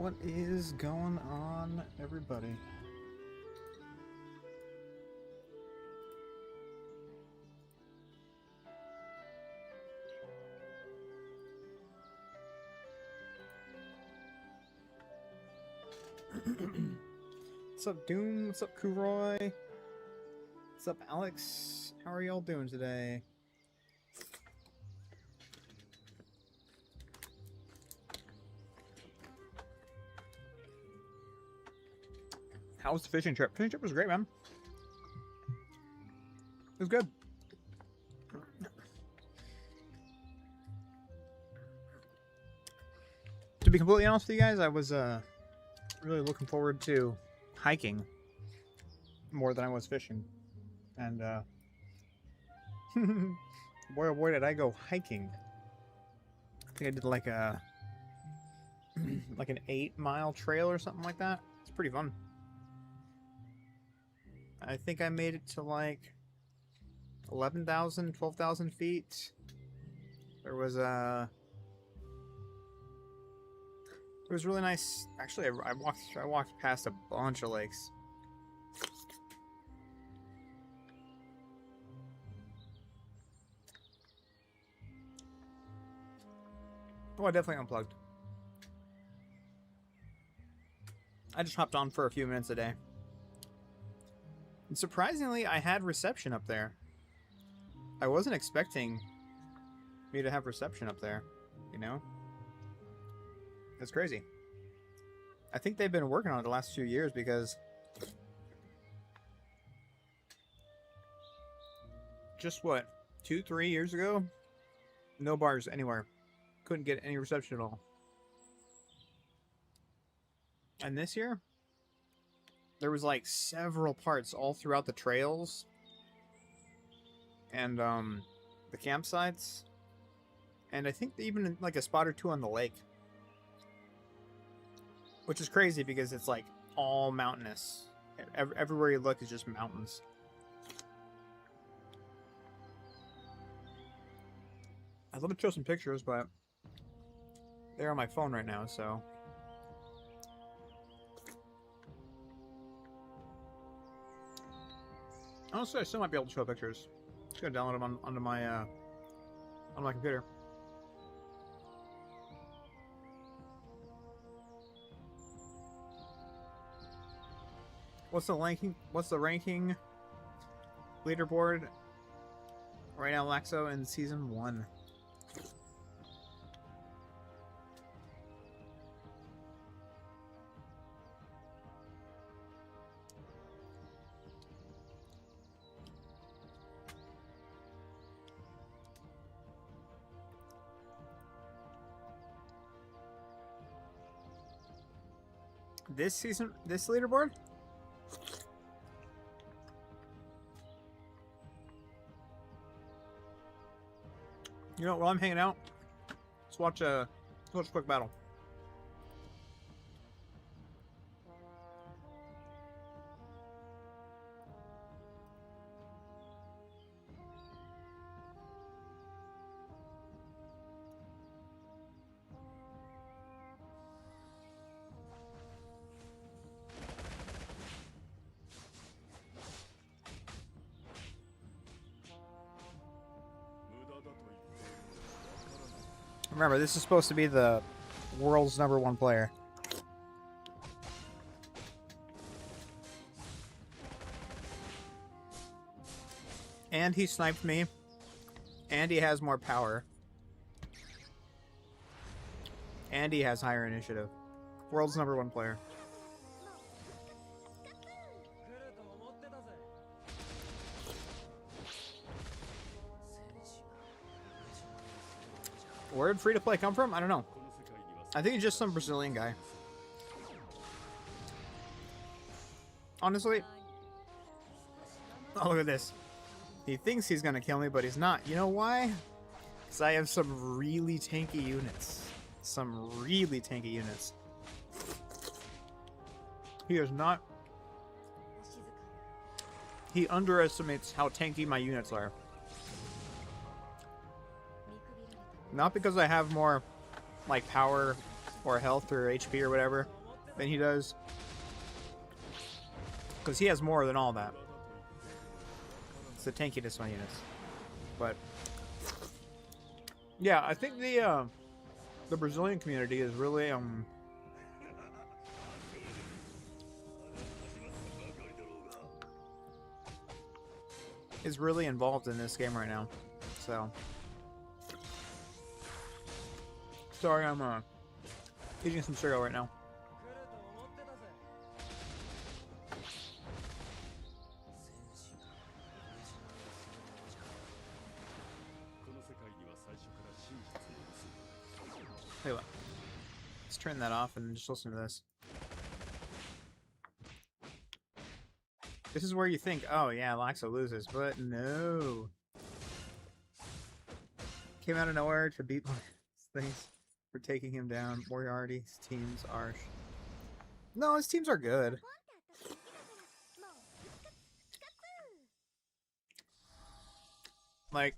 What is going on, everybody? What's up, Doom? What's up, Kuroy? What's up, Alex? How are y'all doing today? How was the fishing trip? Fishing trip was great, man. It was good. To be completely honest with you guys, I was really looking forward to hiking more than I was fishing. And boy oh boy did I go hiking. I think I did like a like an 8-mile trail or something like that. It's pretty fun. I think I made it to like 11,000, 12,000 feet. There was a... It was really nice. Actually, I walked past a bunch of lakes. Oh, I definitely unplugged. I just hopped on for a few minutes a day. And surprisingly, I had reception up there. I wasn't expecting me to have reception up there, you know? That's crazy. I think they've been working on it the last few years because just what, 2-3 years ago? No bars anywhere. Couldn't get any reception at all. And this year, there was like several parts all throughout the trails and the campsites, and I think even like a spot or two on the lake, which is crazy because it's like all mountainous. Everywhere you look is just mountains. I'd love to show some pictures, but they're on my phone right now, so. Honestly, I still might be able to show pictures. Just gotta download them onto my computer. What's the ranking? What's the ranking leaderboard right now, Laxo, in season 1? This season, this leaderboard? You know, while I'm hanging out, let's watch a quick battle. Remember, this is supposed to be the world's #1 player. And he sniped me. And he has more power. And he has higher initiative. World's #1 player. Where did free-to-play come from? I don't know. I think he's just some Brazilian guy. Honestly. Oh, look at this. He thinks he's gonna kill me, but he's not. You know why? Because I have some really tanky units. Some really tanky units. He is not... He underestimates how tanky my units are. Not because I have more, like, power or health or HP or whatever. than he does. Because he has more than all that. It's the tankiness on units. But yeah, I think the Brazilian community is really involved in this game right now. So sorry, I'm eating some cereal right now. Hey, what? Let's turn that off and just listen to this. This is where you think, oh yeah, Laxo loses, but no. Came out of nowhere to beat things for taking him down. Moriarty's teams are... No, his teams are good. Like,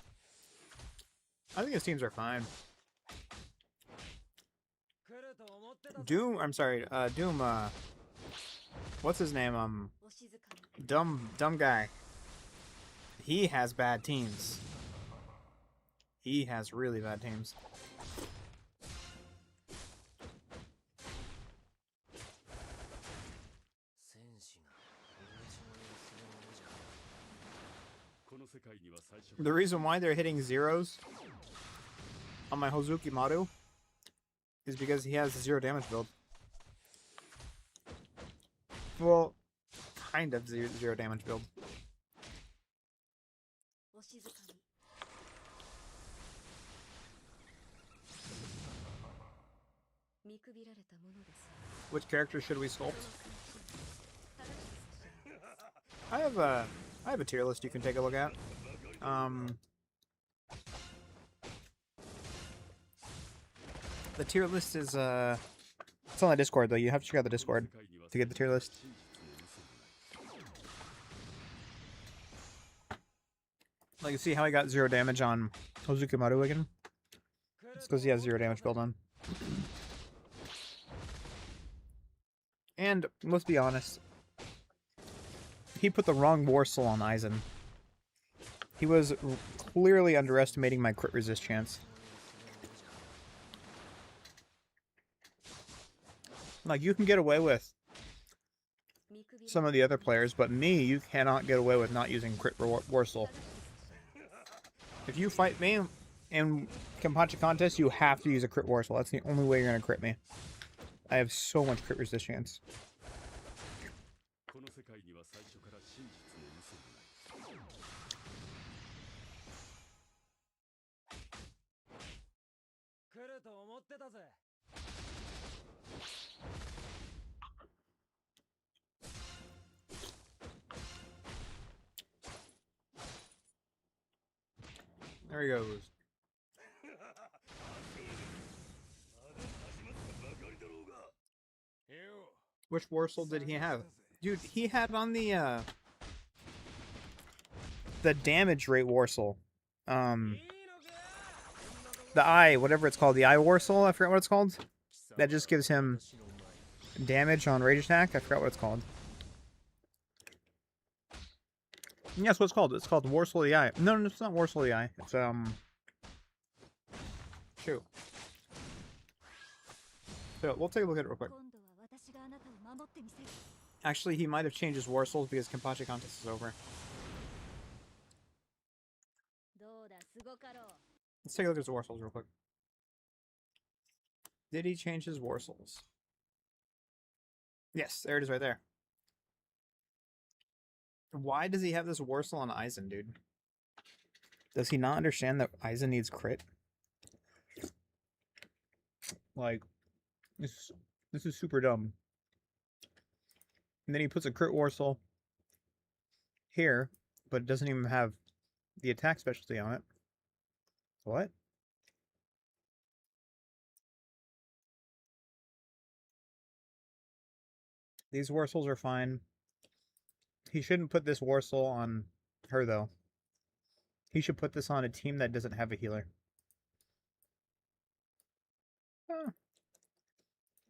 I think his teams are fine. Doom, I'm sorry, Doom, what's his name, dumb guy. He has bad teams. He has really bad teams. The reason why they're hitting zeros on my Hozuki Maru is because he has a 0 damage build. Well, kind of zero damage build. Which character should we sculpt? I have a tier list you can take a look at. The tier list is it's on the Discord though. You have to check out the Discord to get the tier list. Like, you see how he got 0 damage on Hozuki Maru again? It's because he has 0 damage build on. And let's be honest, he put the wrong Warsaw on Aizen. He was clearly underestimating my crit resist chance. Like, you can get away with some of the other players, but me, you cannot get away with not using crit Warsaw. If you fight me in Kenpachi contest, you have to use a crit Warsaw. That's the only way you're going to crit me. I have so much crit resist chance. There he goes. Which Warsaw did he have? Dude, he had on the damage rate Warsaw. The eye, whatever it's called, the eye Warsaw, I forgot what it's called. That just gives him damage on rage attack. I forgot what it's called. Yeah, that's what it's called. It's called Warsaw the Eye. No, it's not Warsaw the Eye. It's, shoot. So, we'll take a look at it real quick. Actually, he might have changed his Warsaws because Kenpachi contest is over. Let's take a look at his Warsaws real quick. Did he change his Warsaws? Yes, there it is right there. Why does he have this Warsaw on Aizen, dude? Does he not understand that Aizen needs crit? Like, this is super dumb. And then he puts a crit Warsaw here, but it doesn't even have the attack specialty on it. What? These Warsaws are fine. He shouldn't put this Warsaw on her, though. He should put this on a team that doesn't have a healer.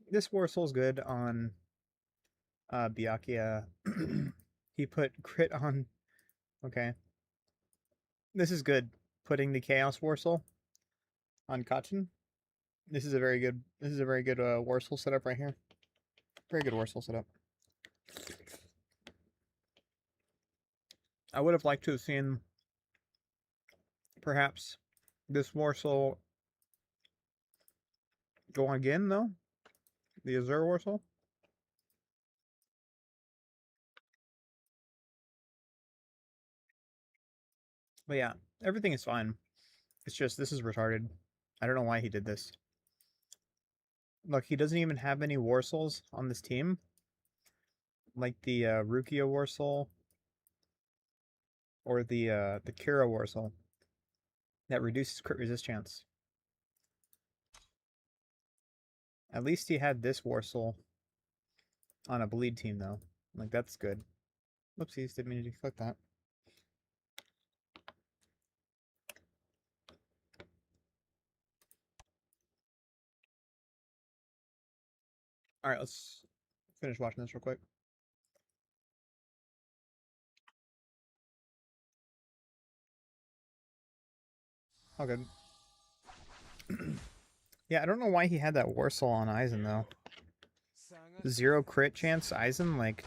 This Warsoul's good on Byakuya. He put crit on. Okay. This is good. Putting the Chaos Warsoul on Kachin. This is a very good Warsoul setup right here. Very good Warsoul setup. I would have liked to have seen perhaps this Warsoul go on again though. The Azure Warsoul. But yeah, everything is fine. It's just this is retarded. I don't know why he did this. Look, he doesn't even have any Warsouls on this team. Like the Rukia Warsoul or the Kira Warsoul that reduces crit resist chance. At least he had this Warsoul on a bleed team though. Like that's good. Whoopsies, didn't mean to click that. Alright, let's finish watching this real quick. Oh, good. Yeah, I don't know why he had that Warsaw on Aizen, though. 0 crit chance, Aizen, like...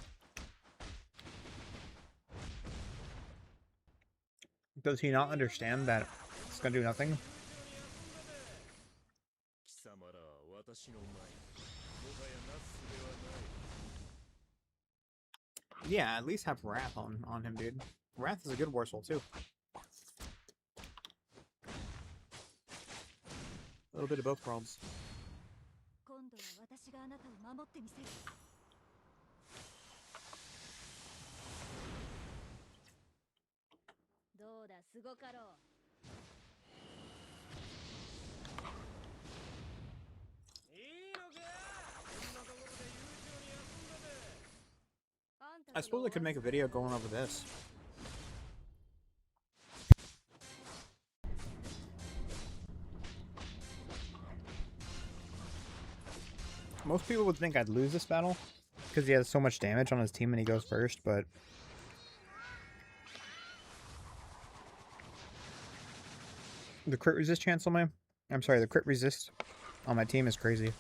Does he not understand that it's gonna do nothing? Yeah, at least have Wrath on him, dude. Wrath is a good Warsoul, too. A little bit of both worlds. I suppose I could make a video going over this. Most people would think I'd lose this battle because he has so much damage on his team and he goes first, but the crit resist chance on the crit resist on my team is crazy.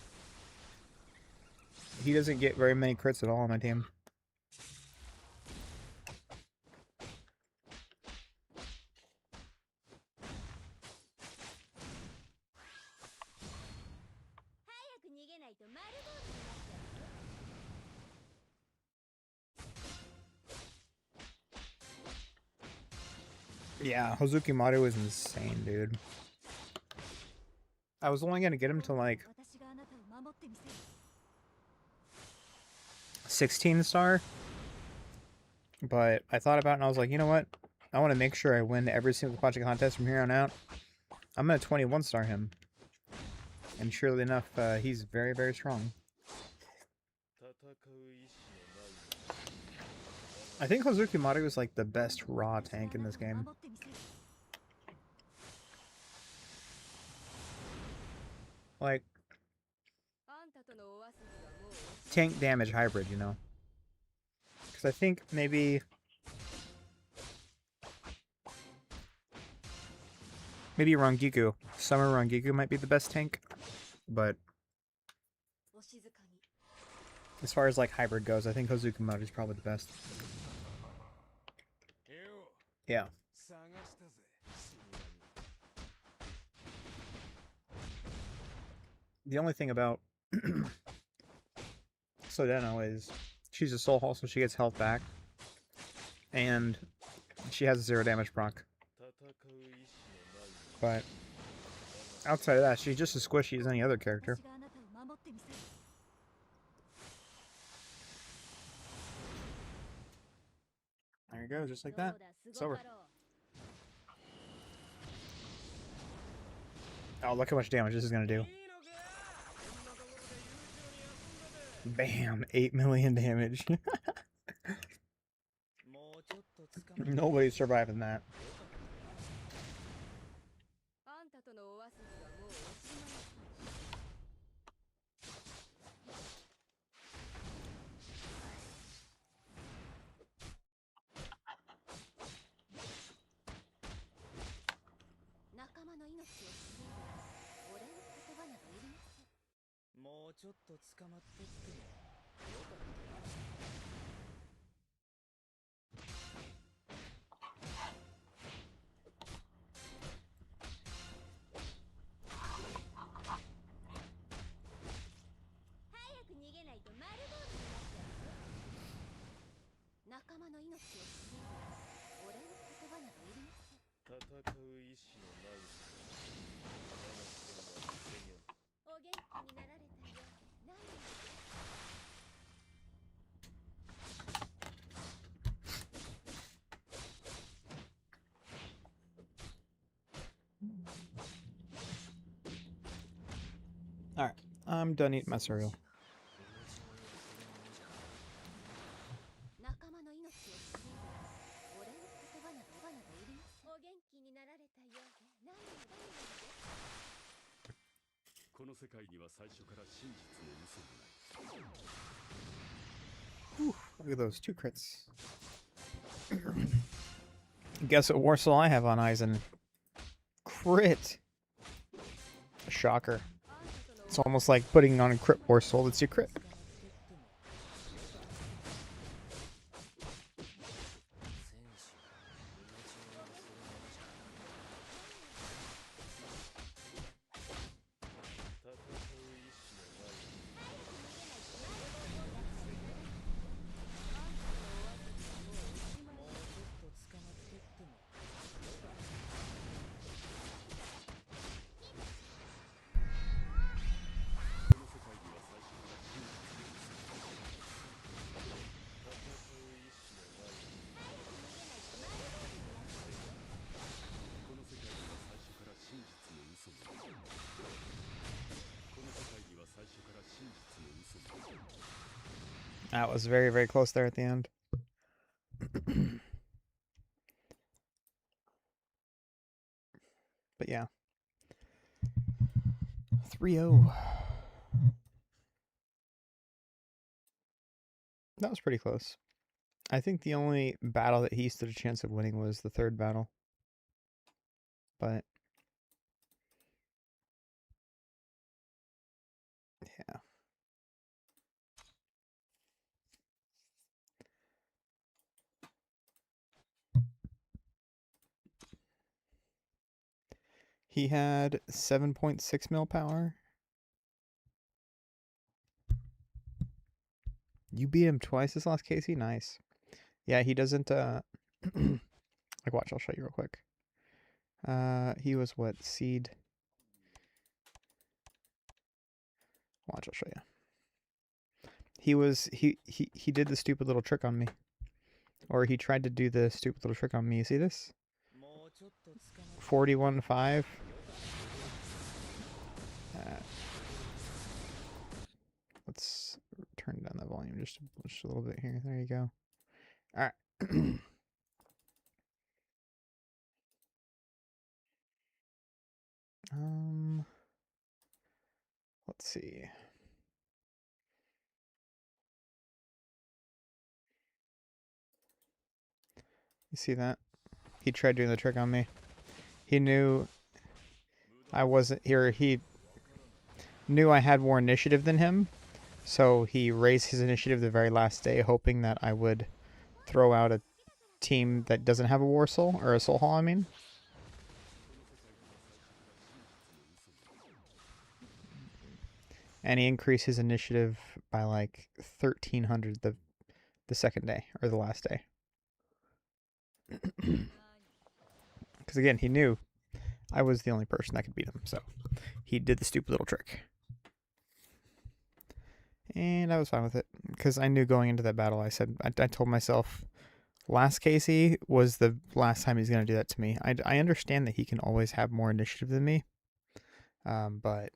He doesn't get very many crits at all on my team. Yeah, Hozuki Maru is insane, dude. I was only gonna get him to like 16 star, but I thought about it and I was like, you know what? I want to make sure I win every single project contest from here on out. I'm gonna 21 star him, and surely enough, he's very, very strong. I think Hozuki Maru is like the best raw tank in this game. Like, tank damage hybrid, you know? Because I think maybe Rangiku. Summer Rangiku might be the best tank, but as far as like hybrid goes, I think Hozuki Maru is probably the best. Yeah. The only thing about Sodeno is she's a soul hall, so she gets health back, and she has a 0 damage proc. But outside of that, she's just as squishy as any other character. There you go, just like that. It's over. Oh, look how much damage this is gonna do. Bam! 8 million damage. Nobody's surviving that. Alright, I'm done eating my cereal. Whew, look at those 2 crits. Guess what Warsaw I have on Aizen? Crit! A shocker. It's almost like putting on a crit Warsaw that's your crit. That was very, very close there at the end. But yeah. 3-0. That was pretty close. I think the only battle that he stood a chance of winning was the 3rd battle. But yeah. He had 7.6 mil power. You beat him twice this last Casey? Nice. Yeah, he doesn't like watch, I'll show you real quick. He was what, seed? Watch, I'll show you. He did the stupid little trick on me. Or he tried to do the stupid little trick on me. See this? 41.5. Let's turn down the volume just a little bit here. There you go. All right. Let's see. You see that? He tried doing the trick on me. He knew I wasn't here. He knew I had more initiative than him, so he raised his initiative the very last day, hoping that I would throw out a team that doesn't have a War Soul, or a Soul Hall, I mean. And he increased his initiative by like 1,300 the second day, or the last day. Because again, he knew I was the only person that could beat him, so he did the stupid little trick. And I was fine with it, because I knew going into that battle, I told myself, last Casey was the last time he's going to do that to me. I understand that he can always have more initiative than me, but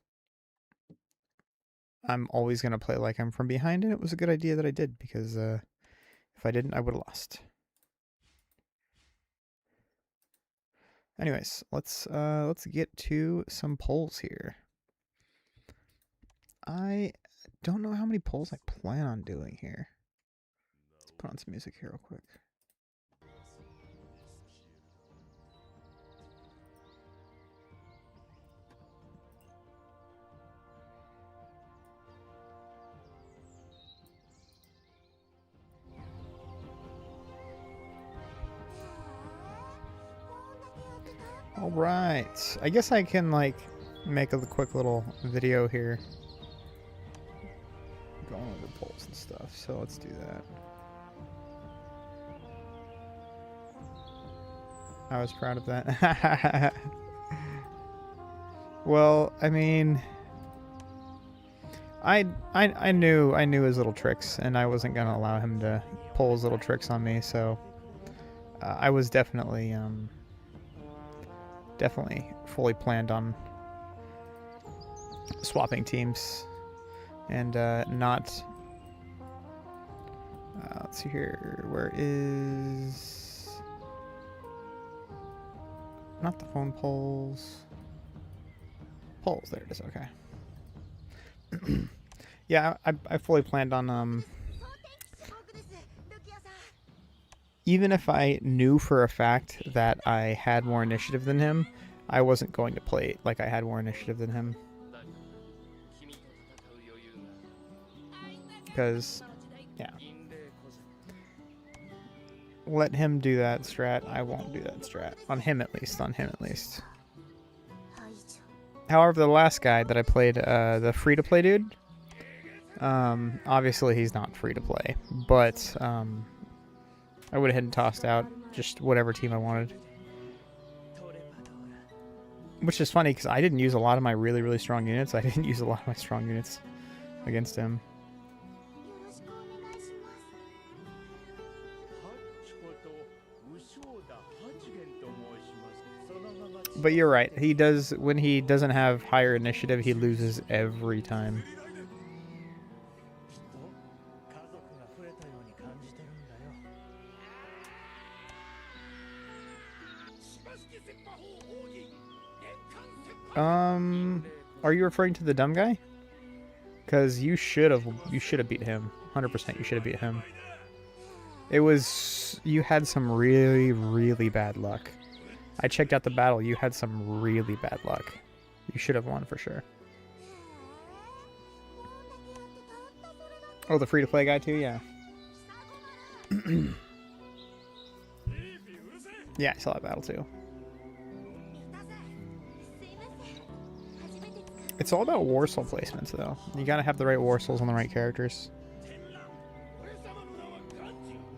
I'm always going to play like I'm from behind, and it was a good idea that I did, because if I didn't, I would have lost. Anyways, let's get to some polls here. I don't know how many polls I plan on doing here. Let's put on some music here real quick. Alright. I guess I can, like, make a quick little video here. Going over polls and stuff, so let's do that. I was proud of that. Well, I mean, I knew his little tricks, and I wasn't gonna allow him to pull his little tricks on me. So I was definitely fully planned on swapping teams and not. Let's see here. Where is not the phone polls? Polls. There it is. Okay. Yeah, I fully planned on even if I knew for a fact that I had more initiative than him, I wasn't going to play it like I had more initiative than him. Because, yeah. Let him do that strat. I won't do that strat. On him at least. On him at least. However, the last guy that I played, the free-to-play dude, obviously he's not free-to-play, but I went ahead and tossed out just whatever team I wanted. Which is funny, because I didn't use a lot of my really, really strong units. I didn't use a lot of my strong units against him. But you're right. He does, when he doesn't have higher initiative, he loses every time. Are you referring to the dumb guy? Because you should have beat him. 100% you should have beat him. It was, you had some really, really bad luck. I checked out the battle. You had some really bad luck. You should have won for sure. Oh, the free-to-play guy too? Yeah. Yeah, I saw that battle too. It's all about war soul placements, though. You gotta have the right war souls on the right characters.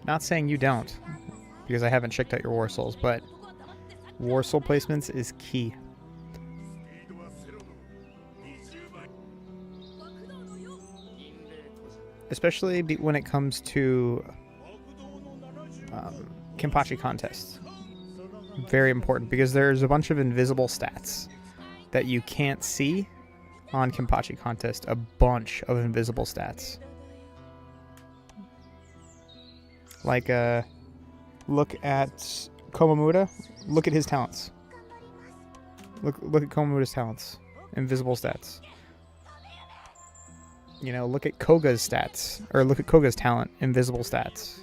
Not saying you don't, because I haven't checked out your war souls, but war soul placements is key. Especially when it comes to Kenpachi contests. Very important, because there's a bunch of invisible stats that you can't see on Kenpachi contest. A bunch of invisible stats. Like, look at Komamura. Look at his talents. Look at Komamura's talents. Invisible stats. You know, look at Koga's stats. Or look at Koga's talent. Invisible stats.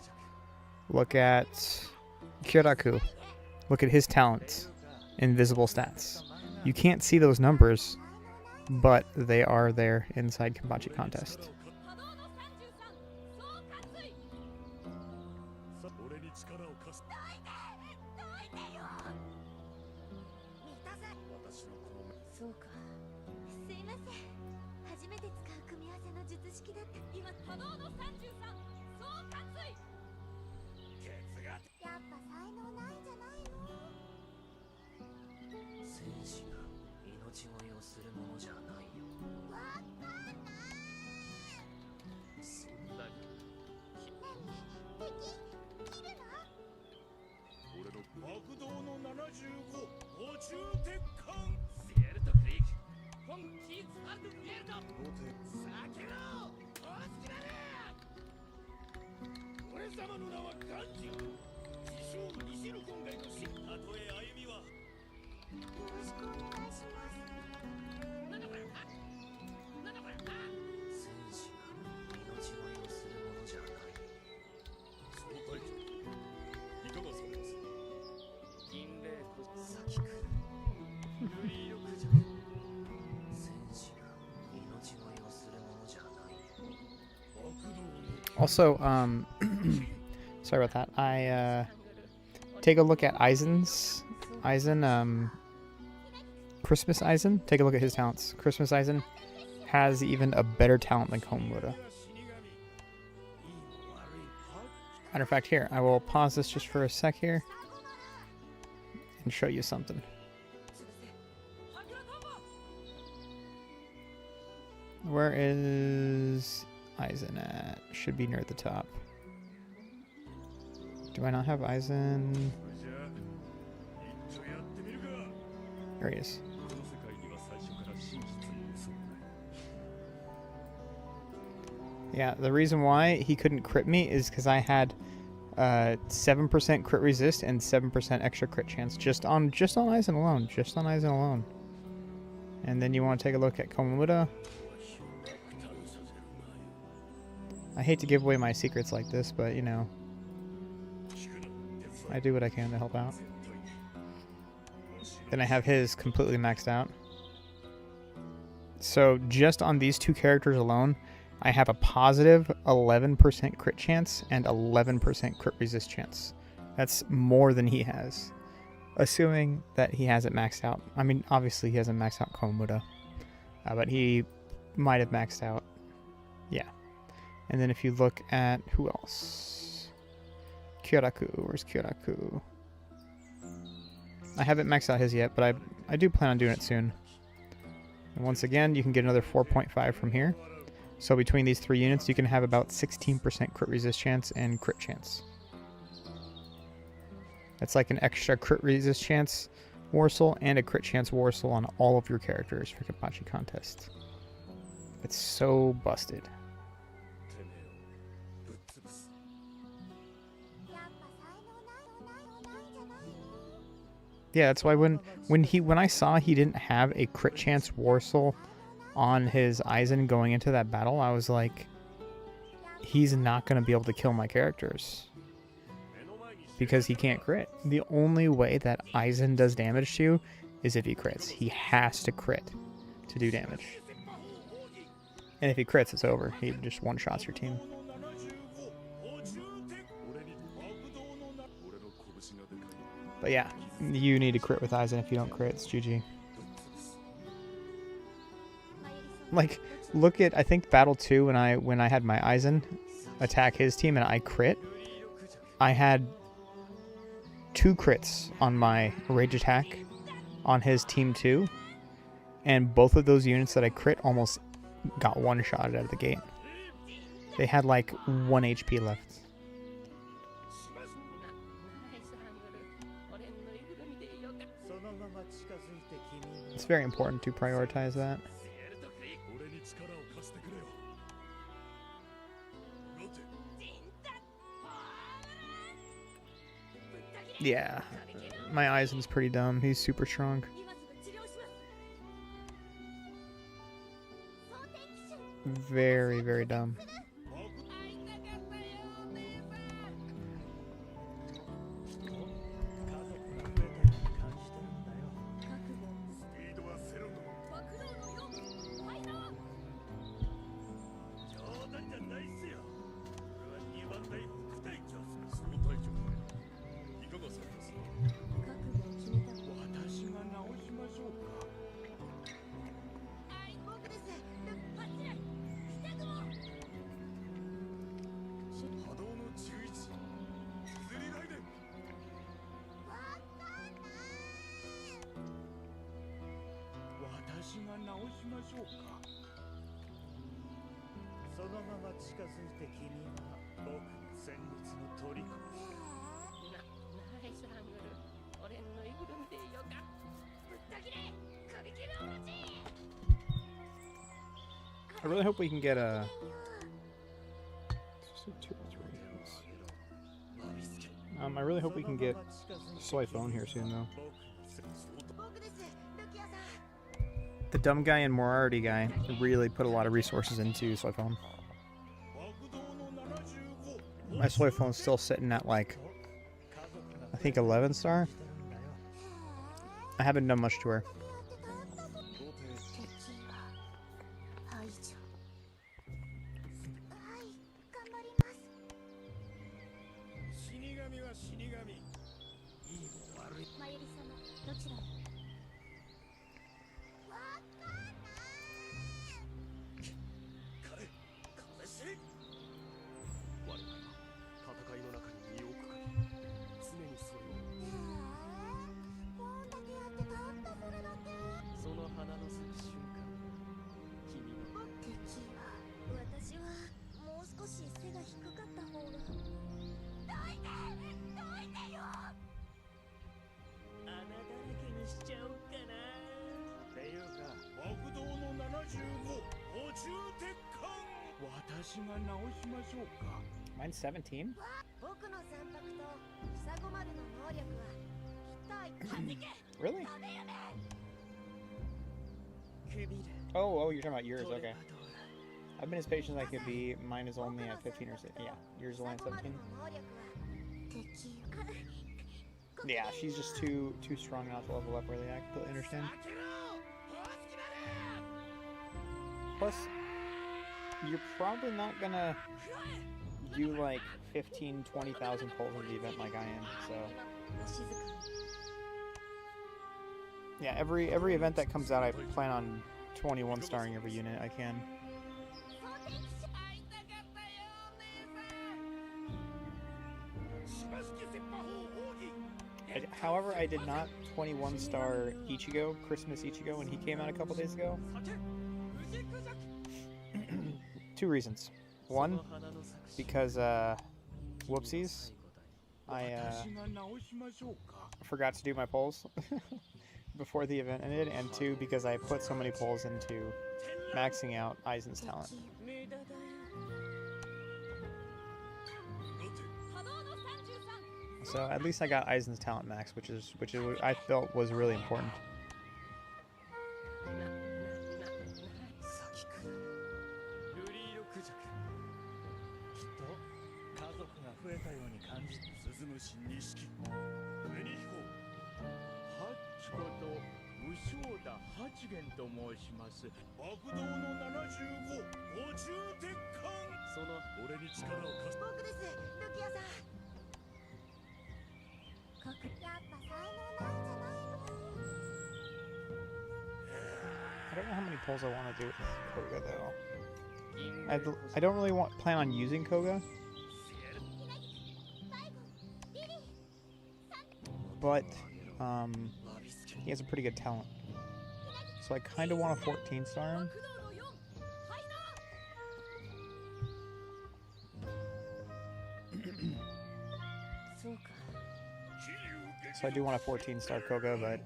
Look at Kyoraku. Look at his talent. Invisible stats. You can't see those numbers, but they are there inside Kenpachi contest. Also, sorry about that. I take a look at Aizen. Christmas Aizen, take a look at his talents. Christmas Aizen has even a better talent than Komura. Matter of fact, here, I will pause this just for a sec here and show you something. Where is Aizen at? Should be near the top. Do I not have Aizen? There he is. Yeah, the reason why he couldn't crit me is because I had 7% crit resist and 7% extra crit chance just on Aizen alone. Just on Aizen alone. And then you want to take a look at Komura. I hate to give away my secrets like this, but you know, I do what I can to help out. Then I have his completely maxed out. So just on these two characters alone, I have a positive 11% crit chance and 11% crit resist chance. That's more than he has. Assuming that he has it maxed out. I mean, obviously he hasn't maxed out Komura. But he might have maxed out. Yeah. And then if you look at who else? Kyoraku. Where's Kyoraku? I haven't maxed out his yet, but I do plan on doing it soon. And once again, you can get another 4.5 from here. So between these three units, you can have about 16% crit resist chance and crit chance. That's like an extra crit resist chance Warsaw and a crit chance Warsaw on all of your characters for Kenpachi Contest. It's so busted. Yeah, that's why when I saw he didn't have a crit chance Warsaw on his Aizen going into that battle, I was like, he's not going to be able to kill my characters. Because he can't crit. The only way that Aizen does damage to you is if he crits. He has to crit to do damage. And if he crits, it's over. He just one-shots your team. But yeah, you need to crit with Aizen. If you don't crit, it's GG. Like, look at, I think Battle 2 when I had my Aizen attack his team and I crit. I had 2 crits on my rage attack on his team 2. And both of those units that I crit almost got one-shotted out of the gate. They had like 1 HP left. It's very important to prioritize that. Yeah, my Aizen's pretty dumb. He's super strong. Very, very dumb. I really hope we can get a... I really hope we can get Soy Phone here soon, though. The dumb guy and Moriarty guy really put a lot of resources into Soy Phone. My Soy Phone's still sitting at, like, I think 11 star. I haven't done much to her. Mine's 17? Really? Oh, you're talking about yours, okay. I've been as patient as I could be. Mine is only at 15 or 16. Yeah, yours is only at 17. Yeah, she's just too strong not to level up, really. I completely understand. Plus, you're probably not gonna do like 15, 20,000 pulls in the event like I am, so. Yeah, every event that comes out, I plan on 21 starring every unit I can. However, I did not 21 star Ichigo, Christmas Ichigo, when he came out a couple days ago. 2 reasons. 1, because, whoopsies, I forgot to do my polls before the event ended, and 2, because I put so many polls into maxing out Aizen's talent. So at least I got Aizen's talent max, which is what I felt was really important. I don't know how many pulls I want to do with Koga though. I don't really plan on using Koga, but he has a pretty good talent, so I kind of want to 14 star him. So I do want a 14 star Koga, but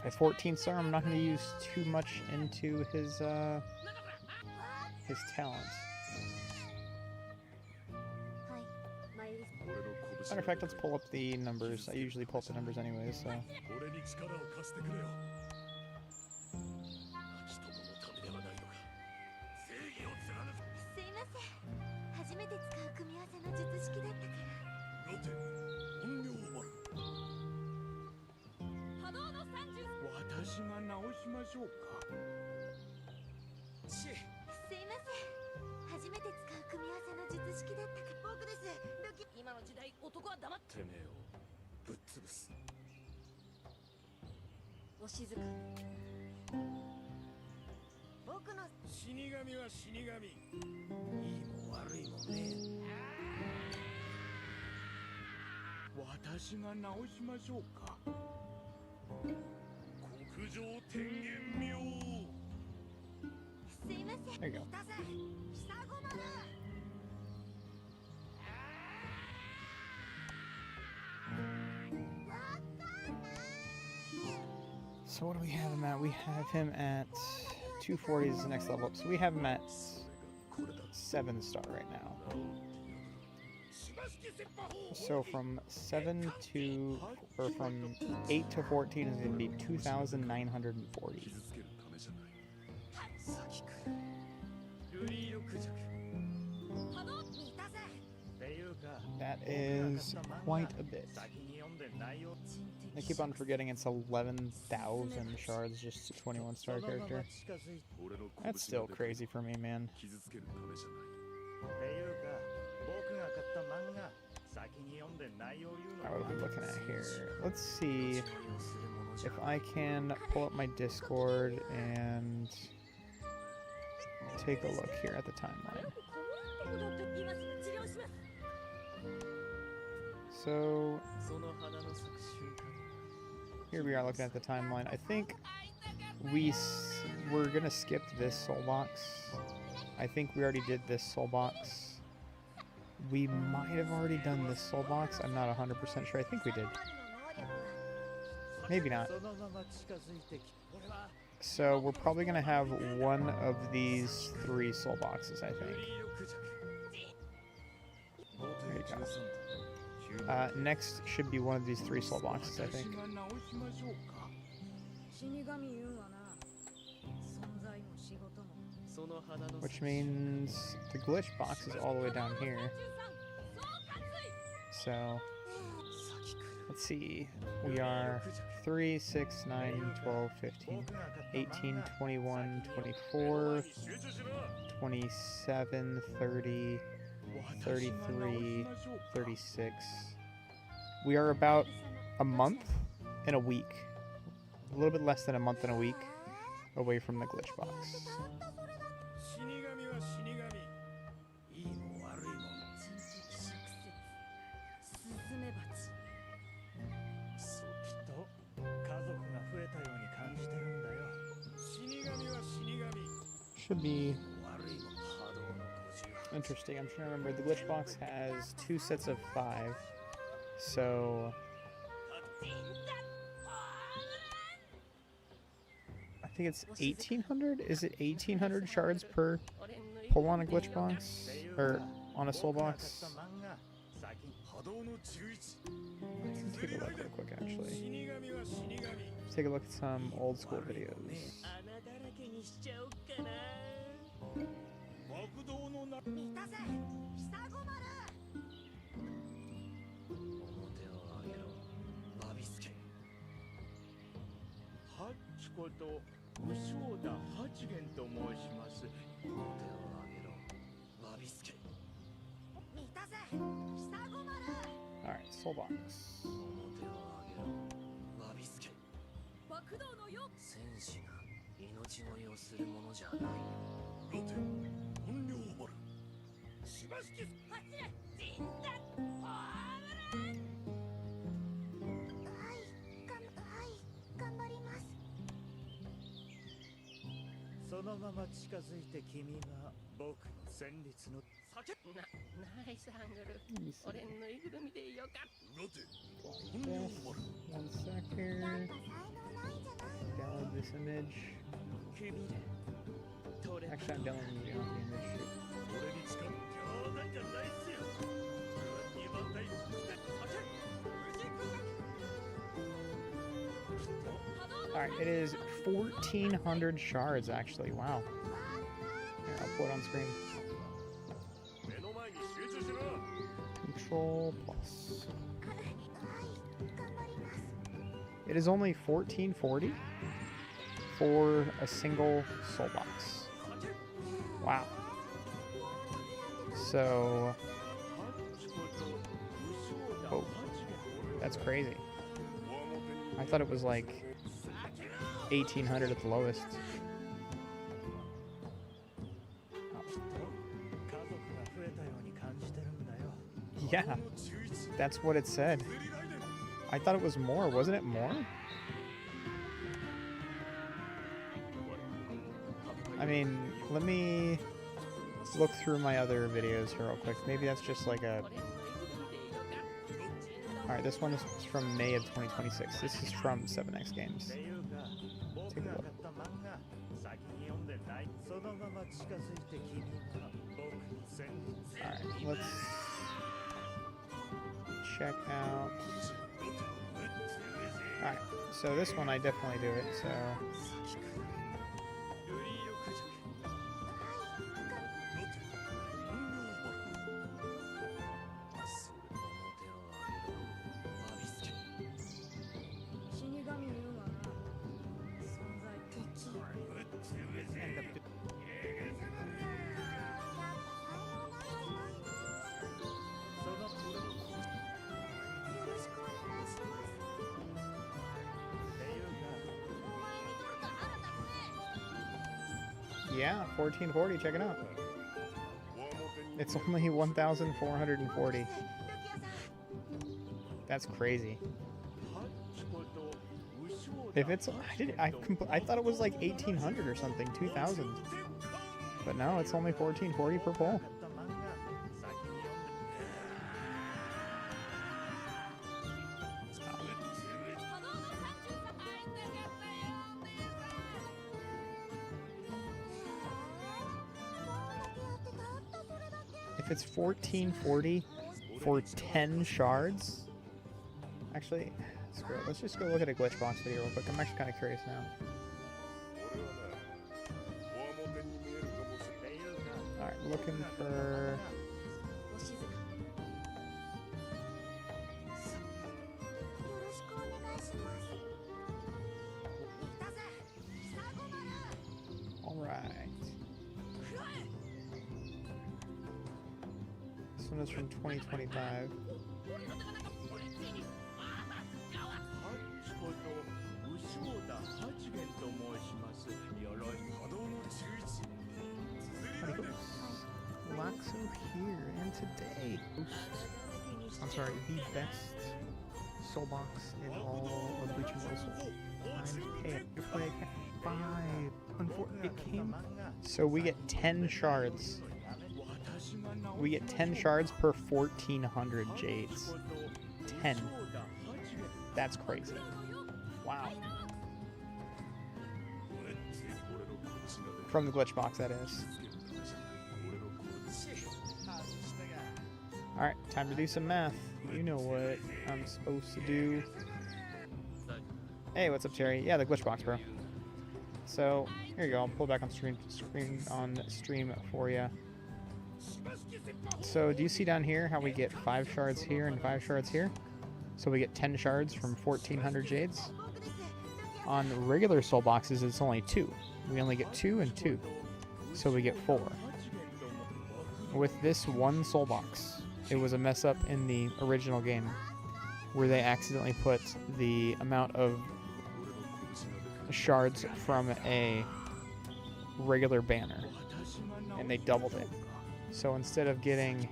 if I 14 star, I'm not going to use too much into his talent. Matter of fact, let's pull up the numbers. I usually pull up the numbers anyways, so. There you go. So what do we have him at? We have him at 240 is the next level up. So we have him at 7 star right now. So from 7 to, or from 8 to 14 is going to be 2,940. That is quite a bit. I keep on forgetting it's 11,000 shards just to 21 star character. That's still crazy for me, man. What are we looking at here? Let's see if I can pull up my Discord and take a look here at the timeline. So here we are looking at the timeline. I think we're gonna skip this soul box. I think we already did this soul box. We might have already done this soul box. I'm not 100% sure. I think we did. Maybe not. So we're probably going to have one of these 3 soul boxes, I think. There you go. Next should be one of these 3 soul boxes, I think. Which means the glitch box is all the way down here. So, let's see. We are 3, 6, 9, 12, 15, 18, 21, 24, 27, 30, 33, 36. We are about a month and a week. A little bit less than a month and a week away from the glitch box. Should be interesting. I'm trying to remember. The glitch box has 2 sets of 5. So I think it's 1,800. Is it 1,800 shards per pull on a glitch box or on a soul box? Take a look real quick, actually. Let's take a look at some old school videos. Alright, soul box. One sec here. Download this image. Actually, I'm downloading the image. Alright, it is 1,400 shards, actually. Wow. Here, I'll put it on screen. Control plus. It is only 1,440 for a single soul box. Wow. So, oh, that's crazy. I thought it was like 1,800 at the lowest. Yeah, that's what it said. I thought it was more. Wasn't it more? I mean, let me look through my other videos here real quick. Maybe that's just like a... Alright, this one is from May of 2026. This is from 7X Games. Take a look. Alright, let's check out... Alright, so this one I definitely do it, so... Yeah, 1440, check it out. It's only 1,440. That's crazy. If it's, I thought it was like 1,800 or something, 2,000. But no, it's only 1,440 per pull. it's 1440 for 10 shards. Actually, screw it. Let's just go look at a glitch box video real quick. I'm actually kind of curious now. Alright, looking for... Alright. This one is from 2025. Laxo here, and today, I'm sorry, the best soul box in all of Bleach and Soul. Times pay to play 5. Unfortunately, it came. So we get 10 shards. We get 10 shards per 1400 jades. 10. That's crazy. Wow. From the glitch box, that is. Alright, time to do some math. You know what I'm supposed to do. Hey, what's up, Terry? Yeah, the glitch box, bro. So, here you go. I'll pull back on stream for you. So, do you see down here how we get 5 shards here and 5 shards here? So we get 10 shards from 1400 jades. On regular soul boxes, it's only 2. We only get 2 and 2. So we get 4. With this one soul box, it was a mess up in the original game where they accidentally put the amount of shards from a regular banner and they doubled it. So instead of getting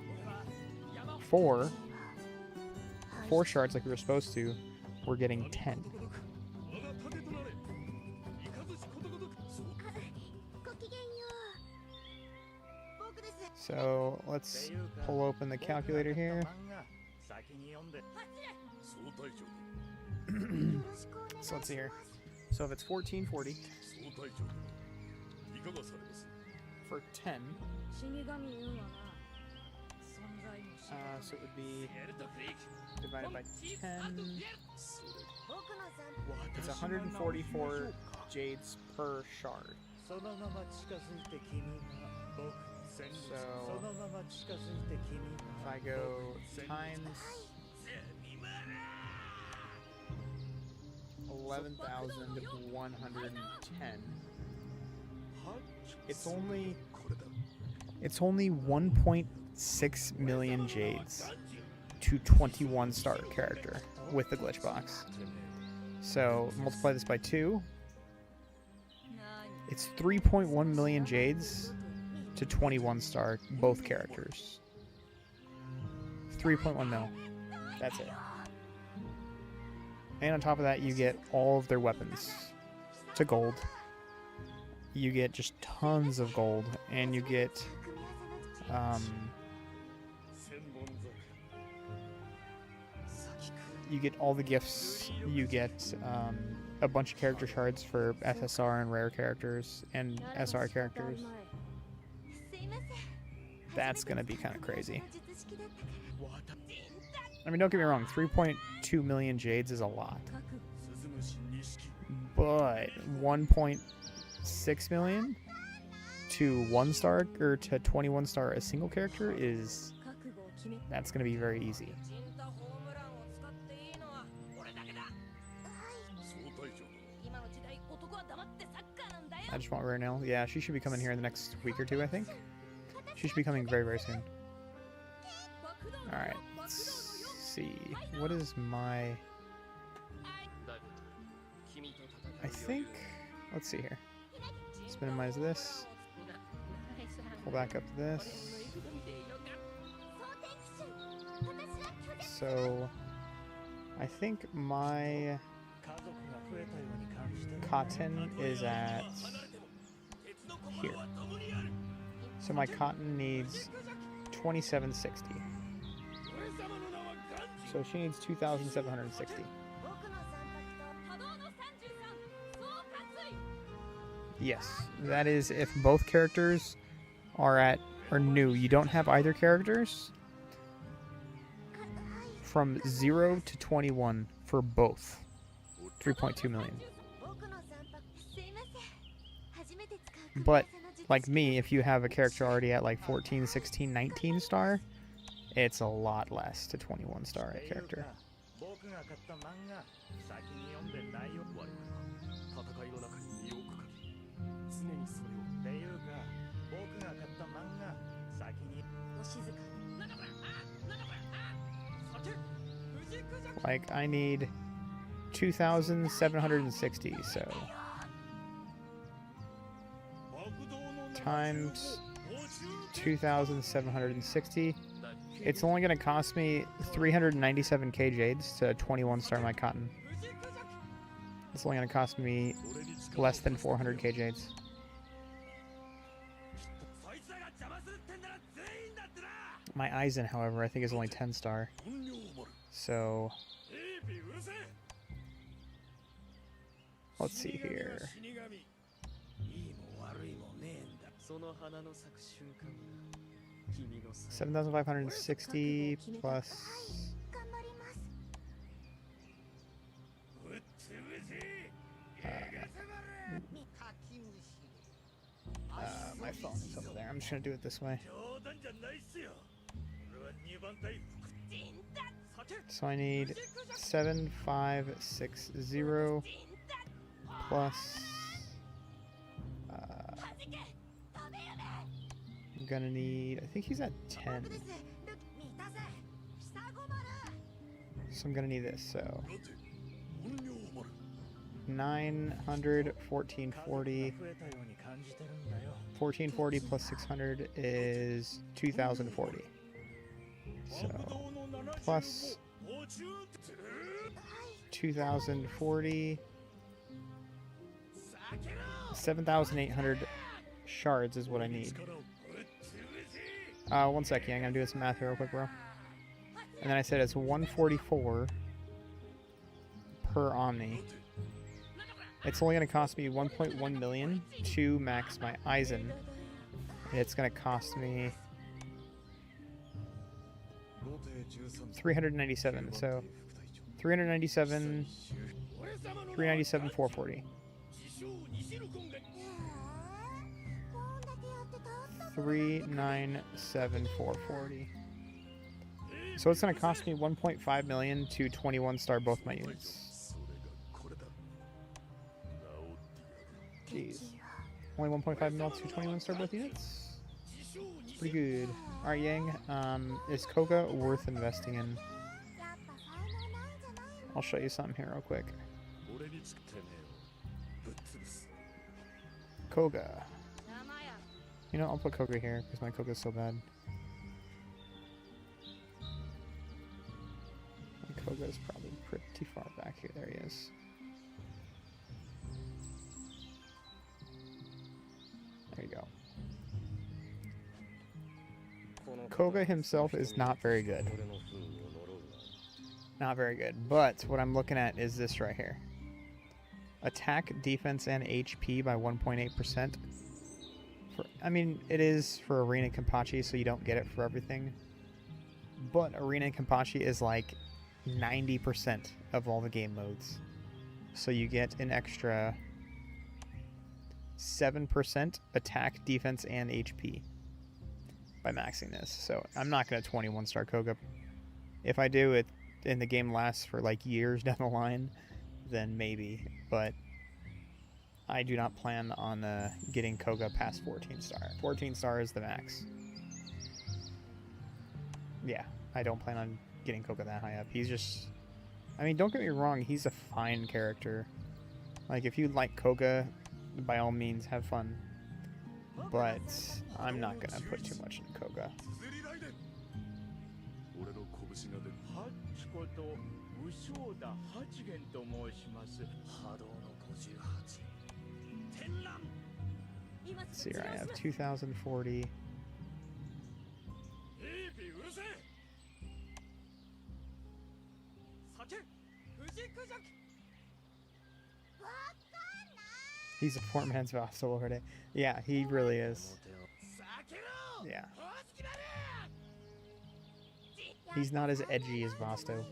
4 shards like we were supposed to, we're getting 10. So let's pull open the calculator here. So let's see here. So if it's 1440 for 10, so it would be divided by 10. It's 144 jades per shard. So if I go times 11,110, it's only 1.6 million jades to 21 star character with the glitch box. So multiply this by 2. It's 3.1 million jades to 21 star both characters. 3.1 mil. That's it. And on top of that, you get all of their weapons to gold. You get just tons of gold, and you get all the gifts. You get a bunch of character shards for SSR and rare characters and SR characters. That's gonna be kind of crazy. I mean, don't get me wrong, 3.2 million jades is a lot. But 1.6 million to 1 star or to 21 star a single character that's gonna be very easy. I just want Renelle. Yeah, she should be coming here in the next week or 2, I think. She should be coming very, very soon. Alright, let's see. What is my... I think... Let's see here. Let's minimize this. Pull back up to this. So... I think my... cotton is at... here. So my cotton needs 2760. So she needs 2,760. Yes, that is if both characters are at or new, you don't have either characters, from 0 to 21 for both. 3.2 million. But, like me, if you have a character already at like 14, 16, 19 star, it's a lot less to 21 star a character. Like, I need 2,760, so times 2,760. It's only going to cost me 397k jades to 21 star my cotton. It's only going to cost me less than 400k jades. My Aizen, however, I think is only 10 star. So let's see here. 7,560 plus my phone is over there. I'm just gonna do it this way. So I need 7,560 plus I'm gonna need, I think he's at 10. So I'm gonna need this, so 900, 1440. 1440 plus 600 is 2040. So plus 2040, 7,800 shards is what I need. One second, I'm gonna do some math here real quick, bro. And then I said it's 144 per Omni. It's only gonna cost me 1.1 million to max my Aizen. And it's gonna cost me 397. So 397, 440. 397, 440. So it's going to cost me 1.5 million to 21 star both my units. Jeez. Only 1.5 mil to 21 star both units? It's pretty good. Alright, Yang, is Koga worth investing in? I'll show you something here real quick. Koga. You know, I'll put Koga here because my Koga's so bad. My Koga's probably pretty far back here. There he is. There you go. Koga himself is not very good. Not very good. But what I'm looking at is this right here. Attack, defense, and HP by 1.8%. I mean, it is for Arena Kenpachi, so you don't get it for everything. But Arena Kenpachi is like 90% of all the game modes. So you get an extra 7% attack, defense, and HP by maxing this. So I'm not going to 21 star Koga. If I do it and the game lasts for like years down the line, then maybe. But I do not plan on getting Koga past 14 star. 14 star is the max. Yeah, I don't plan on getting Koga that high up. He's just... I mean, don't get me wrong, he's a fine character. Like, if you like Koga, by all means, have fun. But I'm not gonna put too much into Koga. Let's see here, I have 2040. He's a poor man's vassal already. Yeah, he really is. Yeah. He's not as edgy as Vasto.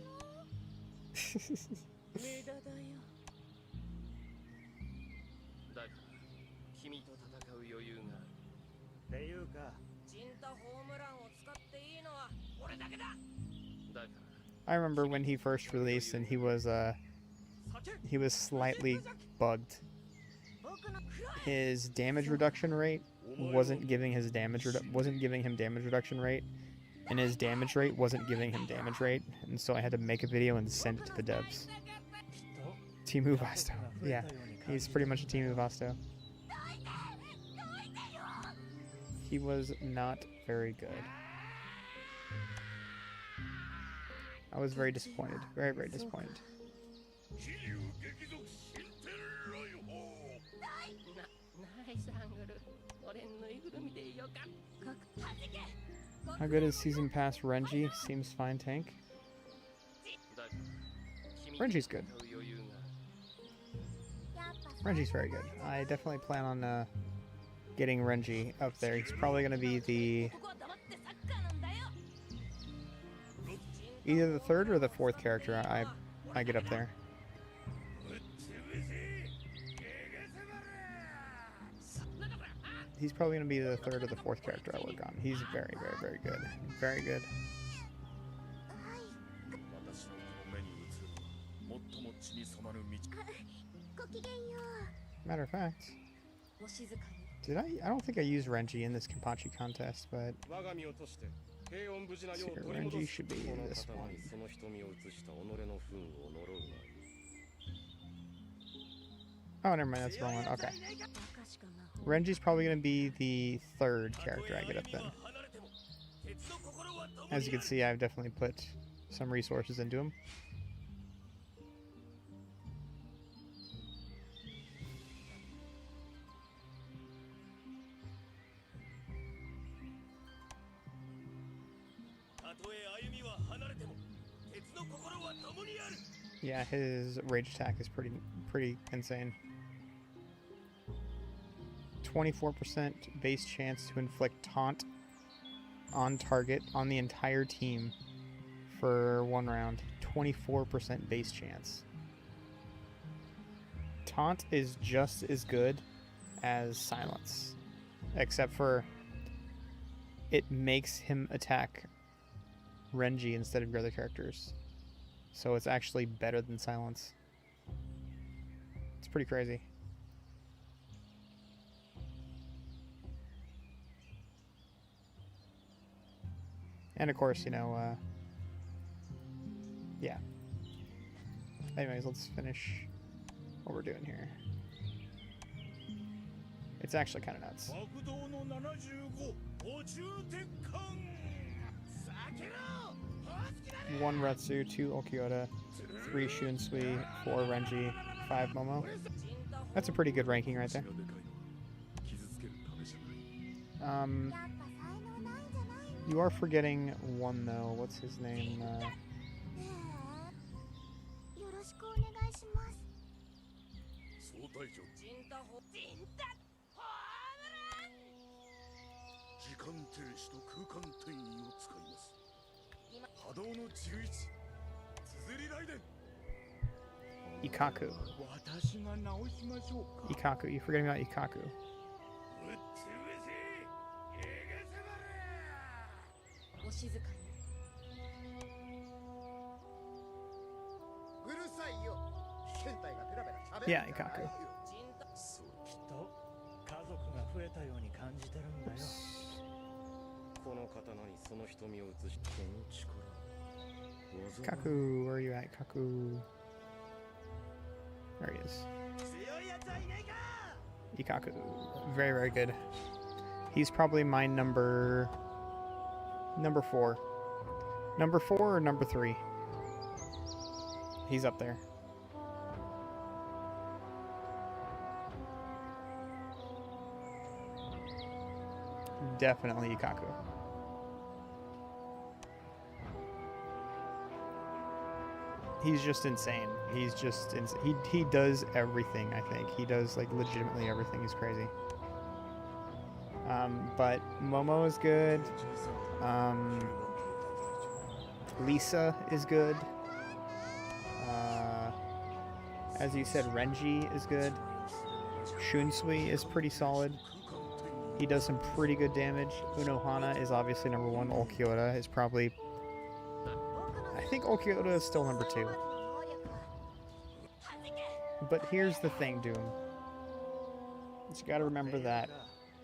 I remember when he first released and he was slightly bugged. His damage reduction rate wasn't giving him damage reduction rate, and his damage rate wasn't giving him damage rate, and so I had to make a video and send it to the devs. Timu Vasto. Yeah, he's pretty much a Timu Vasto. He was not very good. I was very disappointed. Very, very disappointed. How good is Season Pass Renji? Seems fine, tank. Renji's good. Renji's very good. I definitely plan on getting Renji up there. He's probably going to be the either the third or the fourth character I get up there. He's probably going to be the third or the fourth character I work on. He's very, very, very good. Very good. Matter of fact, I don't think I used Renji in this Kenpachi contest, but here, Renji should be this one. Oh, never mind, that's the wrong one. Okay. Renji's probably going to be the third character I get up then. As you can see, I've definitely put some resources into him. Yeah, his rage attack is pretty insane. 24% base chance to inflict taunt on target on the entire team for 1 round. 24% base chance. Taunt is just as good as silence, except for it makes him attack Renji instead of your other characters. So it's actually better than silence. It's pretty crazy. And of course, you know, yeah. Anyways, let's finish what we're doing here. It's actually kind of nuts. 1 Retsu, 2 Okioda, 3 Shunsui, 4 Renji, 5 Momo. That's a pretty good ranking right there. You are forgetting one though. What's his name? Ikaku. Ikaku. You're forgetting about Ikaku. Yeah, Ikaku. Kaku, where are you at, Kaku? There he is. Ikaku. Very, very good. He's probably my number 4. Number 4 or number 3? He's up there. Definitely Ikaku. He's just insane. He's just he does everything, I think. He does like legitimately everything. He's crazy. But Momo is good. Lisa is good. As you said, Renji is good. Shunsui is pretty solid. He does some pretty good damage. Unohana is obviously number 1. Ulquiorra is probably... I think Ulquiorra is still number 2. But here's the thing, Doom. You gotta remember that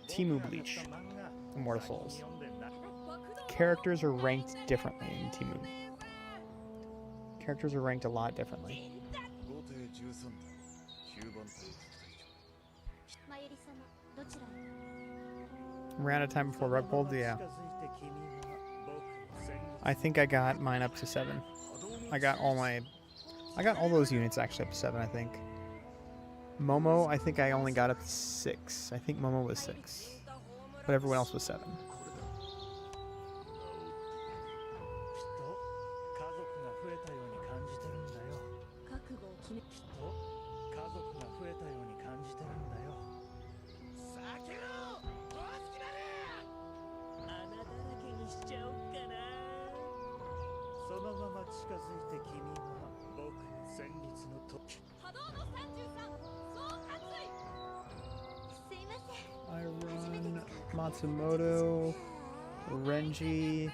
Teemu Bleach, Immortal Souls, characters are ranked differently in Teemu. Characters are ranked a lot differently. Ran out of time before rug pulled? Yeah. I think I got mine up to 7. I got all those units actually up to 7, I think. Momo, I think I only got up to 6. I think Momo was 6. But everyone else was 7. I run Matsumoto, Renji,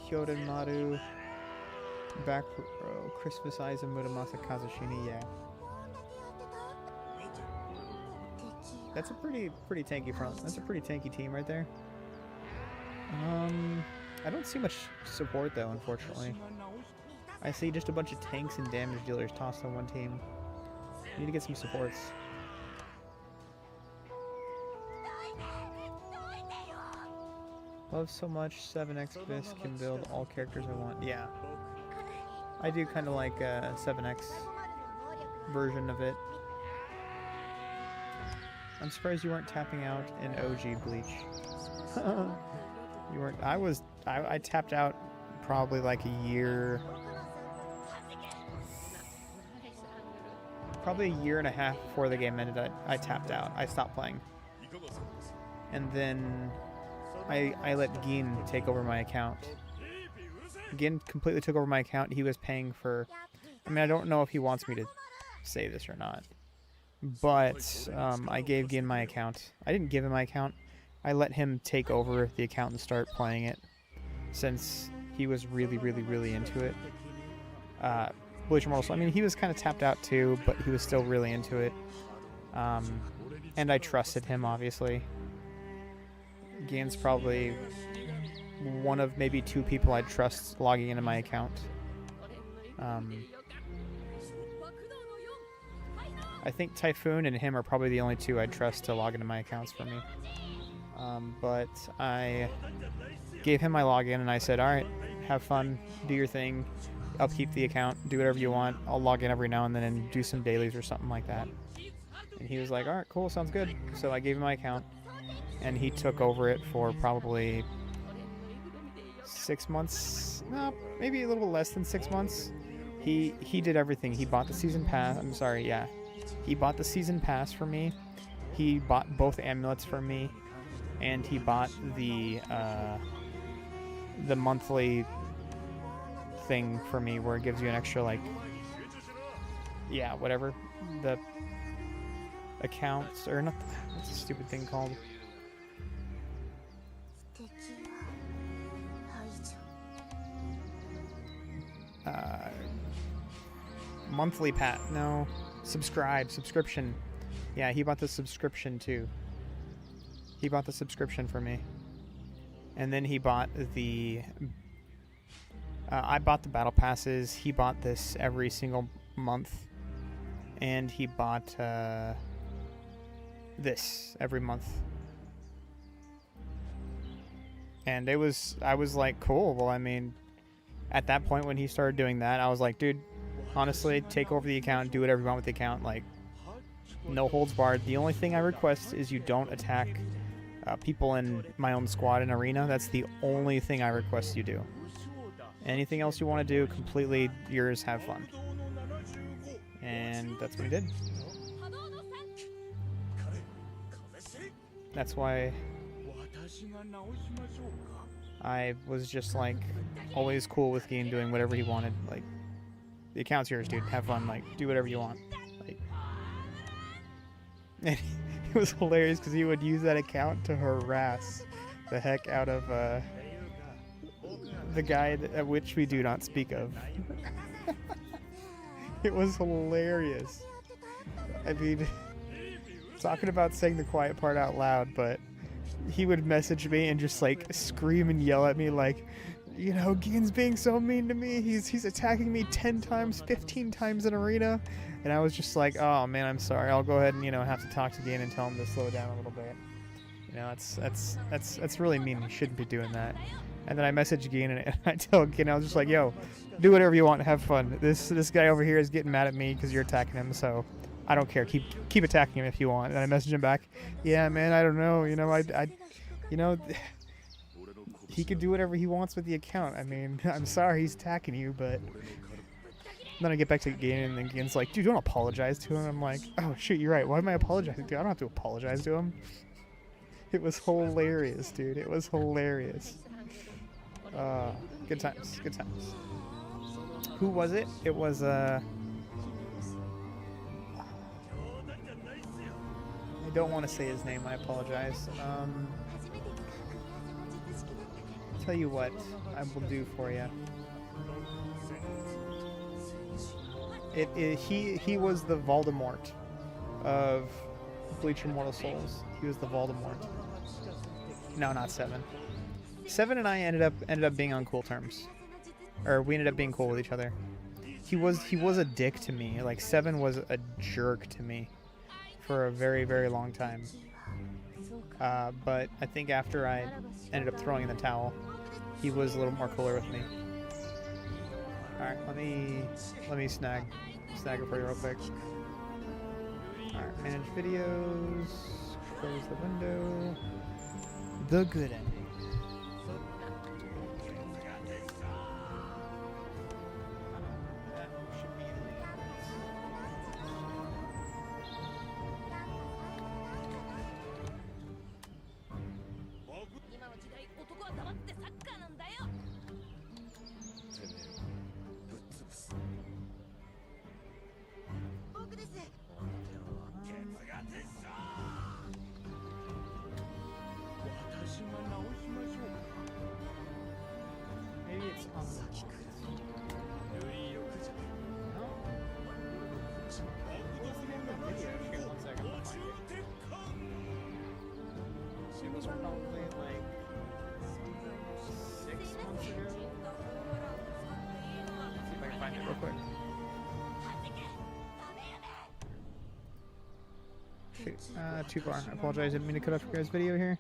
Hyoden back row, Christmas Eyes, and Muramasa Kazushini, yeah. That's a pretty tanky front. That's a pretty tanky team right there. I don't see much support though, unfortunately. I see just a bunch of tanks and damage dealers tossed on one team. Need to get some supports. Love so much 7x Bis can build all characters I want. Yeah. I do kind of like a 7x version of it. I'm surprised you weren't tapping out in OG Bleach. You weren't. I tapped out probably like a year. Probably a year and a half before the game ended. I tapped out. I stopped playing. And then I let Gin take over my account. Gin completely took over my account. He was paying for... I mean, I don't know if he wants me to say this or not. But I gave Gin my account. I didn't give him my account. I let him take over the account and start playing it. Since he was really into it. Bleach Immortal. I mean, he was kind of tapped out too, but he was still really into it. And I trusted him, obviously. Gin's probably one of maybe 2 people I'd trust logging into my account. I think Typhoon and him are probably the only 2 I'd trust to log into my accounts for me. But I gave him my login and I said, alright, have fun, do your thing, I'll keep the account, do whatever you want, I'll log in every now and then and do some dailies or something like that. And he was like, alright, cool, sounds good. So I gave him my account and he took over it for probably 6 months, no, maybe a little less than 6 months. He did everything. He bought the season pass, he bought the season pass for me, he bought both amulets for me, and he bought the monthly thing for me where it gives you an extra, like, yeah, whatever, the accounts, or not, what's the stupid thing called? Monthly subscription. Yeah, he bought the subscription too. He bought the subscription for me. And then he bought the... I bought the battle passes. He bought this every single month. And he bought this every month. And I was like, cool. Well, I mean, at that point when he started doing that, I was like, dude, honestly, take over the account, do whatever you want with the account. Like, no holds barred. The only thing I request is you don't attack people in my own squad in arena. That's the only thing I request you do. Anything else you want to do, completely yours, have fun. And that's what he did. That's why I was just like always cool with Geen doing whatever he wanted. Like, the account's yours, dude. Have fun. Like, do whatever you want. Like, and it was hilarious because he would use that account to harass the heck out of the guy at which we do not speak of. It was hilarious. I mean, talking about saying the quiet part out loud, but he would message me and just like scream and yell at me like, you know, Geen's being so mean to me. He's attacking me 10 times, 15 times in arena. And I was just like, oh man, I'm sorry. I'll go ahead and, you know, have to talk to Geen and tell him to slow down a little bit. You know, that's really mean. You shouldn't be doing that. And then I messaged Geen and I tell Geen, I was just like, yo, do whatever you want, have fun. This guy over here is getting mad at me because you're attacking him, so I don't care. Keep attacking him if you want. And I messaged him back, yeah, man, I don't know. You know, you know, he could do whatever he wants with the account. I mean, I'm sorry he's attacking you, but then I get back to Geen and then Geen's like, dude, don't apologize to him. I'm like, oh shoot, you're right. Why am I apologizing to him? I don't have to apologize to him. It was hilarious, dude. It was hilarious. Good times. Good times. Who was it? It was, I don't want to say his name. I apologize. Tell you what I will do for you. He was the Voldemort of Bleach Immortal Souls. He was the Voldemort. No, not Seven. Seven and I ended up being on cool terms, or we ended up being cool with each other. He was a dick to me. Like, Seven was a jerk to me for a very, very long time. But I think after I ended up throwing in the towel, he was a little more cooler with me. All right, let me snag it for you real quick. All right, manage videos. Close the window. The good ending. Maybe it's on What's the name of the video? Shoot, 1 second, I'll find it. It was probably like 6 months ago. Let's see if I can find it real quick. Shoot, too far. I apologize, I didn't mean to cut off your guys' video here.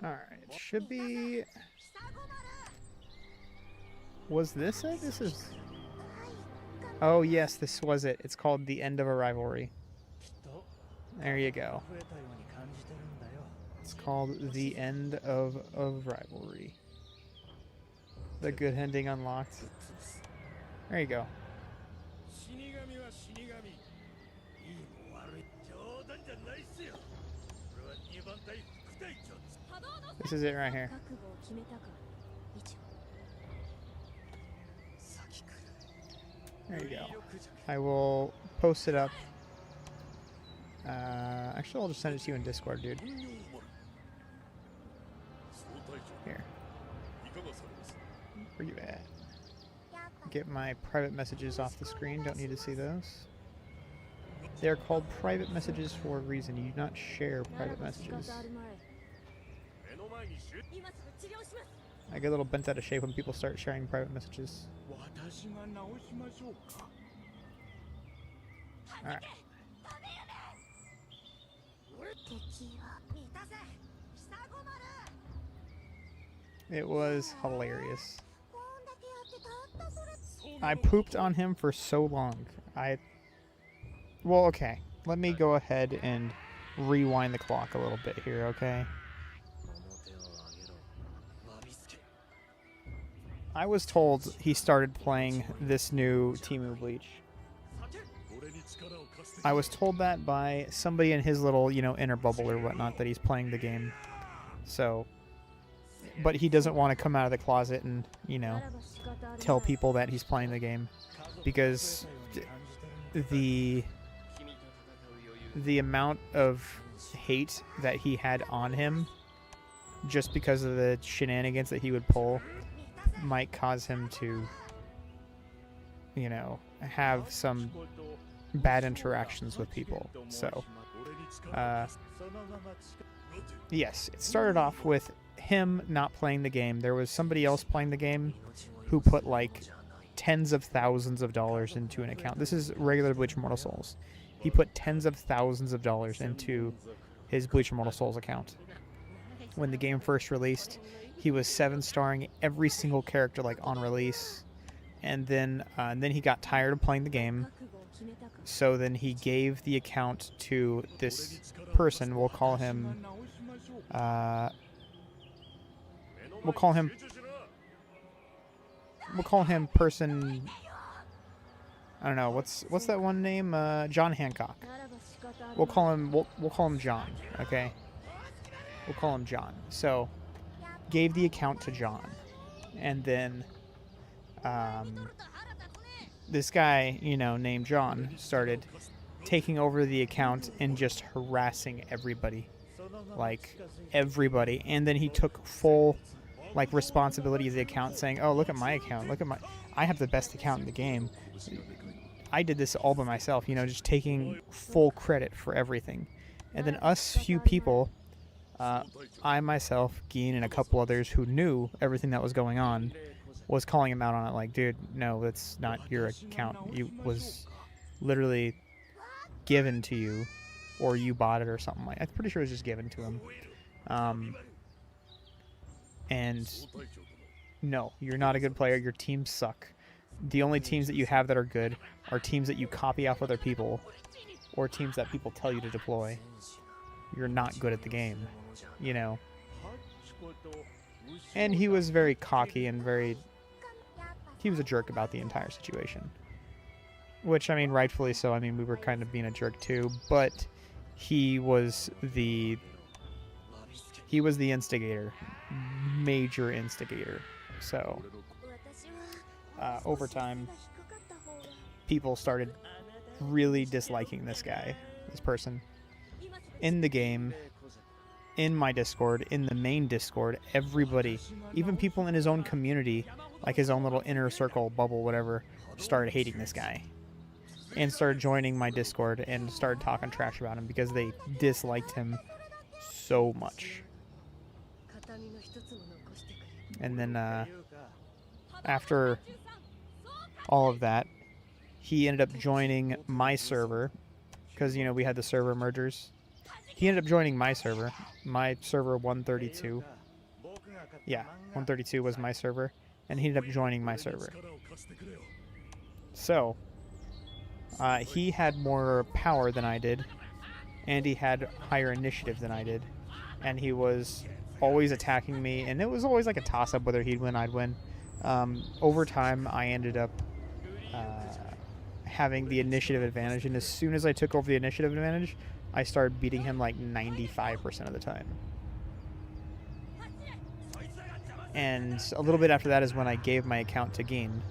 Alright, it should be... Was this it? This is... Oh yes, this was it. It's called The End of a Rivalry. There you go. It's called The End of a Rivalry. The good ending unlocked. There you go. This is it right here. There you go. I will post it up. Actually, I'll just send it to you in Discord, dude. Here. Where you at? Get my private messages off the screen. Don't need to see those. They're called private messages for a reason. You do not share private messages. I get a little bent out of shape when people start sharing private messages. Alright. It was hilarious. I pooped on him for so long. Well, okay. Let me go ahead and rewind the clock a little bit here, okay? I was told he started playing this new Temu Bleach. I was told that by somebody in his little, inner bubble or whatnot that he's playing the game. So, but he doesn't want to come out of the closet and, tell people that he's playing the game. Because the amount of hate that he had on him just because of the shenanigans that he would pull might cause him to, have some bad interactions with people. So, yes, it started off with him not playing the game. There was somebody else playing the game who put like tens of thousands of dollars into an account. This is regular Bleach Immortal Souls. He put tens of thousands of dollars into his Bleach Immortal Souls account. When the game first released, he was 7-starring every single character like on release, and then he got tired of playing the game. So then he gave the account to this person. We'll call him person. I don't know what's that one name? John Hancock. We'll call him John. Okay. We'll call him John. So, gave the account to John, and then this guy, named John, started taking over the account and just harassing everybody, and then he took full responsibility of the account, saying, "Oh, look at my account. I have the best account in the game. I did this all by myself," just taking full credit for everything. And then us few people, I myself, Geen, and a couple others who knew everything that was going on, was calling him out on it, like, dude, no, that's not your account. It was literally given to you, or you bought it or something I'm pretty sure it was just given to him. And no, you're not a good player. Your teams suck. The only teams that you have that are good are teams that you copy off other people, or teams that people tell you to deploy. You're not good at the game, And he was very cocky and he was a jerk about the entire situation. Which, rightfully so. We were kind of being a jerk too, but he was the instigator. Major instigator. So, over time, people started really disliking this person. In the game, in my Discord, in the main Discord, everybody, even people in his own community, like his own little inner circle, bubble, whatever, started hating this guy. And started joining my Discord and started talking trash about him because they disliked him so much. And then, after all of that, he ended up joining my server, because, we had the server mergers. He ended up joining my server 132. Yeah, 132 was my server, and he ended up joining my server. So, he had more power than I did, and he had higher initiative than I did, and he was always attacking me, and it was always like a toss-up whether he'd win, I'd win. Over time, I ended up having the initiative advantage, and as soon as I took over the initiative advantage, I started beating him like 95% of the time. And a little bit after that is when I gave my account to Geen,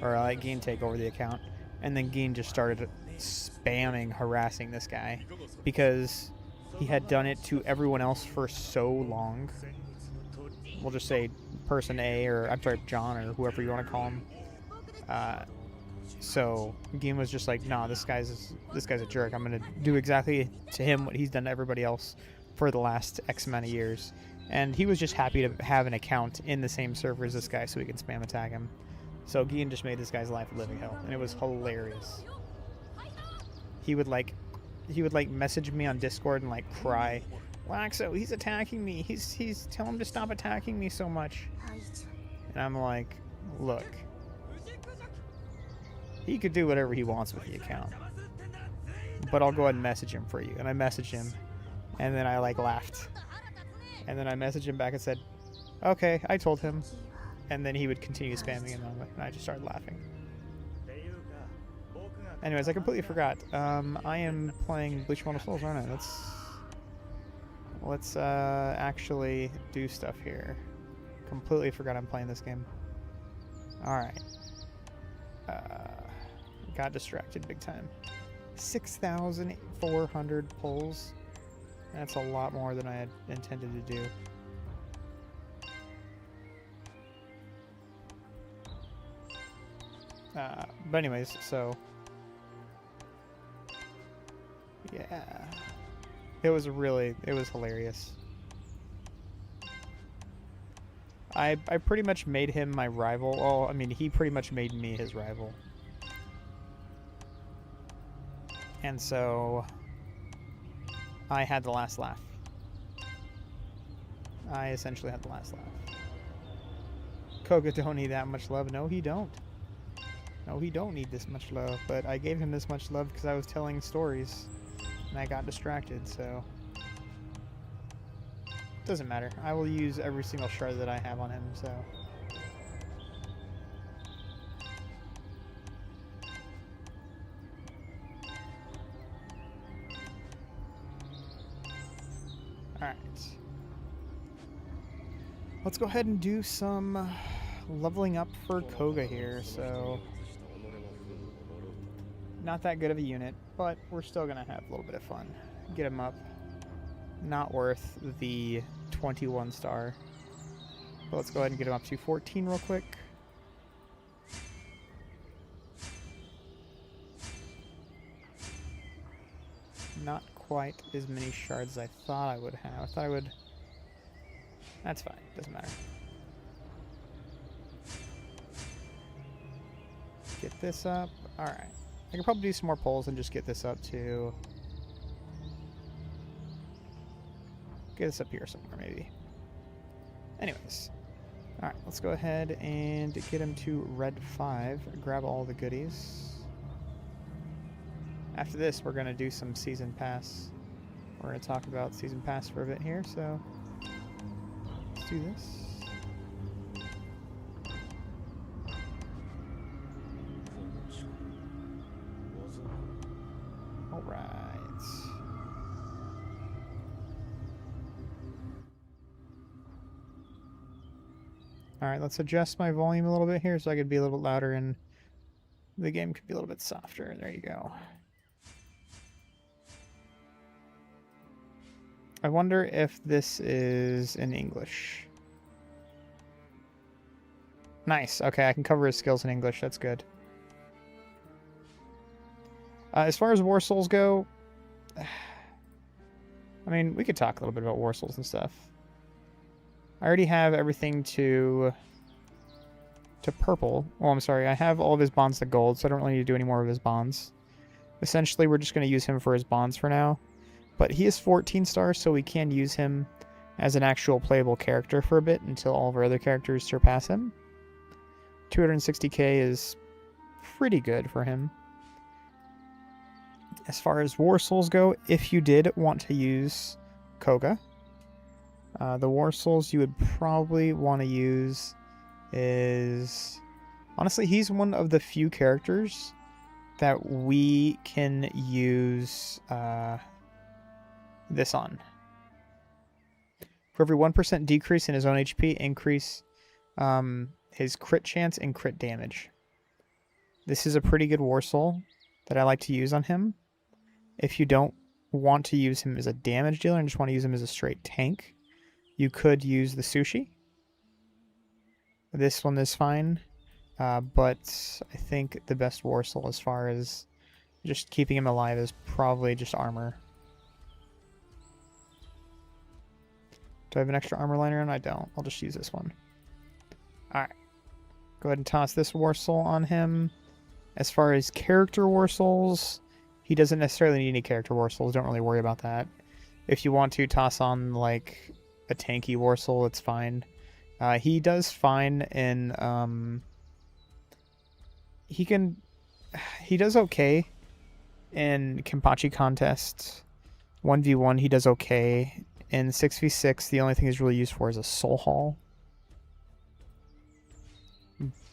or I let Geen take over the account, and then Geen just started spamming, harassing this guy, because he had done it to everyone else for so long. We'll just say person A, or I'm sorry, John, or whoever you want to call him. So Geen was just like, nah, this guy's a jerk. I'm gonna do exactly to him what he's done to everybody else for the last X amount of years. And he was just happy to have an account in the same server as this guy so he could spam attack him. So Geen just made this guy's life a living hell, and it was hilarious. He would message me on Discord and cry Laxo, he's attacking me. He's tell him to stop attacking me so much. And I'm like, look, he could do whatever he wants with the account, but I'll go ahead and message him for you. And I messaged him, and then I like laughed, and then I messaged him back and said, okay, I told him, and then he would continue spamming, and I just started laughing. Anyways, I completely forgot. I am playing Bleach Immortal Souls, aren't I? Let's actually do stuff here. Completely forgot I'm playing this game. Alright. Got distracted big time. 6,400 pulls. That's a lot more than I had intended to do. But anyways, so... yeah. It was hilarious. I pretty much made him my rival. Oh, I mean, he pretty much made me his rival. And so I had the last laugh. I essentially had the last laugh. Koga don't need that much love. No, he don't. No, he don't need this much love. But I gave him this much love because I was telling stories. And I got distracted, so... doesn't matter. I will use every single shard that I have on him, so... Alright. Let's go ahead and do some leveling up for Koga here, so... not that good of a unit, but we're still gonna have a little bit of fun. Get him up. Not worth the 21 star. But let's go ahead and get him up to 14 real quick. Not quite as many shards as I thought I would have. I thought I would... that's fine. Doesn't matter. Get this up. Alright. I can probably do some more pulls and just get this up to... get this up here somewhere, maybe. Anyways. Alright, let's go ahead and get him to red 5. Grab all the goodies. After this, we're going to do some Season Pass. We're going to talk about Season Pass for a bit here, so... let's do this. Alright, let's adjust my volume a little bit here so I could be a little bit louder and the game could be a little bit softer. There you go. I wonder if this is in English. Nice. Okay, I can cover his skills in English. That's good. As far as War Souls go, I mean, we could talk a little bit about War Souls and stuff. I already have everything to purple. Well, I'm sorry. I have all of his bonds to gold, so I don't really need to do any more of his bonds. Essentially, we're just going to use him for his bonds for now. But he is 14 stars, so we can use him as an actual playable character for a bit until all of our other characters surpass him. 260k is pretty good for him. As far as War Souls go, if you did want to use Koga, the War Souls you would probably want to use is... honestly, he's one of the few characters that we can use this on. For every 1% decrease in his own HP, increase his crit chance and crit damage. This is a pretty good War Soul that I like to use on him. If you don't want to use him as a damage dealer and just want to use him as a straight tank, you could use the Sushi. This one is fine, but I think the best War Soul as far as just keeping him alive is probably just armor. Do I have an extra armor liner on? I don't. I'll just use this one. Alright. Go ahead and toss this War Soul on him. As far as character War Souls, he doesn't necessarily need any character War Souls. Don't really worry about that. If you want to toss on like a tanky Warsaw, it's fine. He does fine in he does okay in Kenpachi contests. 1v1 he does okay. In 6v6 the only thing he's really used for is a soul haul.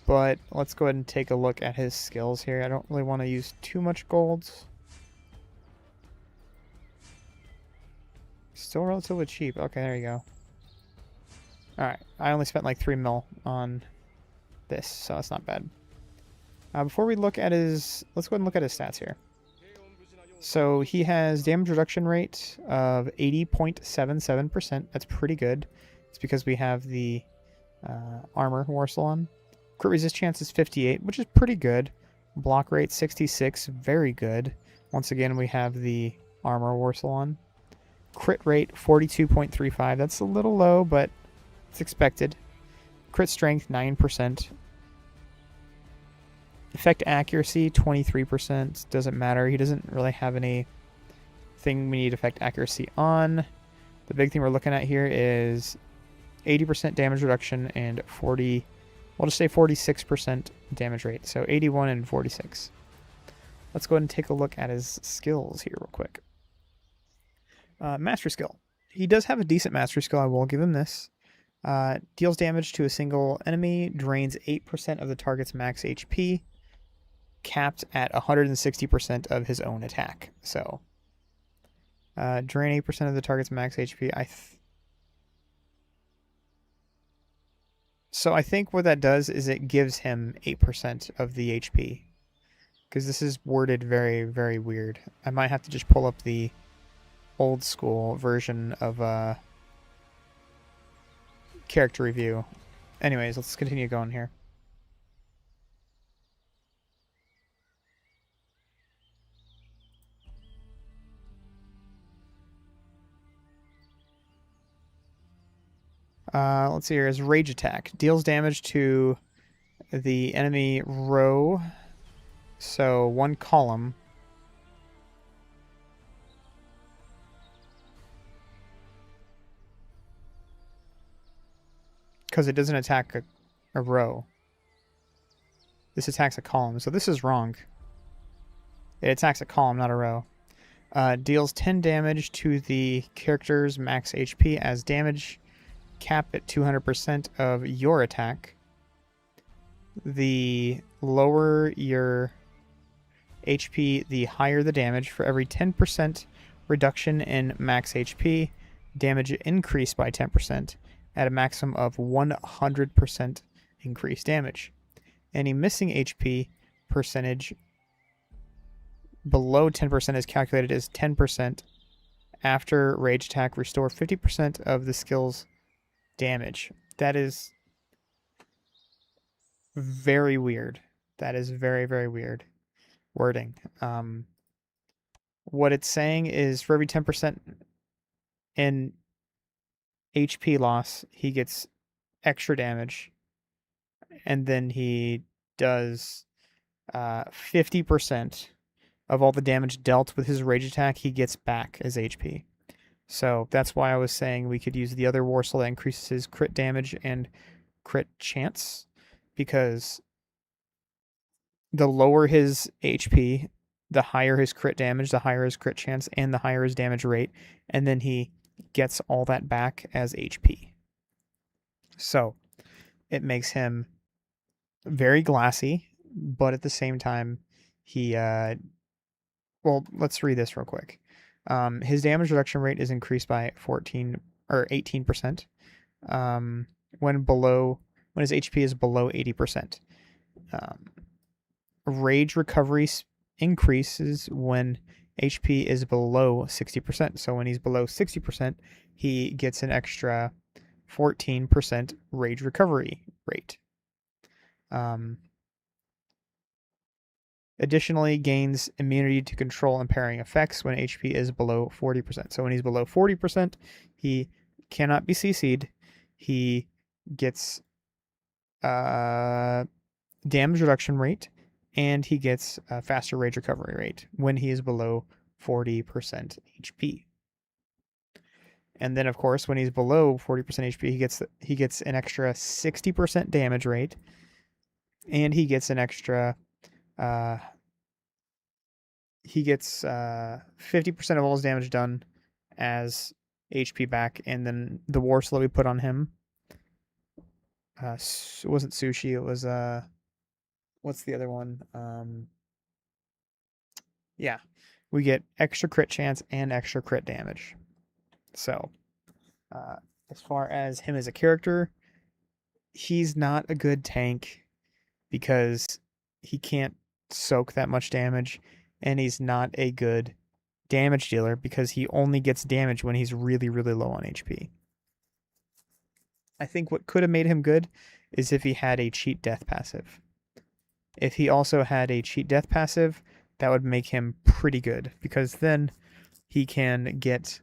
But let's go ahead and take a look at his skills here. I don't really want to use too much gold. Still relatively cheap. Okay, there you go. Alright, I only spent like 3 mil on this, so that's not bad. Before we look at his... Let's go ahead and look at his stats here. So he has damage reduction rate of 80.77%. That's pretty good. It's because we have the armor Warsaw on. Crit resist chance is 58, which is pretty good. Block rate 66, very good. Once again, we have the armor Warsaw on. Crit rate 42.35. That's a little low, but it's expected. Crit strength 9%. Effect accuracy 23%. Doesn't matter. He doesn't really have any thing we need effect accuracy on. The big thing we're looking at here is 80% damage reduction and 40. We'll just say 46% damage rate. So 81 and 46. Let's go ahead and take a look at his skills here real quick. Mastery skill. He does have a decent mastery skill. I will give him this. Deals damage to a single enemy. Drains 8% of the target's max HP. Capped at 160% of his own attack. So, drain 8% of the target's max HP. So I think what that does is it gives him 8% of the HP. Because this is worded very, very weird. I might have to just pull up the old school version of character review. Anyways, let's continue going here. Let's see here. His rage attack deals damage to the enemy row. So 1 column. Because it doesn't attack a row. This attacks a column. So this is wrong. It attacks a column, not a row. Deals 10 damage to the character's max HP as damage. Cap at 200% of your attack. The lower your HP, the higher the damage. For every 10% reduction in max HP, damage increased by 10% at a maximum of 100% increased damage. Any missing HP percentage below 10% is calculated as 10%. After rage attack, restore 50% of the skill's damage. That is very weird. That is very, very weird wording. What it's saying is for every 10% in HP loss, he gets extra damage. And then he does 50% of all the damage dealt with his rage attack, he gets back as HP. So that's why I was saying we could use the other Warsaw that increases his crit damage and crit chance, because the lower his HP, the higher his crit damage, the higher his crit chance, and the higher his damage rate, and then he gets all that back as HP. So it makes him very glassy, but at the same time, he well, let's read this real quick. His damage reduction rate is increased by 18%. When his HP is below 80%. Rage recovery increases when HP is below 60%. So when he's below 60%, he gets an extra 14% rage recovery rate. Additionally, gains immunity to control impairing effects when HP is below 40%. So when he's below 40%, he cannot be CC'd. He gets damage reduction rate, and he gets a faster rage recovery rate when he is below 40% HP. And then, of course, when he's below 40% HP, he gets an extra 60% damage rate, and he gets an extra 50% of all his damage done as HP back. And then the war slow we put on him, it wasn't sushi, it was what's the other one? Yeah, we get extra crit chance and extra crit damage. So as far as him as a character, he's not a good tank because he can't soak that much damage, and he's not a good damage dealer because he only gets damage when he's really, really low on HP. I think what could have made him good is if he had a cheat death passive. If he also had a cheat death passive, that would make him pretty good, because then he can get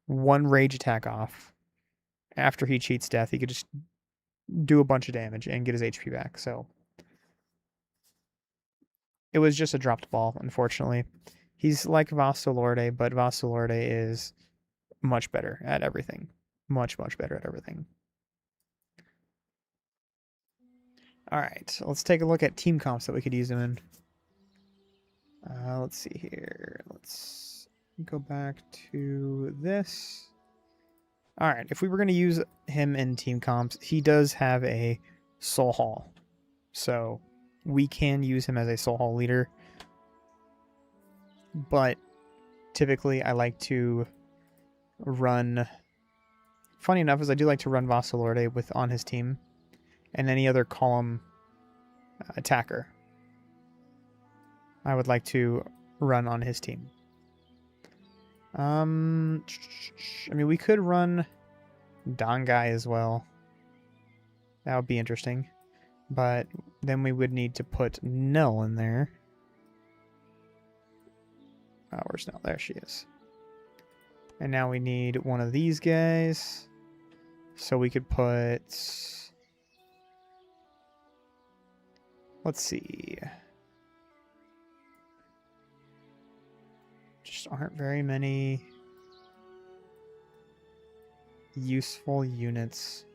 one rage attack off. After he cheats death, he could just do a bunch of damage and get his HP back. So it was just a dropped ball, unfortunately. He's like Vastolorde, but Vastolorde is much better at everything. Much, much better at everything. Alright, let's take a look at team comps that we could use him in. Let's see here. Let's go back to this. Alright, if we were going to use him in team comps, he does have a Soul Hall. So we can use him as a Soul Hall leader. But typically I like to run... Funny enough is I do like to run Vastolorde on his team. And any other column attacker I would like to run on his team. I mean, we could run Dongai as well. That would be interesting. But then we would need to put Nell in there. Oh, where's Nell? There she is. And now we need one of these guys. So we could put... Let's see. Just aren't very many useful units.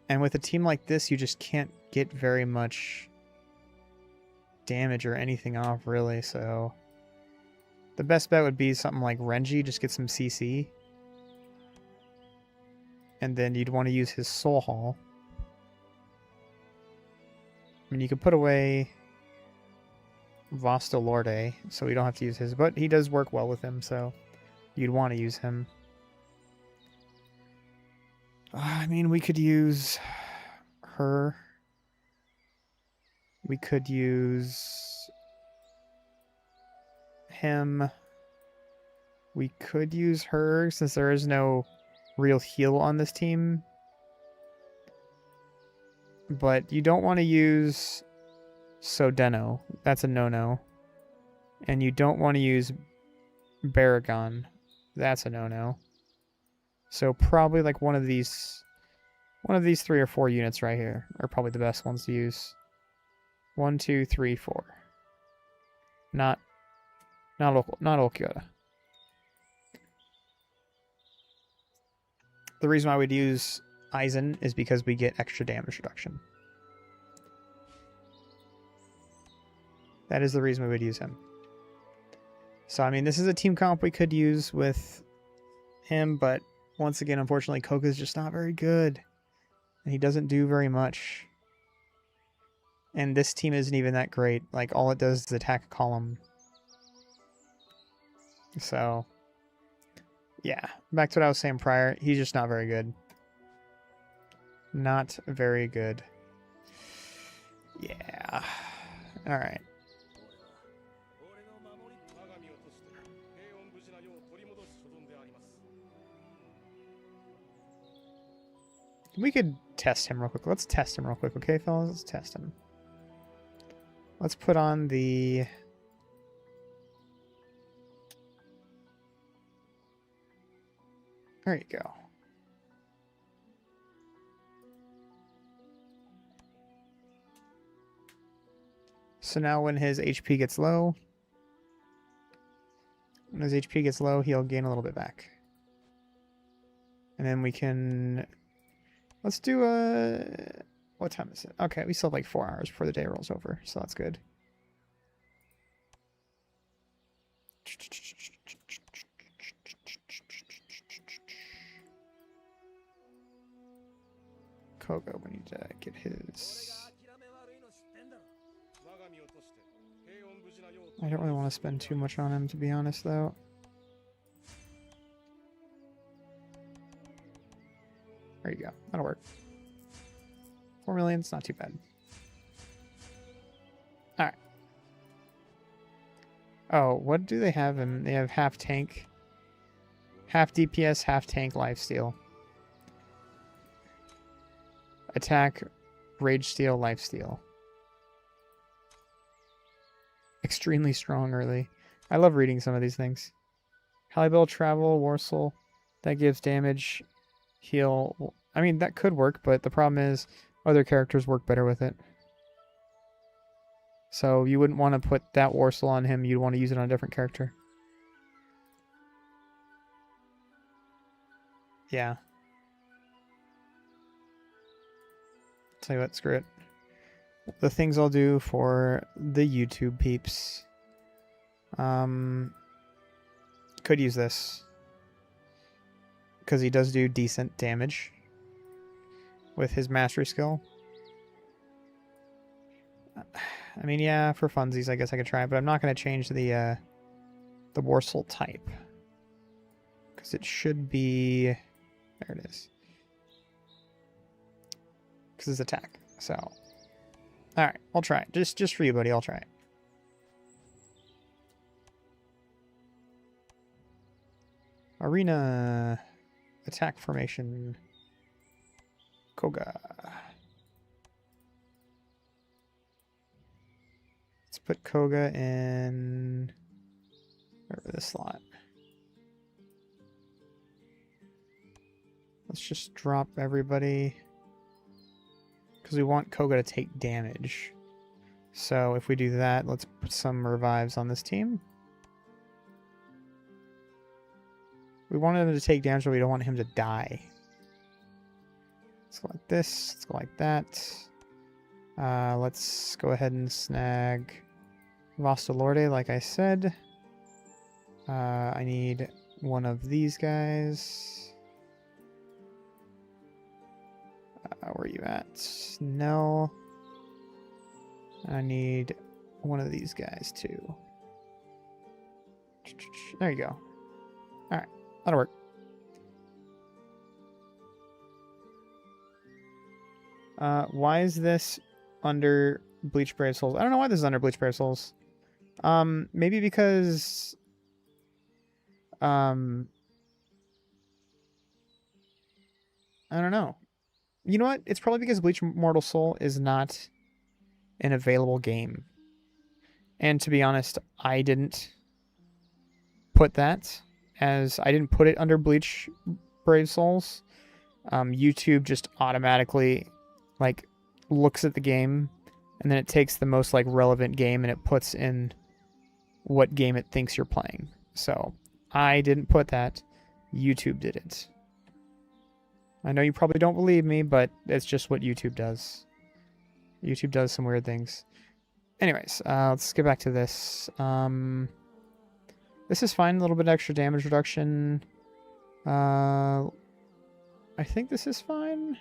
And with a team like this, you just can't get very much damage or anything off, really, so... The best bet would be something like Renji, just get some CC. And then you'd want to use his Soul Hall. I mean, you could put away Vastolorde, so we don't have to use his, but he does work well with him, so you'd want to use him. I mean, we could use her. We could use him. We could use her, since there is no real heal on this team. But you don't want to use Sodeno. That's a no-no. And you don't want to use Baragon. That's a no-no. So probably like one of these 3 or 4 units right here are probably the best ones to use. 1, 2, 3, 4. Not Okyoda. The reason why we'd use Aizen is because we get extra damage reduction. That is the reason we would use him. So, I mean, this is a team comp we could use with him, but once again, unfortunately, Koga's just not very good. And he doesn't do very much. And this team isn't even that great. Like, all it does is attack a column. So, yeah. Back to what I was saying prior, he's just not very good. Not very good. Yeah. Alright. We could test him real quick. Let's test him real quick, okay, fellas? Let's test him. Let's put on the... There you go. So now when his HP gets low, When his HP gets low, he'll gain a little bit back. And then we can... Let's do a... What time is it? Okay, we still have like 4 hours before the day rolls over, so that's good. Koga, we need to get his... I don't really want to spend too much on him, to be honest, though. There you go. That'll work. 4 million, it's not too bad. Alright. Oh, what do they have him? They have half tank. Half DPS, half tank lifesteal. Attack, rage steal, lifesteal. Extremely strong early. I love reading some of these things. Hallibell, travel, Warsoul. That gives damage. Heal. I mean, that could work, but the problem is other characters work better with it. So you wouldn't want to put that Warsoul on him. You'd want to use it on a different character. Yeah. Tell you what, screw it. The things I'll do for the YouTube peeps. Could use this. Because he does do decent damage with his mastery skill. I mean, yeah, for funsies, I guess I could try it, but I'm not going to change the Warsoul type. Because it should be... There it is. Because it's attack, so... Alright, I'll try it. Just for you, buddy, I'll try it. Arena... Attack formation... Koga. Let's put Koga in... wherever this slot. Let's just drop everybody... because we want Koga to take damage. So if we do that, let's put some revives on this team. We want him to take damage, but we don't want him to die. Let's go like this. Let's go like that. Let's go ahead and snag Vostalorde, like I said. I need one of these guys. Where are you at? No. I need one of these guys too. There you go. Alright, that'll work. Why is this under Bleach Brave Souls? I don't know why this is under Bleach Brave Souls. Maybe because... I don't know. You know what? It's probably because Bleach Immortal Soul is not an available game. And to be honest, I didn't put that as... I didn't put it under Bleach Brave Souls. YouTube just automatically, like, looks at the game, and then it takes the most, like, relevant game, and it puts in what game it thinks you're playing. So, I didn't put that. YouTube did it. I know you probably don't believe me, but it's just what YouTube does. YouTube does some weird things. Anyways, let's get back to this. This is fine. A little bit extra damage reduction. I think this is fine.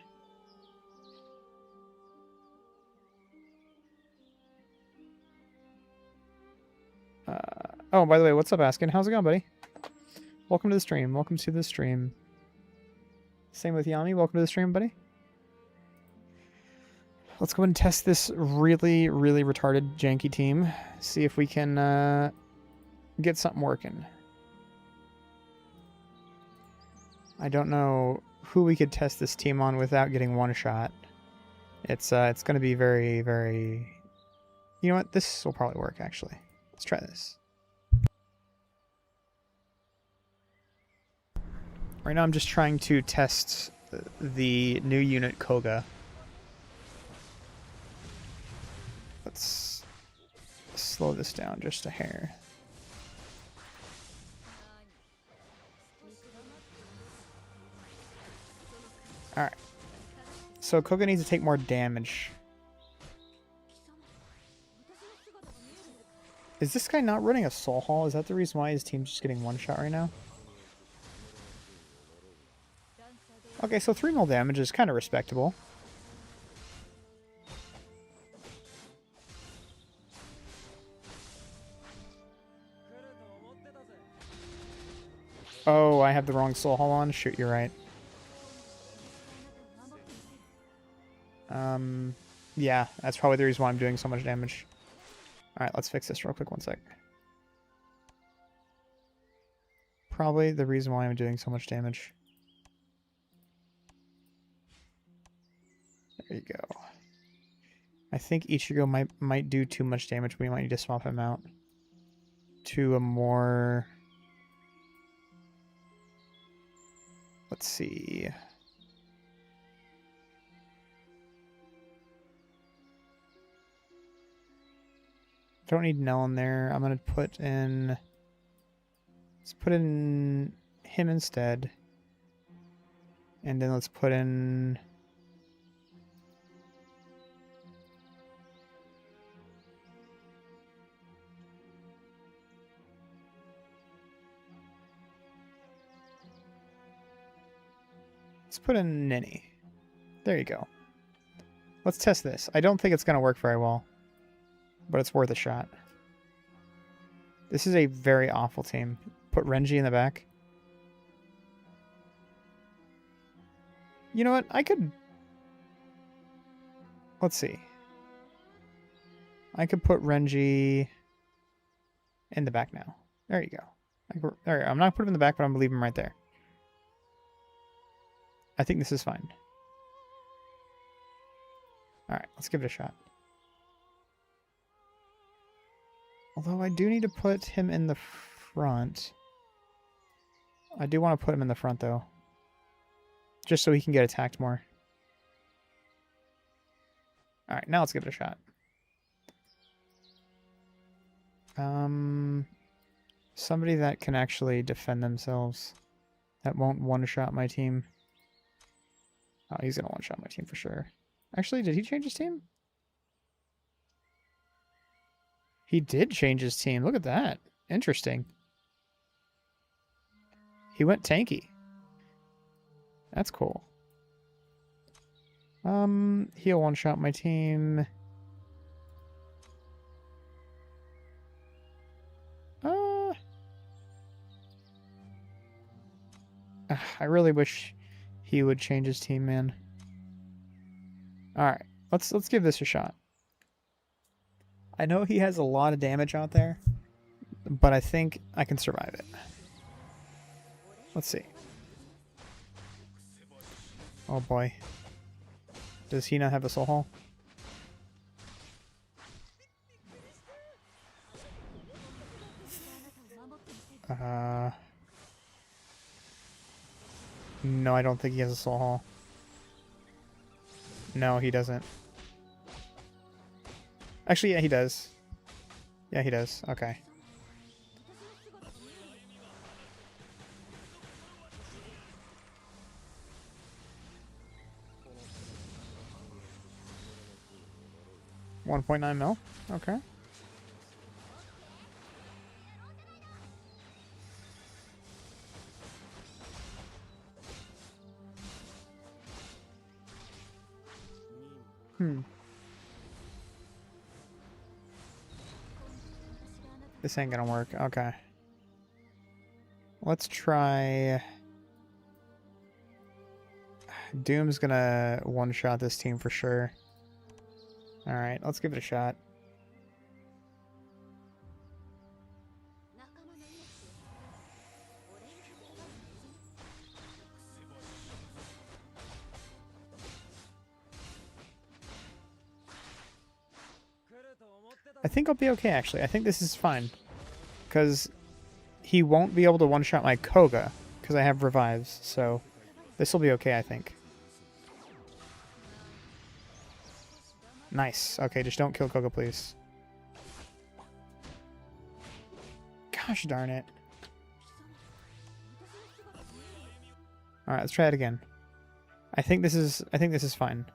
Oh, by the way, what's up, Askin? How's it going, buddy? Welcome to the stream. Welcome to the stream. Same with Yami. Welcome to the stream, buddy. Let's go ahead and test this really, really retarded, janky team. See if we can get something working. I don't know who we could test this team on without getting one shot. It's going to be very, very... You know what? This will probably work, actually. Let's try this. Right now I'm just trying to test the new unit Koga. Let's slow this down just a hair. So Koga needs to take more damage. Is this guy not running a soul hall? Is that the reason why his team's just getting one shot right now? Okay, so 3 mil damage is kind of respectable. Oh, I have the wrong soul hall on? Shoot, you're right. Yeah, that's probably the reason why I'm doing so much damage. Alright, let's fix this real quick, 1 sec. Probably the reason why I'm doing so much damage. There you go. I think Ichigo might do too much damage. We might need to swap him out to a more... Let's see. Don't need Nell in there. I'm gonna put in... Let's put in him instead. And then let's put in... Let's put in Ninny. There you go. Let's test this. I don't think it's gonna work very well, but it's worth a shot. This is a very awful team. Put Renji in the back. You know what? I could... Let's see. I could put Renji in the back now. There you go. There, I'm not putting him in the back, but I'm going to leave him right there. I think this is fine. Alright, let's give it a shot. Although I do need to put him in the front. I do want to put him in the front, though. Just so he can get attacked more. Alright, now let's give it a shot. Somebody that can actually defend themselves. That won't one-shot my team. Oh, he's gonna one-shot my team for sure. Actually, did he change his team? He did change his team. Look at that. Interesting. He went tanky. That's cool. He'll one-shot my team. I really wish he would change his team, man. Alright, let's give this a shot. I know he has a lot of damage out there, but I think I can survive it. Let's see. Oh boy. Does he not have a soul hall? No, I don't think he has a soul hall. No, he doesn't. Actually, yeah, he does. Yeah, he does. Okay. $1.9 mil? Okay. This ain't gonna work. Okay. Let's try... Doom's gonna one-shot this team for sure. Alright, let's give it a shot. I think I'll be okay, actually. I think this is fine. Because he won't be able to one-shot my Koga, because I have revives, so this will be okay, I think. Nice. Okay, just don't kill Koga, please. Gosh darn it. Alright, let's try it again. I think this is fine.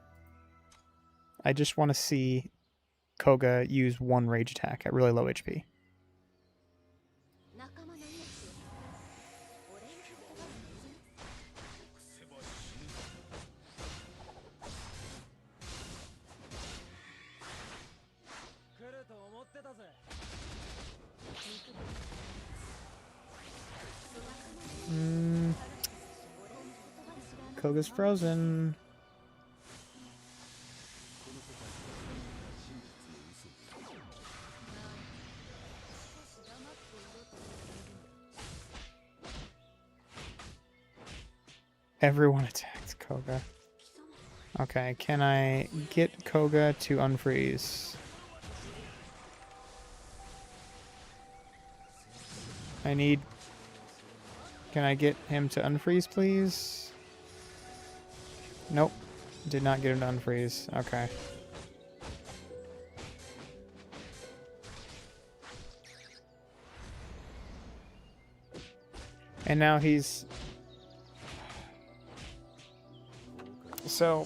I just want to see Koga use one rage attack at really low HP. Koga's frozen. Everyone attacked Koga. Okay, can I get Koga to unfreeze? Can I get him to unfreeze, please? Nope. Did not get him to unfreeze. Okay. And now he's... So...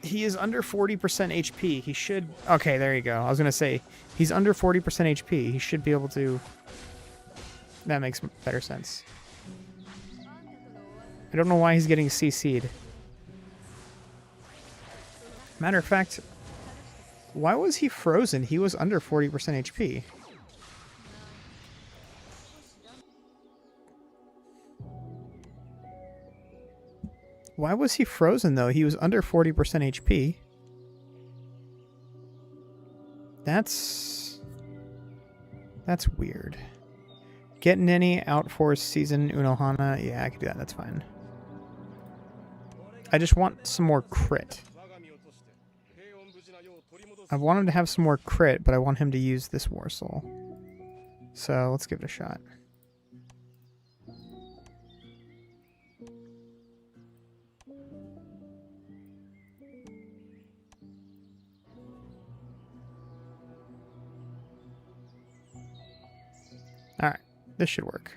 He is under 40% HP. He should... Okay, there you go. I was going to say, he's under 40% HP. He should be able to... That makes better sense. I don't know why he's getting CC'd. Matter of fact, why was he frozen? He was under 40% HP. Why was he frozen, though? He was under 40% HP. That's weird. Get Nini, Outforce, Season, Unohana. Yeah, I can do that. That's fine. I just want some more crit. I want him to have some more crit, but I want him to use this War Soul. So let's give it a shot. Alright, this should work.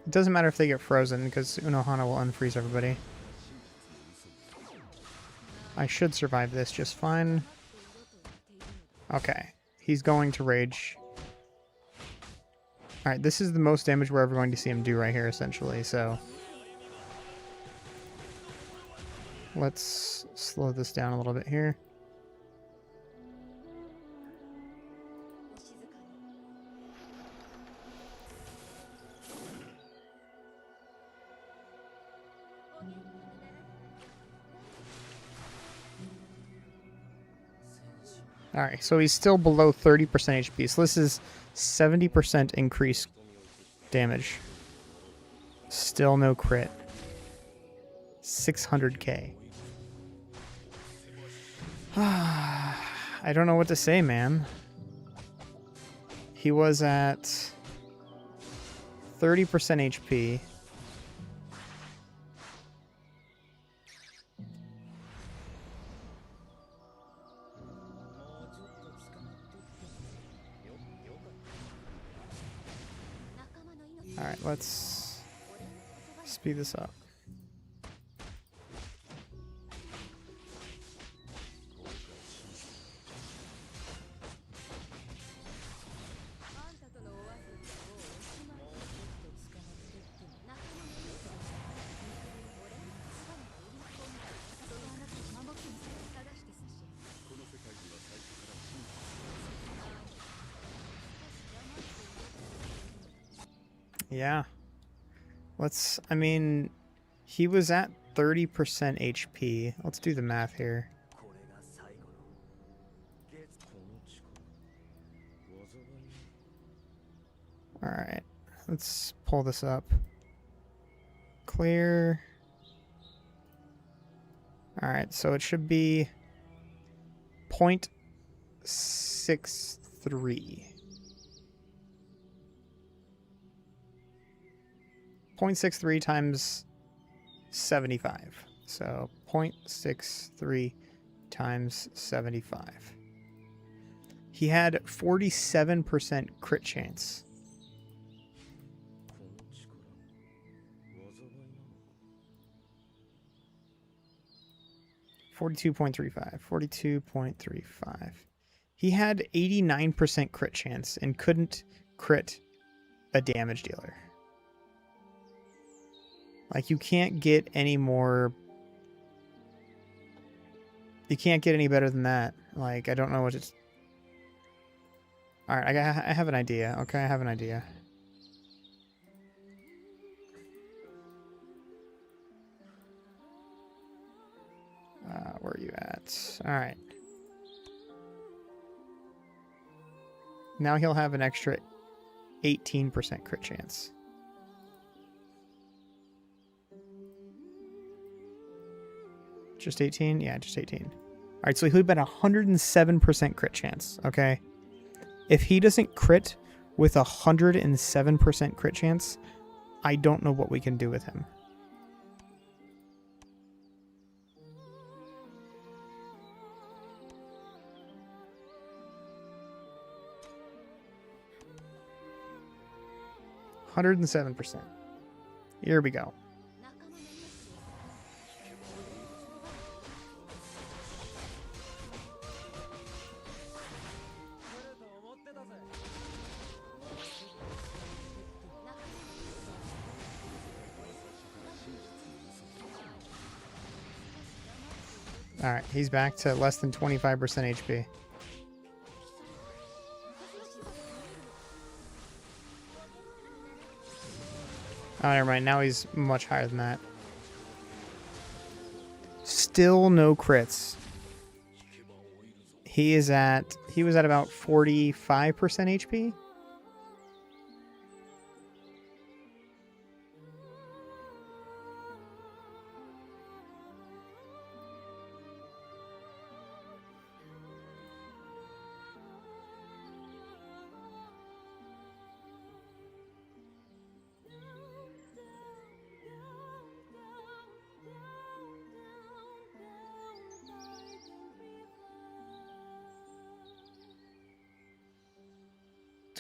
It doesn't matter if they get frozen, because Unohana will unfreeze everybody. I should survive this just fine. Okay. He's going to rage. Alright, this is the most damage we're ever going to see him do right here, essentially, so... Let's slow this down a little bit here. Alright, so he's still below 30% HP, so this is 70% increased damage. Still no crit. 600k. I don't know what to say, man. He was at 30% HP. Alright, let's speed this up. Yeah. I mean, he was at 30% HP. Let's do the math here. Alright, let's pull this up. Clear. Alright, so it should be 0.63. 0.63 times 75. So 0.63 times 75. He had 47% crit chance. 42.35. 42.35. He had 89% crit chance and couldn't crit a damage dealer. Like, you can't get any more... You can't get any better than that. Like, I don't know what it's... Alright, I have an idea. Okay, I have an idea. Where are you at? Alright. Now he'll have an extra 18% crit chance. Just 18? Yeah, just 18. Alright, so he'll bet 107% crit chance, okay? If he doesn't crit with 107% crit chance, I don't know what we can do with him. %. Here we go. Alright, he's back to less than 25% HP. Oh, never mind. Now he's much higher than that. Still no crits. He was at about 45% HP.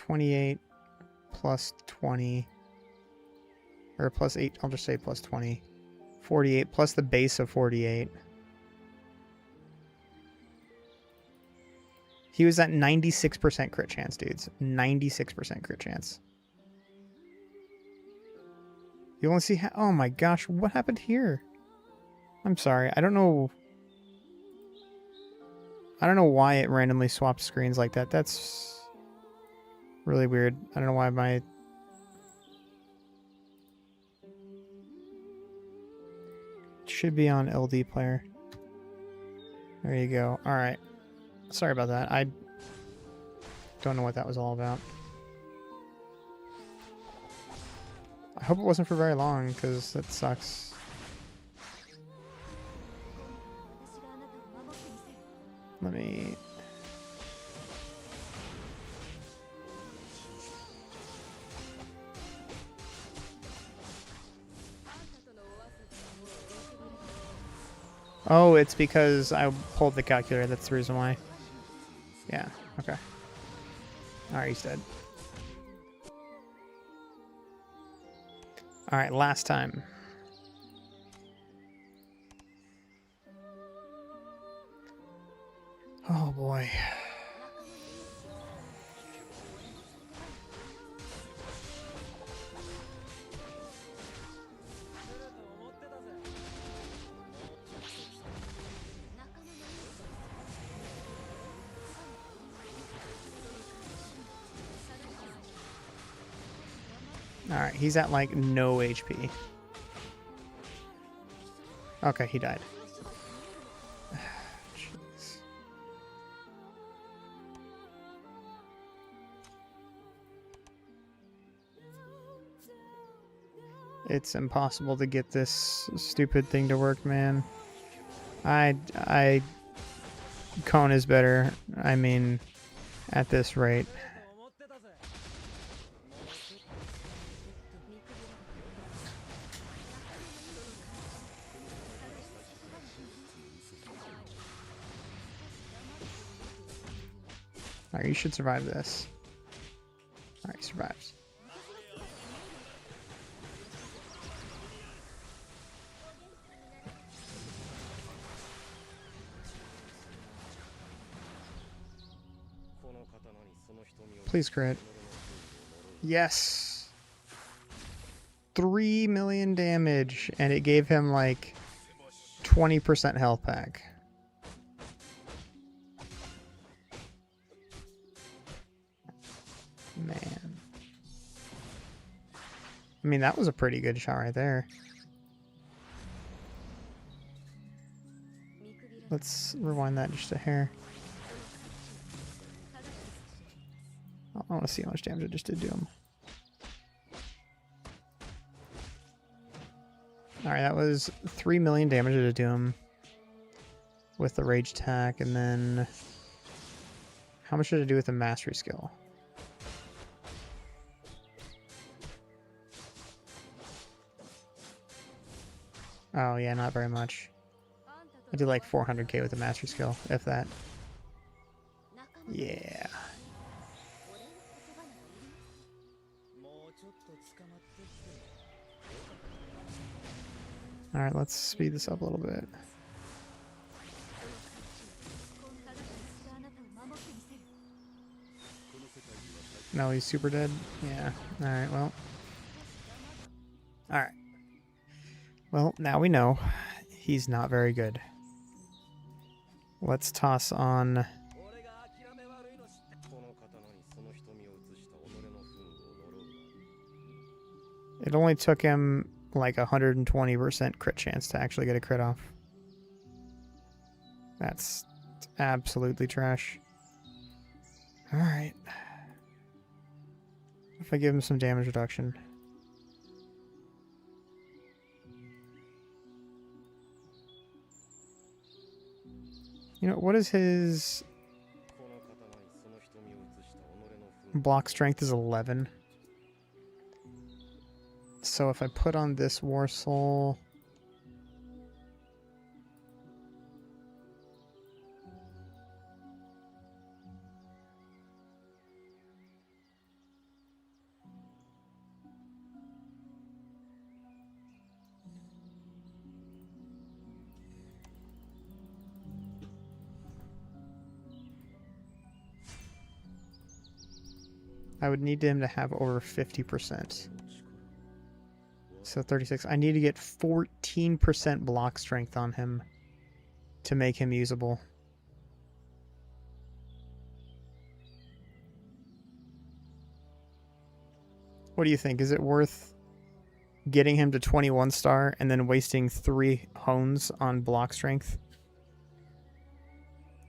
$28 plus 20, or plus 8, I'll just say plus 20. 48 plus the base of 48. He was at 96% crit chance, dudes. 96% crit chance. You only see... Oh my gosh, what happened here? I'm sorry, I don't know why it randomly swapped screens like that. That's really weird. I don't know why my... Should be on LD player. There you go. Alright. Sorry about that. I don't know what that was all about. I hope it wasn't for very long, because that sucks. Let me... Oh, it's because I pulled the calculator. That's the reason why. Yeah, okay. Alright, he's dead. Alright, last time. Oh boy. Alright, he's at like no HP. Okay, he died. Jeez. It's impossible to get this stupid thing to work, man. Cone is better. I mean, at this rate. Alright, you should survive this. Alright, survives. Please crit. Yes! 3 million damage, and it gave him like 20% health back. Man. I mean, that was a pretty good shot right there. Let's rewind that just a hair. I want to see how much damage it just did to him. Alright, that was 3 million damage it did to him with the rage attack, and then how much did it do with the mastery skill? Oh yeah, not very much. I did like 400k with the mastery skill, if that. Yeah. Alright, let's speed this up a little bit. No, he's super dead? Yeah. Alright, well. Alright. Well, now we know he's not very good. Let's toss on... It only took him like 120% crit chance to actually get a crit off. That's absolutely trash. Alright. If I give him some damage reduction. You know, what is his... Block strength is 11. So if I put on this War Soul... I would need him to have over 50%. So 36. I need to get 14% block strength on him to make him usable. What do you think? Is it worth getting him to 21 star and then wasting 3 hones on block strength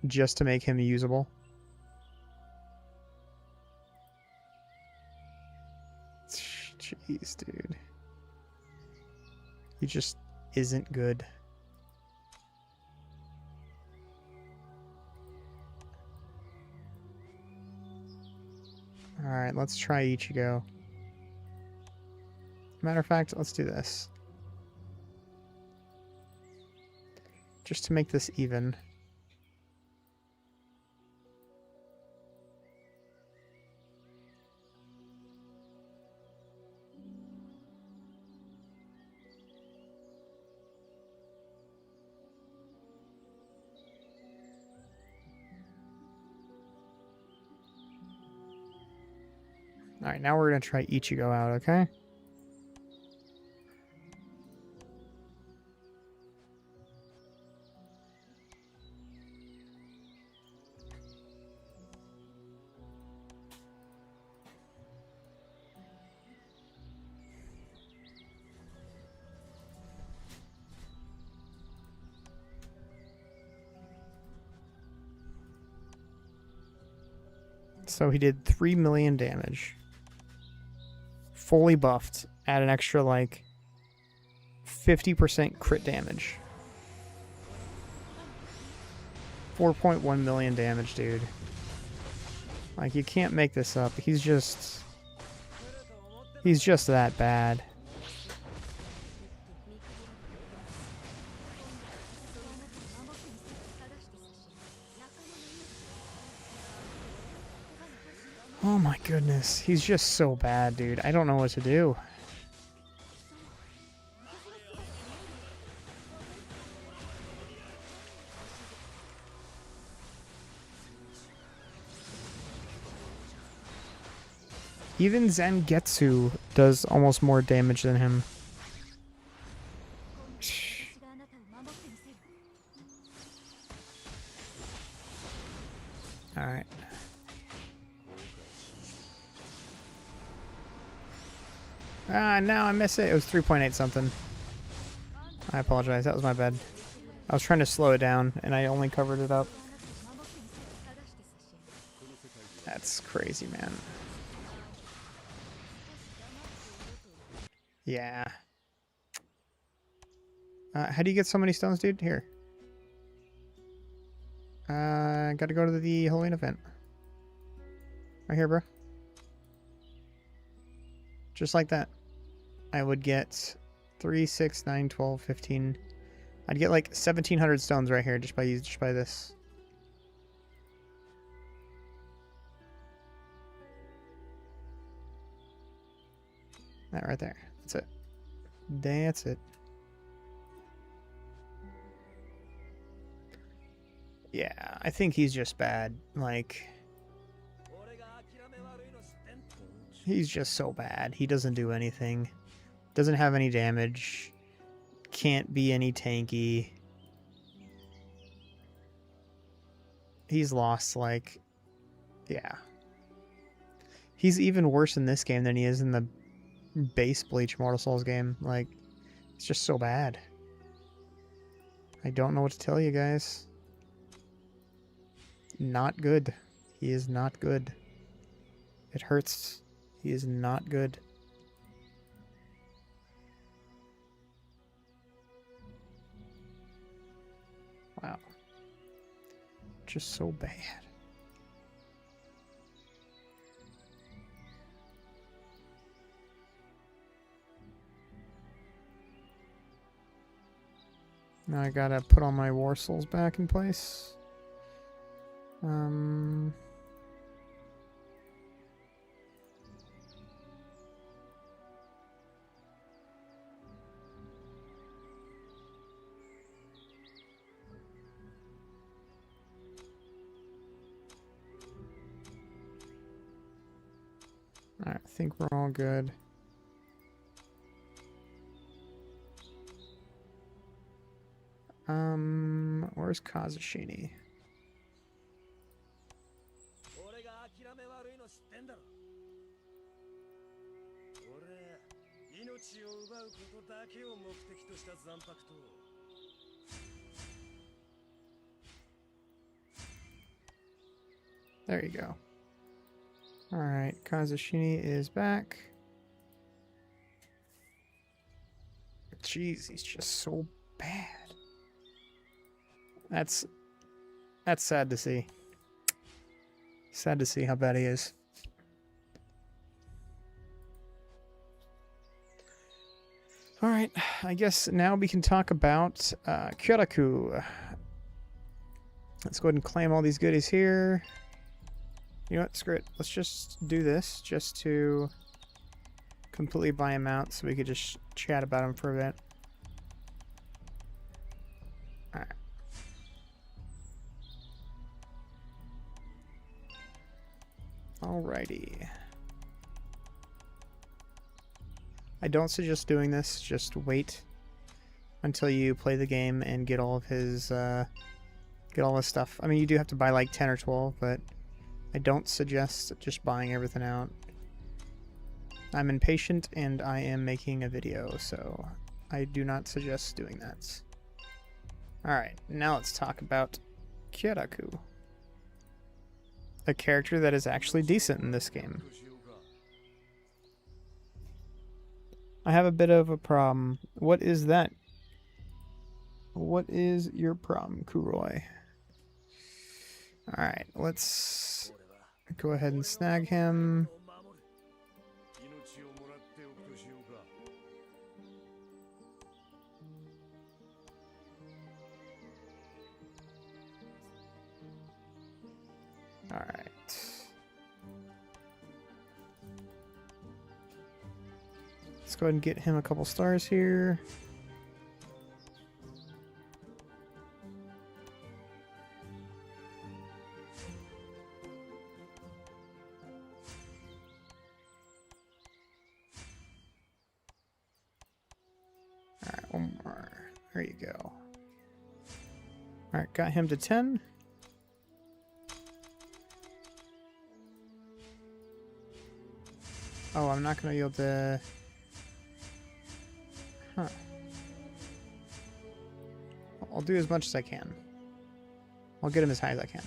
just to make him usable? Jeez, dude. He just isn't good. Alright, let's try Ichigo. Matter of fact, let's do this. Just to make this even. Alright, now we're going to try Ichigo out, okay? So he did 3 million damage. Fully buffed at an extra like 50% crit damage. 4.1 million damage, dude. Like, you can't make this up. He's just that bad. Oh my goodness. He's just so bad, dude. I don't know what to do. Even Zangetsu does almost more damage than him. Alright. Ah, no, I missed it. It was 3.8 something. I apologize. That was my bad. I was trying to slow it down, and I only covered it up. That's crazy, man. Yeah. How do you get so many stones, dude? Here. Gotta go to the Halloween event. Right here, bro. Just like that. I would get 3, 6, 9, 12, 15. I'd get like 1,700 stones right here just by this. That right there. That's it. That's it. Yeah, I think he's just bad. Like, he's just so bad. He doesn't do anything. Doesn't have any damage. Can't be any tanky. He's lost, like, yeah. He's even worse in this game than he is in the base Bleach Immortal Souls game. Like, it's just so bad. I don't know what to tell you guys. Not good. He is not good. It hurts. He is not good. Wow. Just so bad. Now I gotta put all my war souls back in place. Alright, I think we're all good. Where's Kazushini? There you go. Alright, Kazushini is back. Jeez, he's just so bad. That's sad to see. Sad to see how bad he is. Alright, I guess now we can talk about Kyoraku. Let's go ahead and claim all these goodies here. You know what? Screw it. Let's just do this just to completely buy him out so we could just chat about him for a bit. Alright. Alrighty. I don't suggest doing this. Just wait until you play the game and get all of his stuff. I mean, you do have to buy like 10 or 12, but I don't suggest just buying everything out. I'm impatient and I am making a video, so I do not suggest doing that. Alright, now let's talk about Kyoraku. A character that is actually decent in this game. I have a bit of a problem. What is that? What is your problem, Kuroi? Alright, let's go ahead and snag him. Alright. Let's go ahead and get him a couple stars here. Alright, one more. There you go. Alright, got him to 10. Oh, I'm not going to be able to... Huh. I'll do as much as I can. I'll get him as high as I can.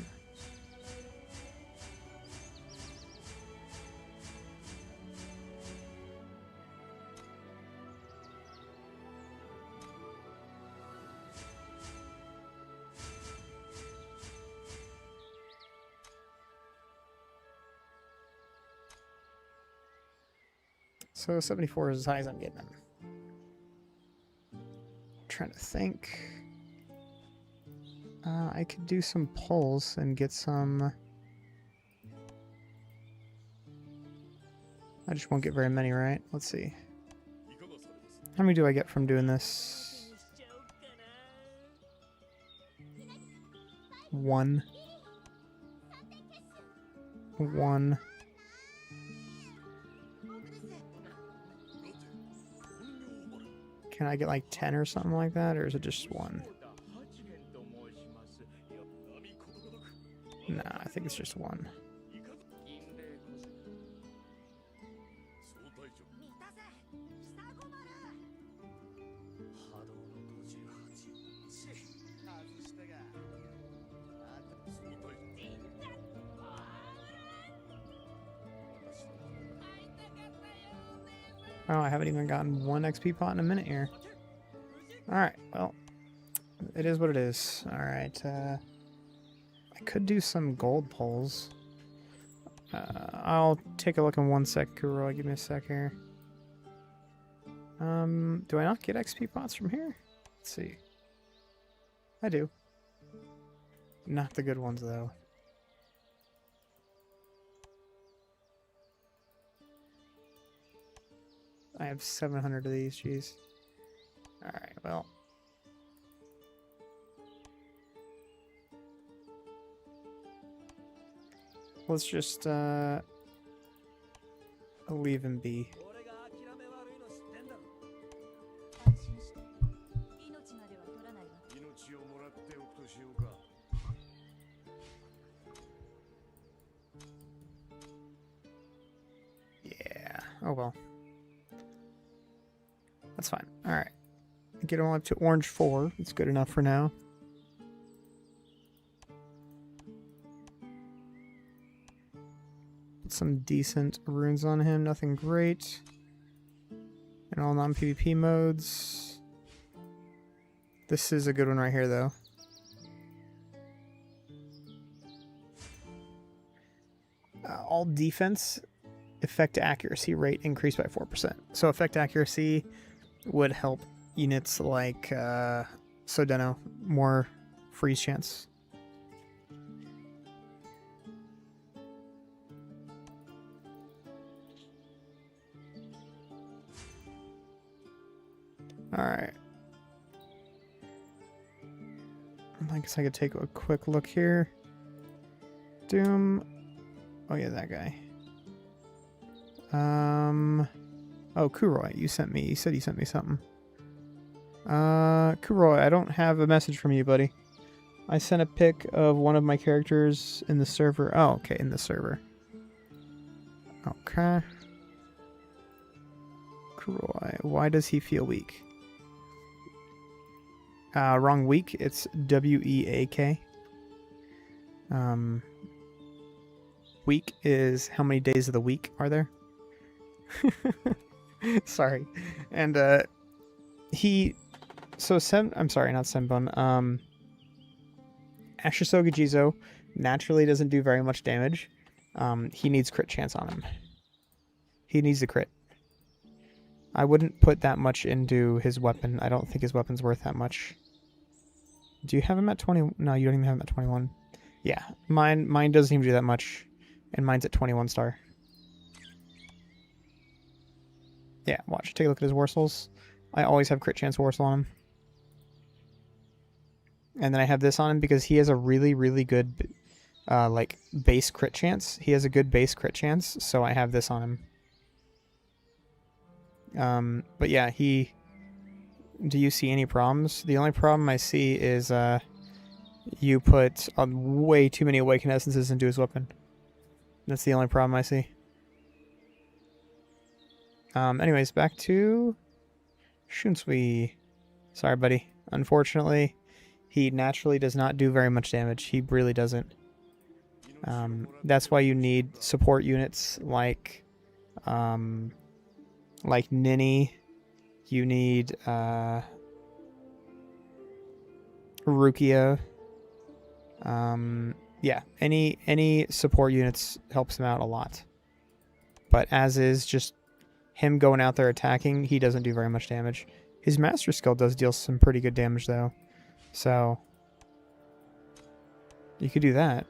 So 74 is as high as I'm getting him. Trying to think. I could do some pulls and get some... I just won't get very many, right? Let's see. How many do I get from doing this? 1. 1. Can I get like 10 or something like that, or is it just 1? Nah, I think it's just 1. Oh, I haven't even gotten 1 XP pot in a minute here. Alright, well, it is what it is. Alright, I could do some gold pulls. I'll take a look in 1 sec, Kuroi. Give me a sec here. Do I not get XP pots from here? Let's see. I do. Not the good ones, though. I have 700 of these, jeez. Alright, well. Let's just, leave him be. Yeah, oh well. That's fine. Alright. Get him up to orange 4. It's good enough for now. Put some decent runes on him. Nothing great. In all non-PvP modes. This is a good one right here, though. All defense, effect accuracy rate increased by 4%. So effect accuracy would help units like Sodeno, more freeze chance. Alright. I guess I could take a quick look here. Doom. Oh yeah, that guy. Oh, Kuroi, you said you sent me something. Kuroi, I don't have a message from you, buddy. I sent a pic of one of my characters in the server. Oh, okay, in the server. Okay. Kuroi, why does he feel weak? Wrong week. It's W-E-A-K. Week is how many days of the week are there? Sorry. And I'm sorry, not Senbun. Ashisoga Jizo naturally doesn't do very much damage. He needs crit chance on him. He needs the crit. I wouldn't put that much into his weapon. I don't think his weapon's worth that much. Do you have him at 20? No, you don't even have him at 21. Yeah, mine doesn't even do that much, and mine's at 21 star. Yeah, watch. Take a look at his Warsouls. I always have crit chance Warsoul on him. And then I have this on him because he has a really, really good like base crit chance. He has a good base crit chance, so I have this on him. But yeah, do you see any problems? The only problem I see is you put way too many Awakened Essences into his weapon. That's the only problem I see. Anyways, back to Shunsui. Sorry, buddy. Unfortunately, he naturally does not do very much damage. He really doesn't. That's why you need support units like Nini. You need Rukia. Yeah, any support units helps him out a lot. But as is just him going out there attacking, he doesn't do very much damage. His master skill does deal some pretty good damage though. So you could do that.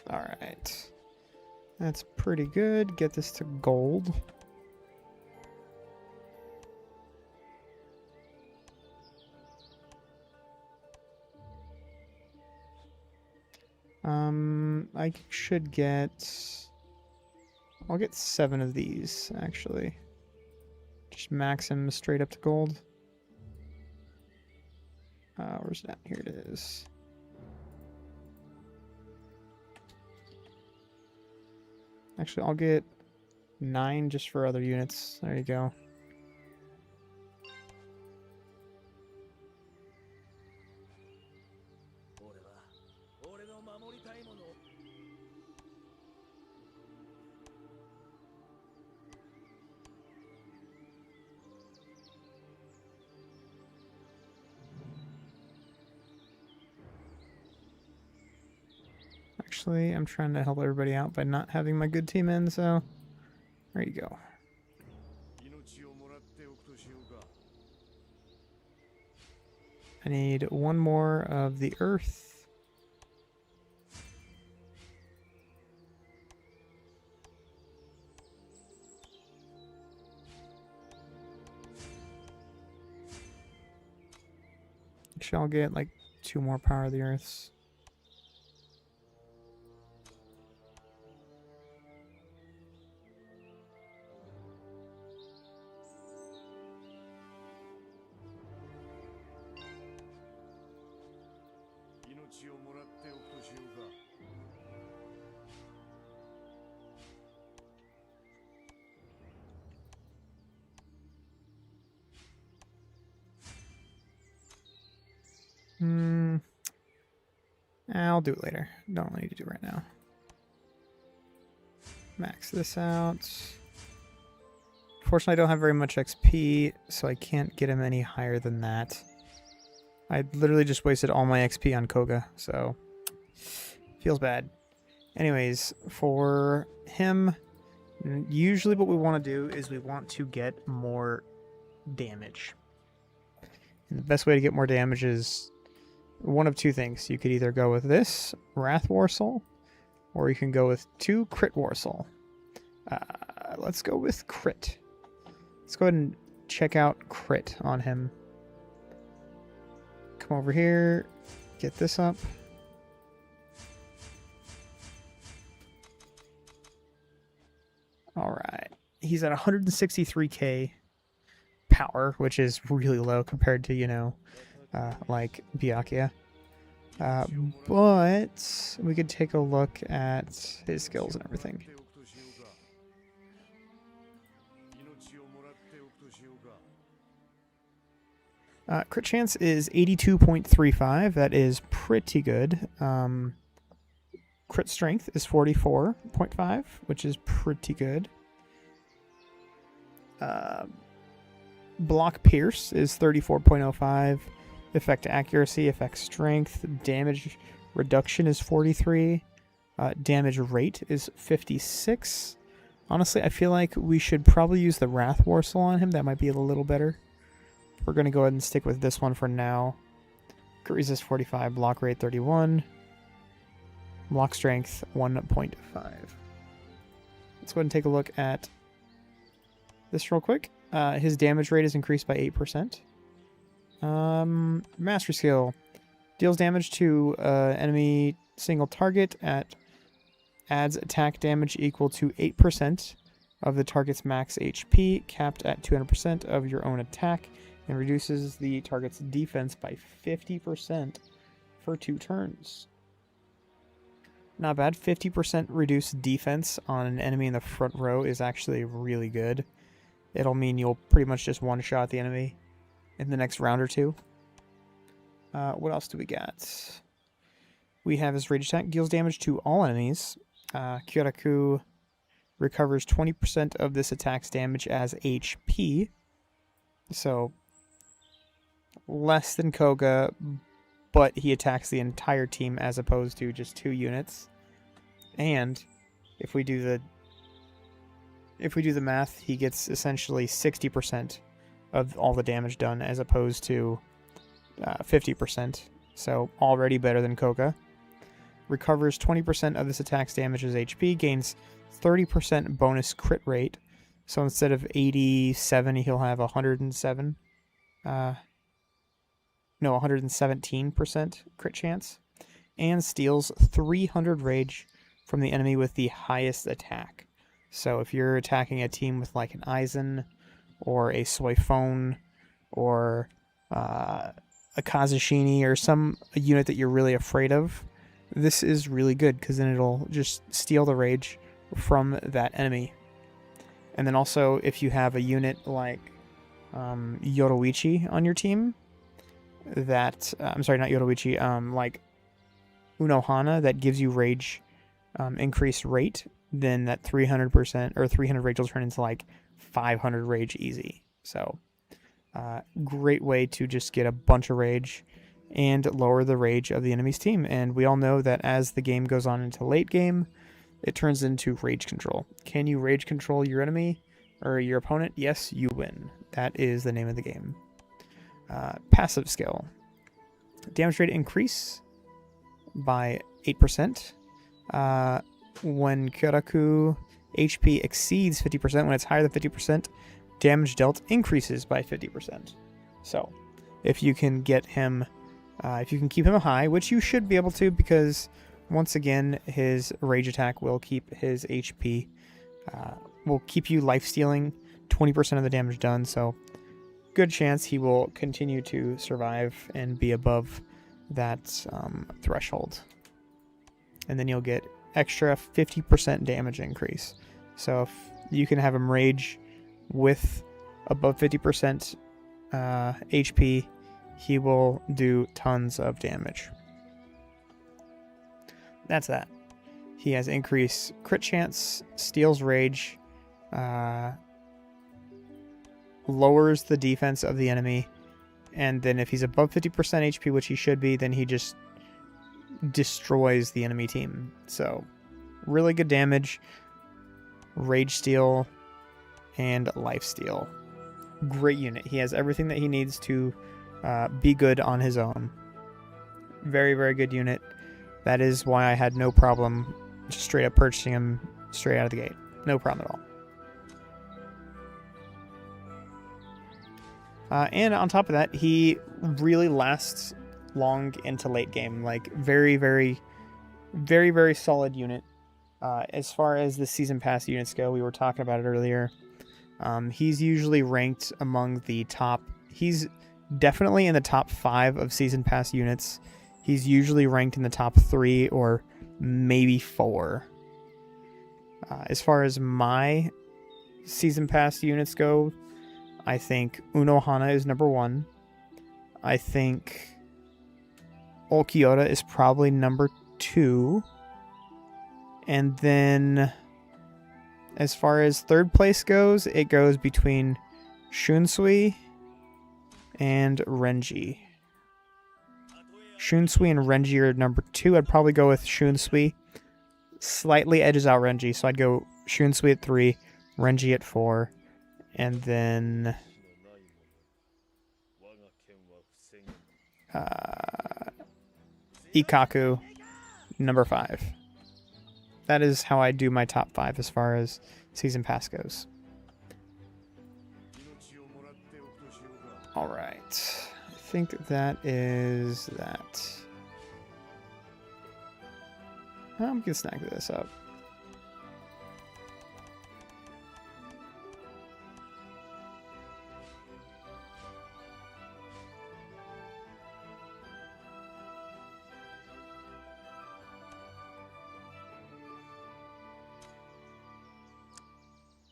Alright. That's pretty good. Get this to gold. I should get... I'll get 7 of these, actually. Just max him straight up to gold. Where's that? Here it is. Actually, I'll get 9 just for other units. There you go. Actually, I'm trying to help everybody out by not having my good team in, so there you go. I need 1 more of the earth. Actually, I'll get like 2 more power of the earths. I'll do it later. Don't need to do it right now. Max this out. Fortunately, I don't have very much XP, so I can't get him any higher than that. I literally just wasted all my XP on Koga, so feels bad. Anyways, for him, usually what we want to do is we want to get more damage. And the best way to get more damage is one of 2 things. You could either go with this, Wrath Warsoul, or you can go with 2 Crit Warsoul. Let's go with Crit. Let's go ahead and check out Crit on him. Come over here, get this up. Alright. He's at 163k power, which is really low compared to, you know, like Byakuya. But we could take a look at his skills and everything. Crit chance is 82.35. That is pretty good. Crit strength is 44.5, which is pretty good. Block pierce is 34.05. Effect accuracy, effect strength, damage reduction is 43. Damage rate is 56. Honestly, I feel like we should probably use the Wrath Morsel on him. That might be a little better. We're going to go ahead and stick with this one for now. Crit resist 45, block rate 31. Block strength 1.5. Let's go ahead and take a look at this real quick. His damage rate is increased by 8%. Mastery skill. Deals damage to enemy single target adds attack damage equal to 8% of the target's max HP, capped at 200% of your own attack, and reduces the target's defense by 50% for 2 turns. Not bad. 50% reduced defense on an enemy in the front row is actually really good. It'll mean you'll pretty much just one-shot the enemy in the next round or two. What else do we got? We have his rage attack. Deals damage to all enemies. Kyoraku recovers 20% of this attack's damage as HP. So, less than Koga, but he attacks the entire team as opposed to just 2 units. And if we do the math, he gets essentially 60% of all the damage done as opposed to 50%. So already better than Koga. Recovers 20% of this attack's damage as HP, gains 30% bonus crit rate. So instead of 87, he'll have 107. 117% crit chance. And steals 300 rage from the enemy with the highest attack. So if you're attacking a team with like an Aizen or a Soifone or a Kazushini or a unit that you're really afraid of, this is really good because then it'll just steal the rage from that enemy. And then also if you have a unit like Yoruichi on your team, that I'm sorry, not Yoruichi, like Unohana that gives you rage increased rate, then that 300% or 300 rage will turn into like 500 rage easy. So great way to just get a bunch of rage and lower the rage of the enemy's team. And we all know that as the game goes on into late game, it turns into rage control. Can you rage control your enemy or your opponent? Yes, you win. That is the name of the game. Passive skill. Damage rate increase by 8%. When Kyoraku HP exceeds 50%, when it's higher than 50%, damage dealt increases by 50%. So, if you can get him, if you can keep him high, which you should be able to, because once again, his rage attack will keep his HP, will keep you life stealing 20% of the damage done. So, good chance he will continue to survive and be above that threshold. And then you'll get extra 50% damage increase. So if you can have him rage with above 50% HP, he will do tons of damage. That's that. He has increased crit chance, steals rage, lowers the defense of the enemy, and then if he's above 50% HP, which he should be, then he just destroys the enemy team. So really good damage, rage steal, and life steal. Great unit. He has everything that he needs to be good on his own. Very, very good unit. That is why I had no problem just straight up purchasing him straight out of the gate. No problem at all. And on top of that, he really lasts long into late game. Like, very, very, very, very solid unit. As far as the season pass units go, we were talking about it earlier. He's usually ranked among the top. He's definitely in the top 5 of season pass units. He's usually ranked in the top 3 or maybe 4. As far as my season pass units go, I think Unohana is number 1. I think Ulquiorra is probably number 2. And then as far as third place goes, it goes between Shunsui and Renji. Shunsui and Renji are number 2. I'd probably go with Shunsui. Slightly edges out Renji, so I'd go Shunsui at 3, Renji at 4, and then Ikaku number 5. That is how I do my top 5 as far as season pass goes. All right, I think that is that. I'm gonna snag this up.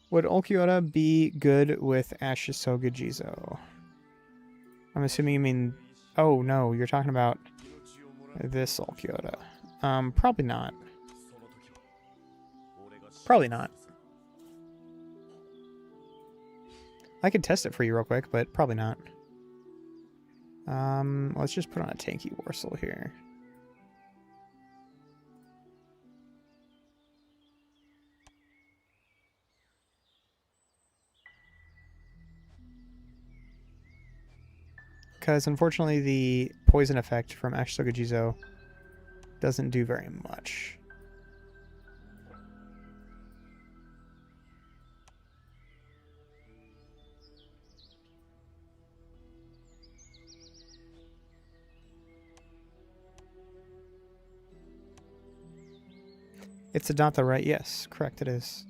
Would Ulquiorra be good with Ashisoga Jizo? I'm assuming you mean... Oh, no, you're talking about this Ulquiorra. Probably not. Probably not. I could test it for you real quick, but probably not. Let's just put on a tanky Warsaw here. Because unfortunately the poison effect from Ashisoga Jizo doesn't do very much. It's a dot though, right? Yes, correct it is.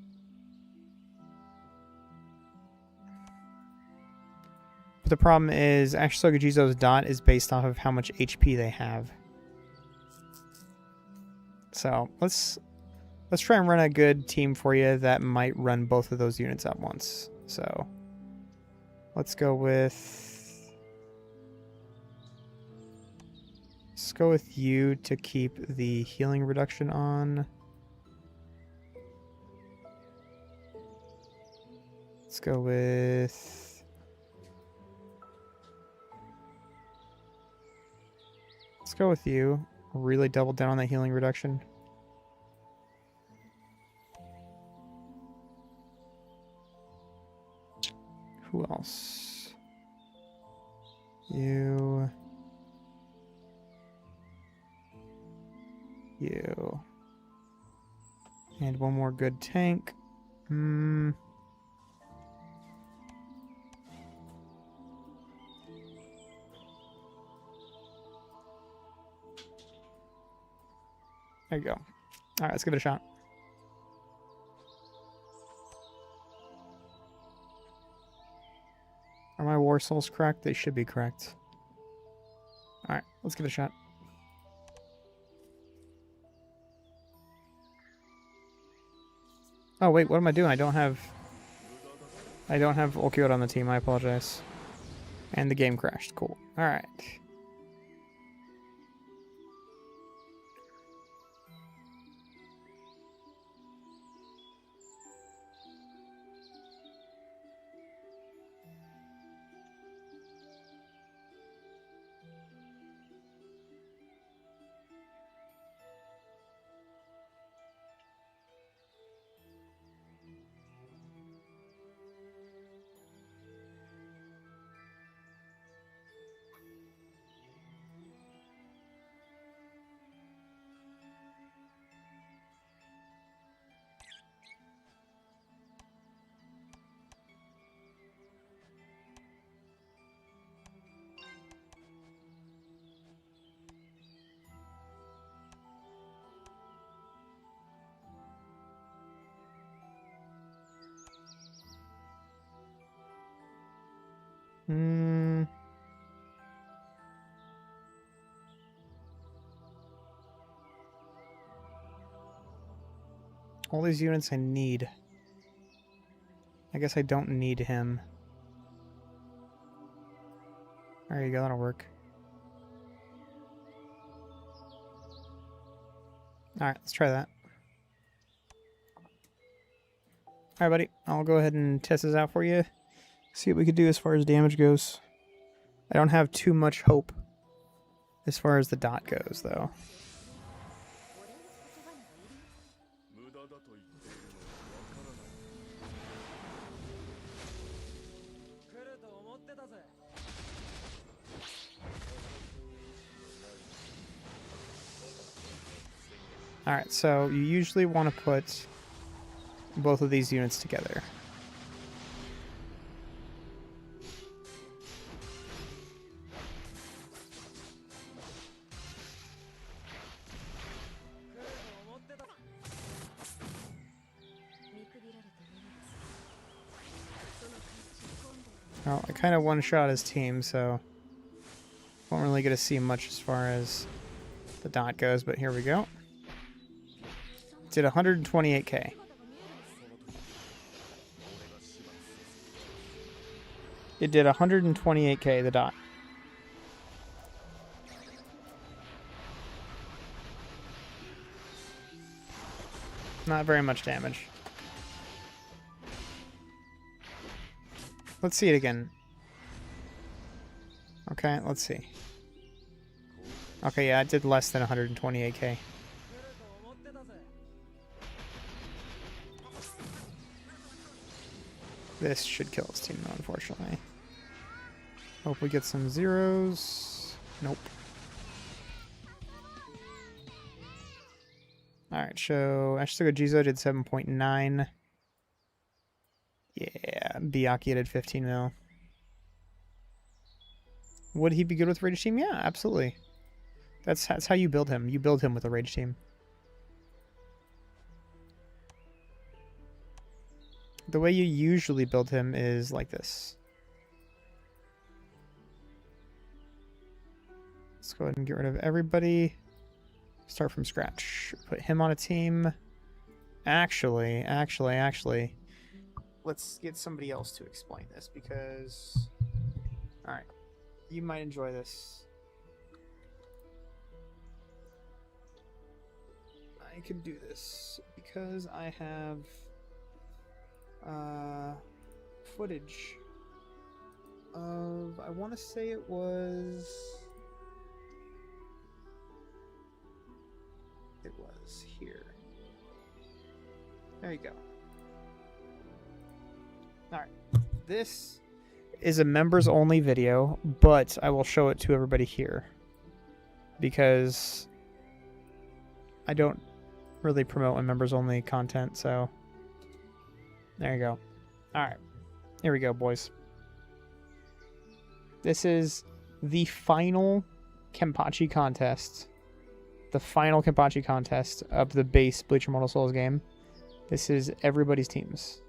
But the problem is Ashisoga Jizo's dot is based off of how much HP they have. So let's try and run a good team for you that might run both of those units at once. So let's go with you to keep the healing reduction on. Let's go with you. Really double down on that healing reduction. Who else? You. And one more good tank. There you go. Alright, let's give it a shot. Are my war souls correct? They should be correct. Alright, let's give it a shot. Oh wait, what am I doing? I don't have Ulquiorra on the team, I apologize. And the game crashed. Cool. Alright. All these units I need. I guess I don't need him. There you go, that'll work. Alright, let's try that. Alright, buddy. I'll go ahead and test this out for you. See what we could do as far as damage goes. I don't have too much hope as far as the dot goes, though. Alright, so you usually want to put both of these units together. Well, I kind of one-shot his team, so won't really get to see much as far as the dot goes, but here we go. Did 128k. It did 128k, the dot. Not very much damage. Let's see it again. Okay, let's see. Okay, yeah, it did less than 128k. This should kill his team, though, unfortunately. Hope we get some zeros. Nope. Alright, so Ashitoga Jizo did 7.9. Yeah, Byakuya did 15 mil. Would he be good with Rage Team? Yeah, absolutely. That's how you build him. You build him with a Rage Team. The way you usually build him is like this. Let's go ahead and get rid of everybody. Start from scratch. Put him on a team. Actually. Let's get somebody else to explain this because... Alright. You might enjoy this. I can do this because I have... footage of, I want to say it was here. There you go. Alright, this is a members only video, but I will show it to everybody here because I don't really promote my members only content, so there you go. Alright. Here we go, boys. This is the final Kenpachi contest. The final Kenpachi contest of the base Bleach Immortal Souls game. This is everybody's teams.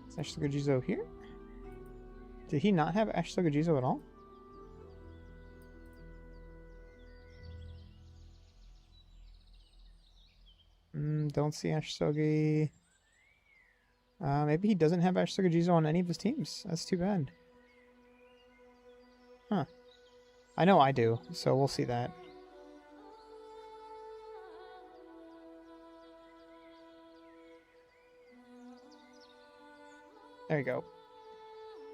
Is Ashitoga Jizo here? Did he not have Ashitoga Jizo at all? Don't see Ashitoga. Maybe he doesn't have Ashitoga Jizo on any of his teams. That's too bad. Huh. I know I do, so we'll see that. There you go.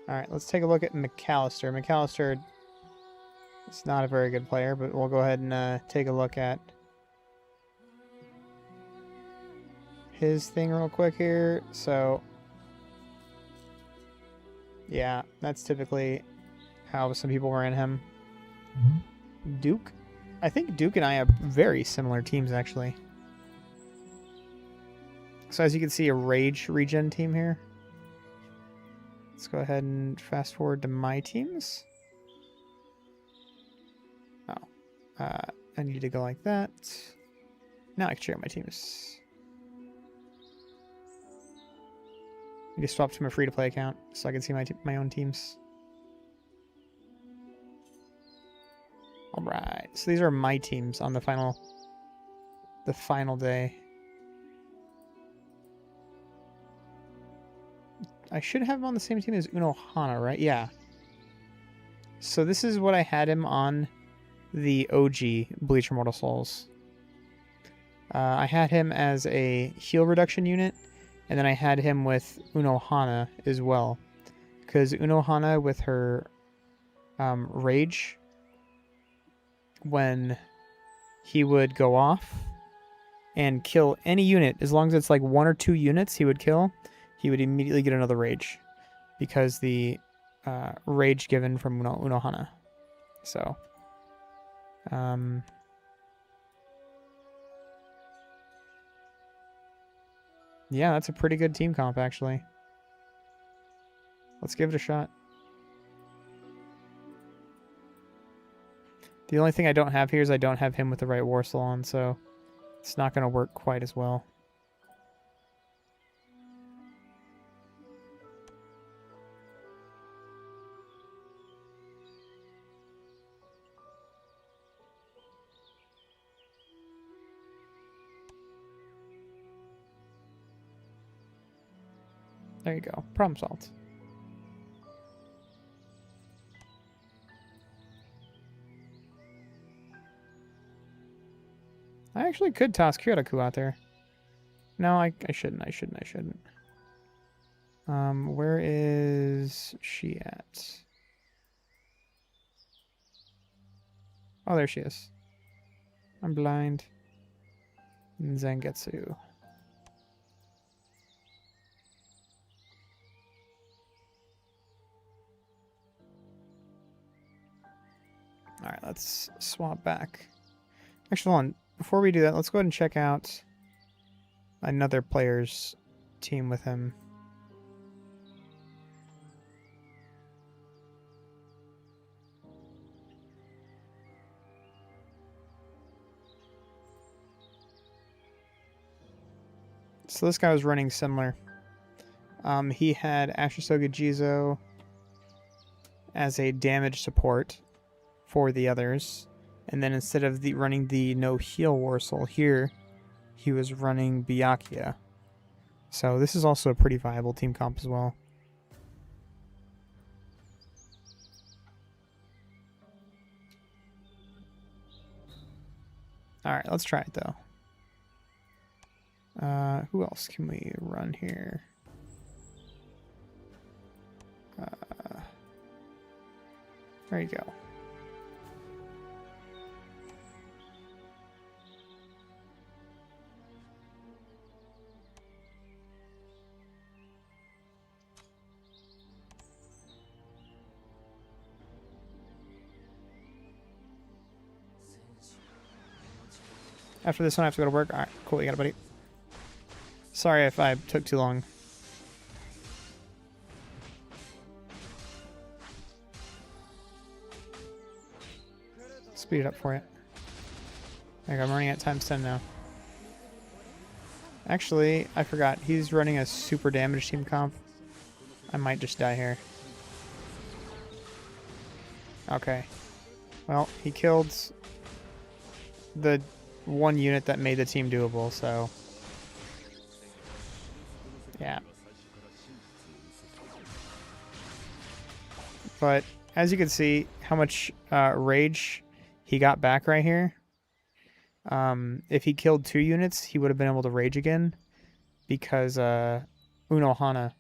Alright, let's take a look at McAllister. McAllister is not a very good player, but we'll go ahead and take a look at his thing real quick here. So, yeah, that's typically how some people ran him. Duke? I think Duke and I have very similar teams, actually. So as you can see, a Rage regen team here. Let's go ahead and fast forward to my teams. Oh. I need to go like that. Now I can share my teams. I just swapped to my free-to-play account so I can see my own teams. Alright, so these are my teams on the final day. I should have him on the same team as Unohana, right? Yeah. So this is what I had him on the OG Bleach Immortal Souls. I had him as a heal reduction unit, and then I had him with Unohana as well. Because Unohana, with her rage, when he would go off and kill any unit, as long as it's like 1 or 2 units he would kill, he would immediately get another rage. Because the rage given from Unohana. So, yeah, that's a pretty good team comp, actually. Let's give it a shot. The only thing I don't have here is I don't have him with the right Warsaw on, so it's not going to work quite as well. There you go. Problem solved. I actually could toss Kyoraku out there. No, I shouldn't. Where is she at? Oh, there she is. I'm blind. Zangetsu. Alright, let's swap back. Actually, hold on. Before we do that, let's go ahead and check out another player's team with him. So this guy was running similar. He had Ashisoga Jizo as a damage support for the others. And then instead of running the no heal Warsaw here, he was running Byakuya. So this is also a pretty viable team comp as well. Alright, let's try it though. Who else can we run here? There you go. After this one, I have to go to work. Alright, cool. You got it, buddy. Sorry if I took too long. Speed it up for you. There you go, I'm running at times 10 now. Actually, I forgot. He's running a super damage team comp. I might just die here. Okay. Well, he killed the one unit that made the team doable, so... yeah. But, as you can see, how much rage he got back right here. If he killed 2 units, he would have been able to rage again, because Unohana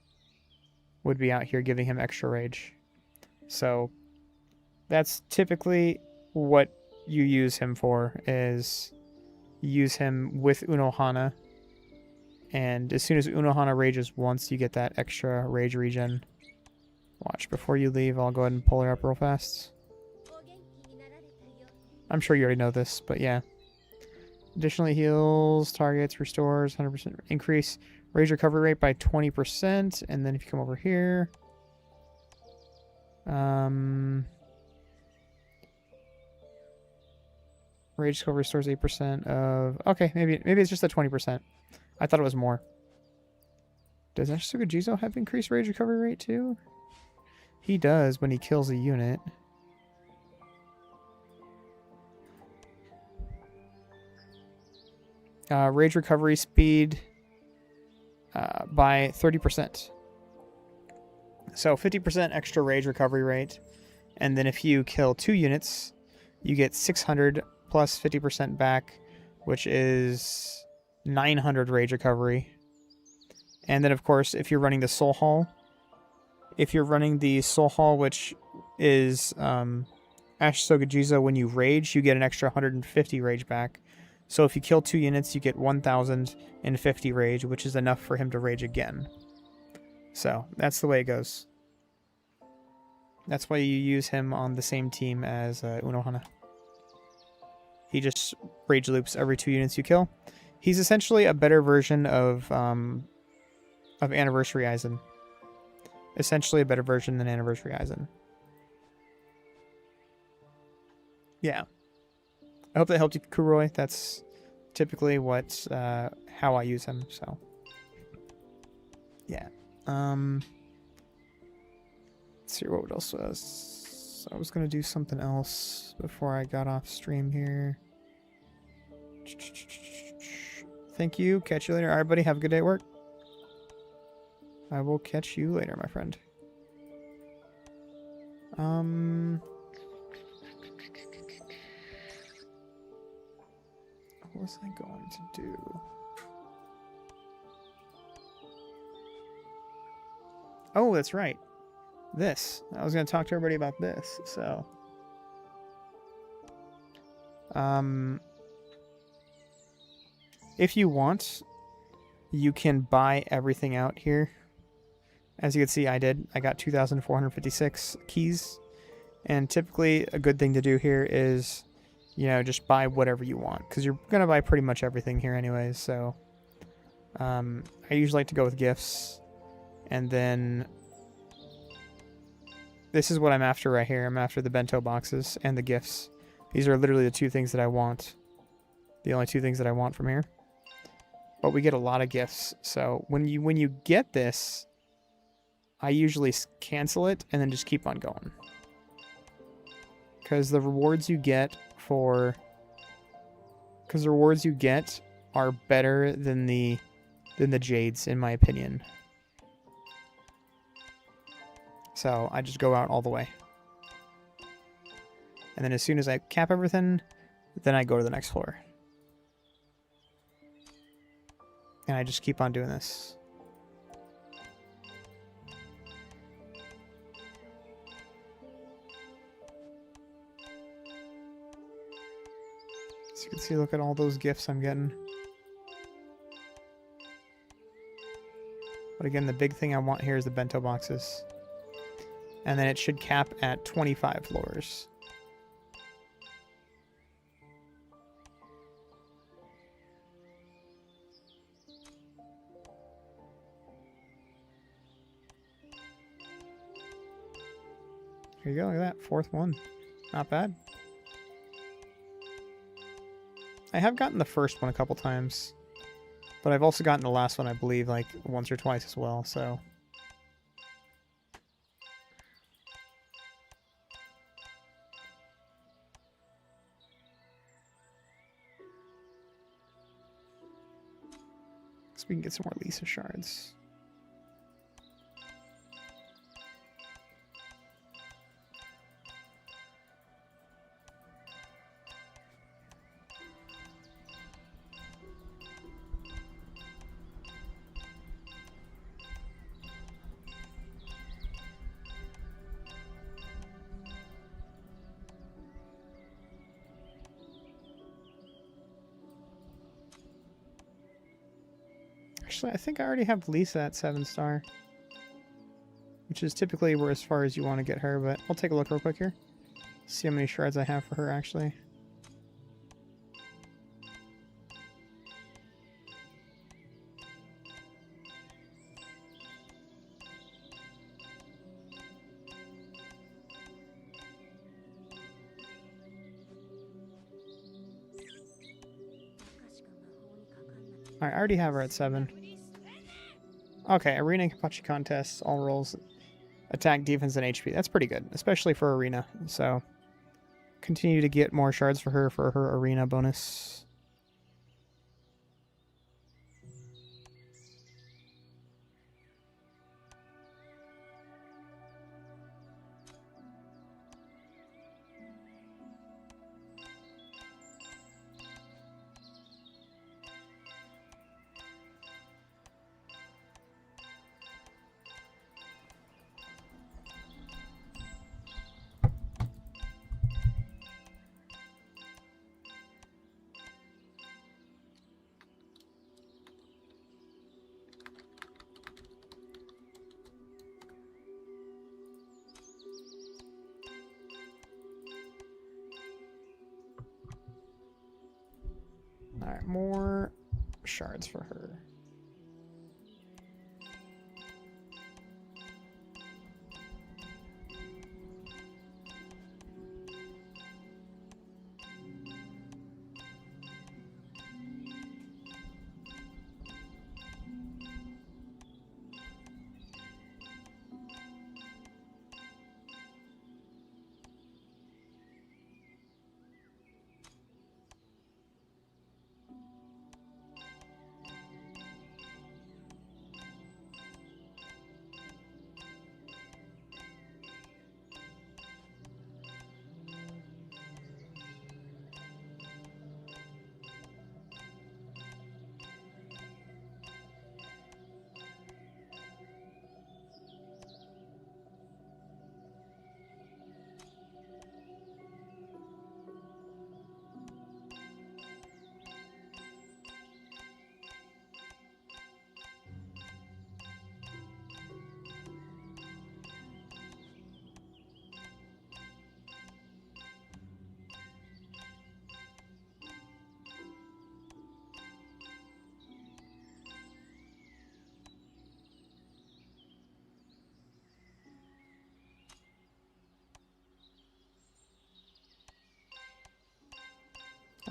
would be out here giving him extra rage. So, that's typically what you use him for, is use him with Unohana, and as soon as Unohana rages once, you get that extra rage regen. Watch, before you leave, I'll go ahead and pull her up real fast. I'm sure you already know this, but yeah. Additionally heals, targets, restores, 100% increase rage recovery rate by 20%, and then if you come over here... rage skill restores 8% of... okay, maybe it's just at 20%. I thought it was more. Does Ashisoga Jizo have increased rage recovery rate too? He does when he kills a unit. Rage recovery speed by 30%. So 50% extra rage recovery rate. And then if you kill 2 units, you get 600 plus 50% back, which is 900 rage recovery. And then, of course, if you're running the Soul Hall, which is Ash Sogajizo, when you rage, you get an extra 150 rage back. So if you kill 2 units, you get 1,050 rage, which is enough for him to rage again. So that's the way it goes. That's why you use him on the same team as Unohana. He just rage loops every 2 units you kill. He's essentially a better version of Anniversary Aizen. Essentially a better version than Anniversary Aizen. Yeah. I hope that helped you, Kuroi. That's typically how I use him, so. Yeah. Let's see what else was. I was gonna do something else before I got off stream here. Thank you. Catch you later. All right, buddy. Have a good day at work. I will catch you later, my friend. What was I going to do? Oh, that's right. This. I was going to talk to everybody about this, so. If you want, you can buy everything out here. As you can see, I did. I got 2,456 keys. And typically, a good thing to do here is, you know, just buy whatever you want. Because you're going to buy pretty much everything here anyways, so. I usually like to go with gifts. And then this is what I'm after right here. I'm after the bento boxes and the gifts. These are literally the 2 things that I want. The only 2 things that I want from here. But we get a lot of gifts. So when you get this, I usually cancel it and then just keep on going. Because the rewards you get are better than the jades, in my opinion. So I just go out all the way. And then as soon as I cap everything, then I go to the next floor. And I just keep on doing this. So you can see, look at all those gifts I'm getting. But again, the big thing I want here is the bento boxes. And then it should cap at 25 floors. Here you go, look at that, 4th one. Not bad. I have gotten the first one a couple times. But I've also gotten the last one, I believe, like once or twice as well, so. So we can get some more Lisa shards. Actually, I think I already have Lisa at 7-star. Which is typically where as far as you want to get her, but I'll take a look real quick here. See how many shards I have for her, actually. Alright, I already have her at 7. Okay, Arena and Kapachi contests, all rolls, attack, defense, and HP. That's pretty good, especially for Arena. So, continue to get more shards for her Arena bonus. more shards for her.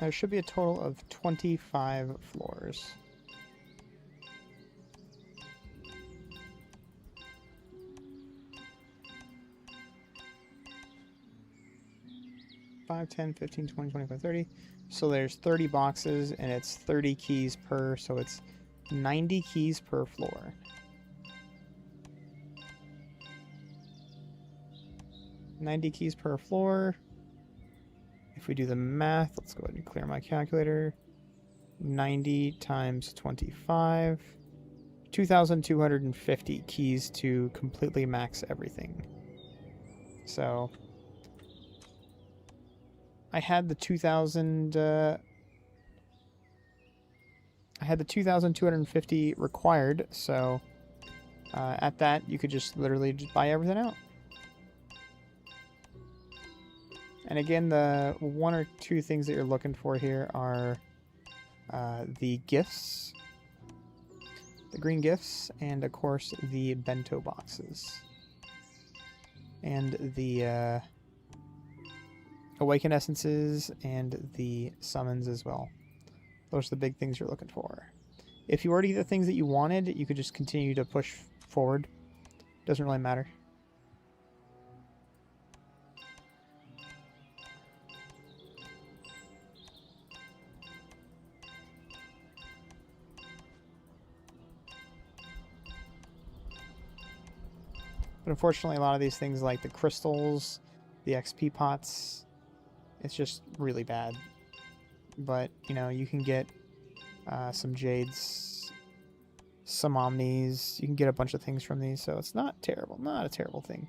There should be a total of 25 floors. Five, 10, 15, 20, 25, 30. So there's 30 boxes and it's 30 keys per, so it's 90 keys per floor. $90 keys per floor. If we do the math, let's go ahead and clear my calculator. 90 times 25. 2,250 keys to completely max everything. So I had the 2,250 required, so at that you could just literally just buy everything out. And again, the one or two things that you're looking for here are the gifts, the green gifts, and of course the bento boxes. And the awaken essences and the summons as well. Those are the big things you're looking for. If you already get the things that you wanted, you could just continue to push forward. Doesn't really matter. But unfortunately, a lot of these things like the crystals, the XP pots, it's just really bad. But, you know, you can get some jades, some omnis, you can get a bunch of things from these, so it's not terrible, not a terrible thing.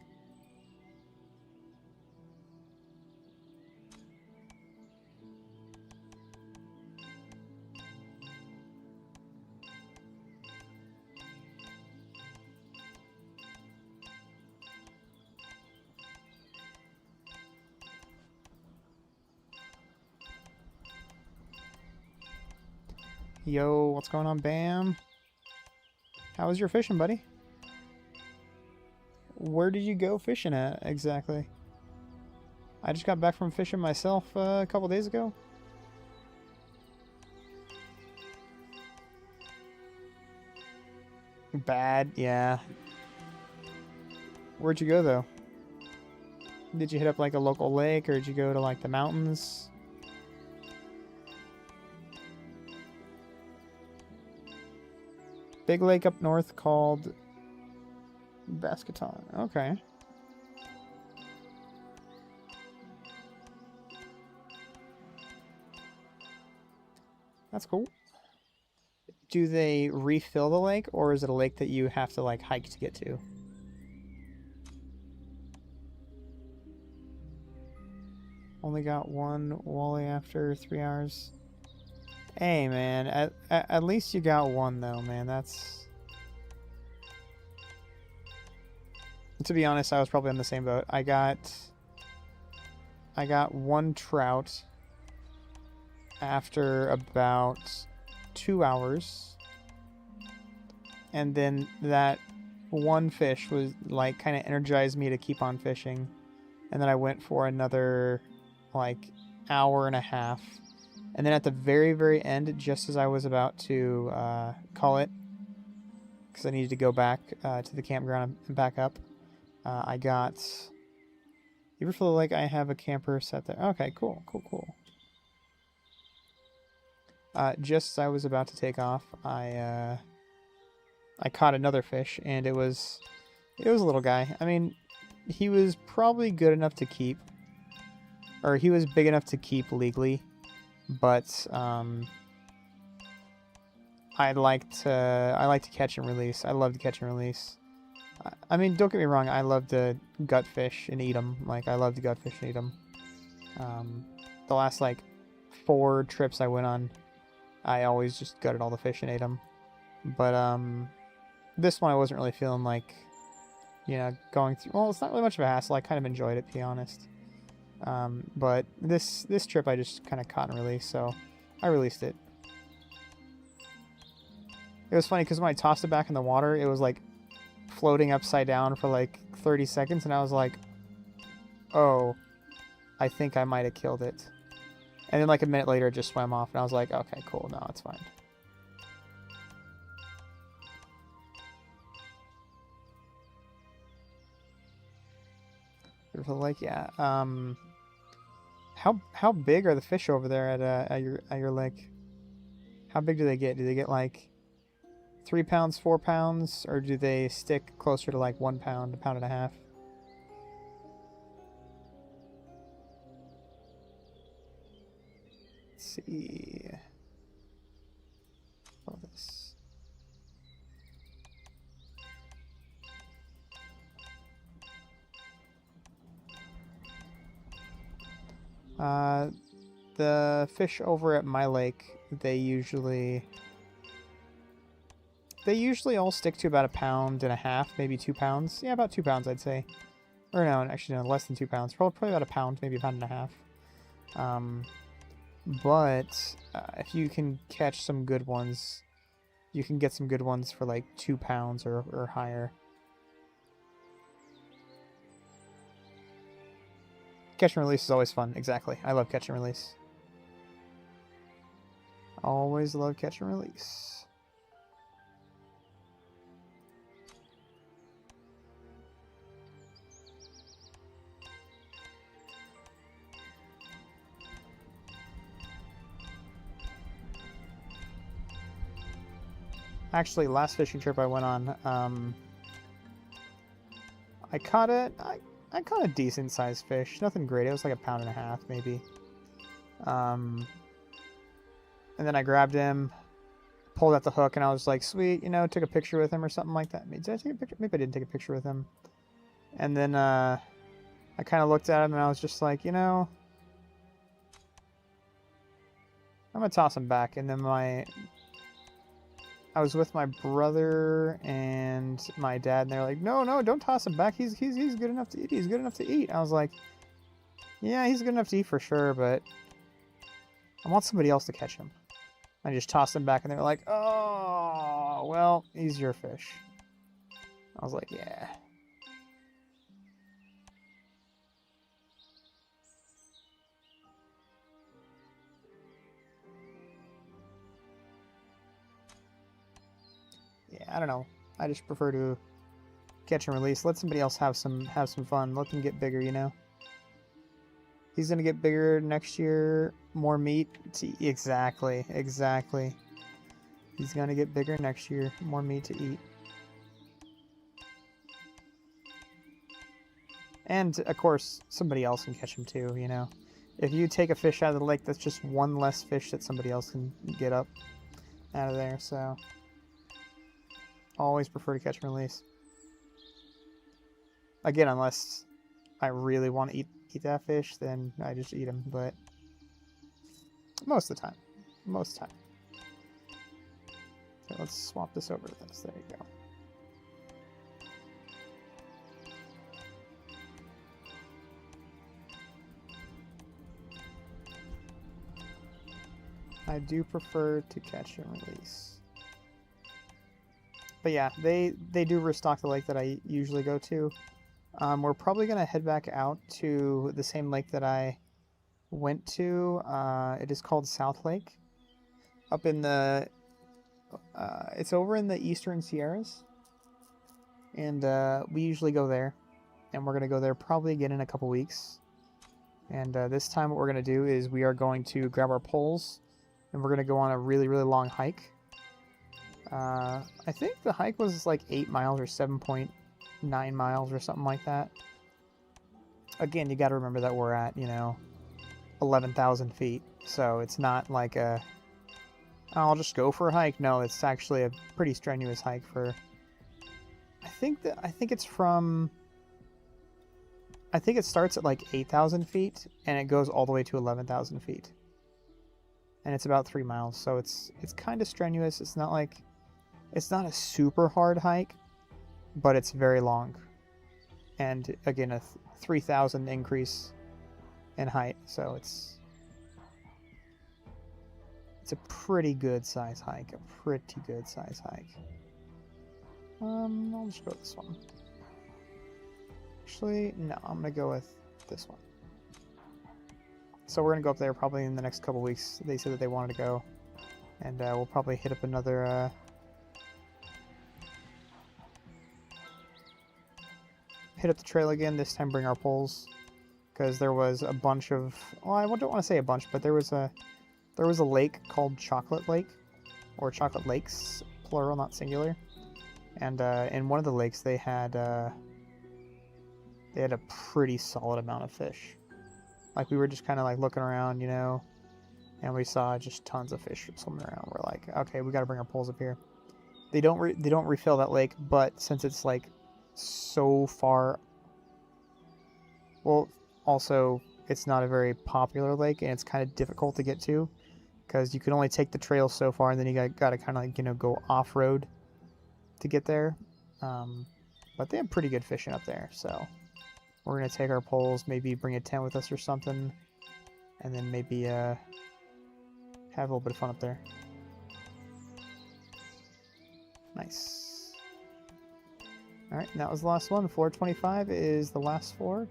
Yo, what's going on, Bam? How was your fishing, buddy? Where did you go fishing at, exactly? I just got back from fishing myself a couple days ago. Bad, yeah. Where'd you go, though? Did you hit up, like, a local lake, or did you go to, like, the mountains? Big lake up north called Basketon. Okay. That's cool. Do they refill the lake, or is it a lake that you have to, like, hike to get to? Only got one wally after 3 hours. Hey, man, at least you got one, though, man. That's... To be honest, I was probably on the same boat. I got one trout. after about 2 hours. And then that one fish was like kind of energized me to keep on fishing. And then I went for another like hour and a half. And then at the very, very end, just as I was about to call it, because I needed to go back to the campground and back up, I got... You ever feel like I have a camper set there? Okay, cool. Just as I was about to take off, I caught another fish, and it was a little guy. I mean, he was probably good enough to keep, or he was big enough to keep legally, but I like to catch and release. I love to catch and release. I mean, don't get me wrong. I love to gut fish and eat them. Like, I love to gut fish and eat them. The last like 4 trips I went on, I always just gutted all the fish and ate them. But this one I wasn't really feeling like, you know, going through. Well, it's not really much of a hassle. I kind of enjoyed it, to be honest. But this trip I just kind of caught and released, so I released it. It was funny because when I tossed it back in the water, it was like floating upside down for like 30 seconds, and I was like, oh, I think I might have killed it. And then like a minute later, it just swam off, and I was like, okay, cool, no, it's fine. Like, yeah. How big are the fish over there at your lake? How big do they get? Do they get like 3 pounds, 4 pounds, or do they stick closer to like 1 pound, a pound and a half? Let's see. All this. The fish over at my lake, they usually all stick to about 1.5 pounds, maybe 2 pounds. Yeah, about 2 pounds, I'd say. Or no, actually, no, less than 2 pounds. Probably about 1 pound, maybe 1.5 pounds. But if you can catch some good ones, you can get some good ones for like 2 pounds or higher. Catch and release is always fun. Exactly. I love catch and release. Always love catch and release. Actually, last fishing trip I went on, I caught a decent sized fish. Nothing great. It was like 1.5 pounds, maybe. And then I grabbed him, pulled out the hook, and I was like, sweet, you know, took a picture with him or something like that. Did I take a picture? Maybe I didn't take a picture with him. And then I kind of looked at him, and I was just like, you know, I'm going to toss him back. And then I was with my brother and my dad, and they're like, no, don't toss him back. He's good enough to eat. He's good enough to eat. I was like, yeah, he's good enough to eat for sure, but I want somebody else to catch him. I just tossed him back, and they were like, oh, well, he's your fish. I was like, yeah. Yeah, I don't know. I just prefer to catch and release. Let somebody else have some fun. Let them get bigger, you know? He's gonna get bigger next year. More meat to eat. Exactly. He's gonna get bigger next year. More meat to eat. And, of course, somebody else can catch him too, you know? If you take a fish out of the lake, that's just one less fish that somebody else can get up out of there, so... Always prefer to catch and release. Again, unless I really want to eat that fish, then I just eat them, but most of the time. Okay, let's swap this over to this. There you go. I do prefer to catch and release. But yeah, they do restock the lake that I usually go to. We're probably going to head back out to the same lake that I went to. It is called South Lake. Up in the... it's over in the Eastern Sierras. And we usually go there. And we're going to go there probably again in a couple weeks. And this time what we're going to do is we are going to grab our poles. And we're going to go on a really, really long hike. I think the hike was like 8 miles or 7.9 miles or something like that. Again, you got to remember that we're at, 11,000 feet. So it's not like a, I'll just go for a hike. No, it's actually a pretty strenuous hike for, I think it starts at like 8,000 feet and it goes all the way to 11,000 feet. And it's about 3 miles. So it's kind of strenuous. It's not a super hard hike, but it's very long. And again, a 3,000 increase in height. So it's a pretty good size hike. I'll just go with this one. Actually, no, I'm going to go with this one. So we're going to go up there probably in the next couple weeks. They said that they wanted to go. And we'll probably hit up another... hit up the trail again, this time bring our poles. Because there was a bunch of... Well, I don't want to say a bunch, but there was a lake called Chocolate Lake. Or Chocolate Lakes, plural, not singular. And in one of the lakes they had a pretty solid amount of fish. Like, we were just kind of like looking around, and we saw just tons of fish swimming around. We're like, okay, we got to bring our poles up here. They don't refill that lake, but since it's like so far, well, also it's not a very popular lake and it's kind of difficult to get to because you can only take the trail so far, and then you got to kind of like go off road to get there. But they have pretty good fishing up there, so. We're going to take our poles, maybe bring a tent with us or something, and then maybe have a little bit of fun up there. Nice. Alright, and that was the last one. Floor 25 is the last floor.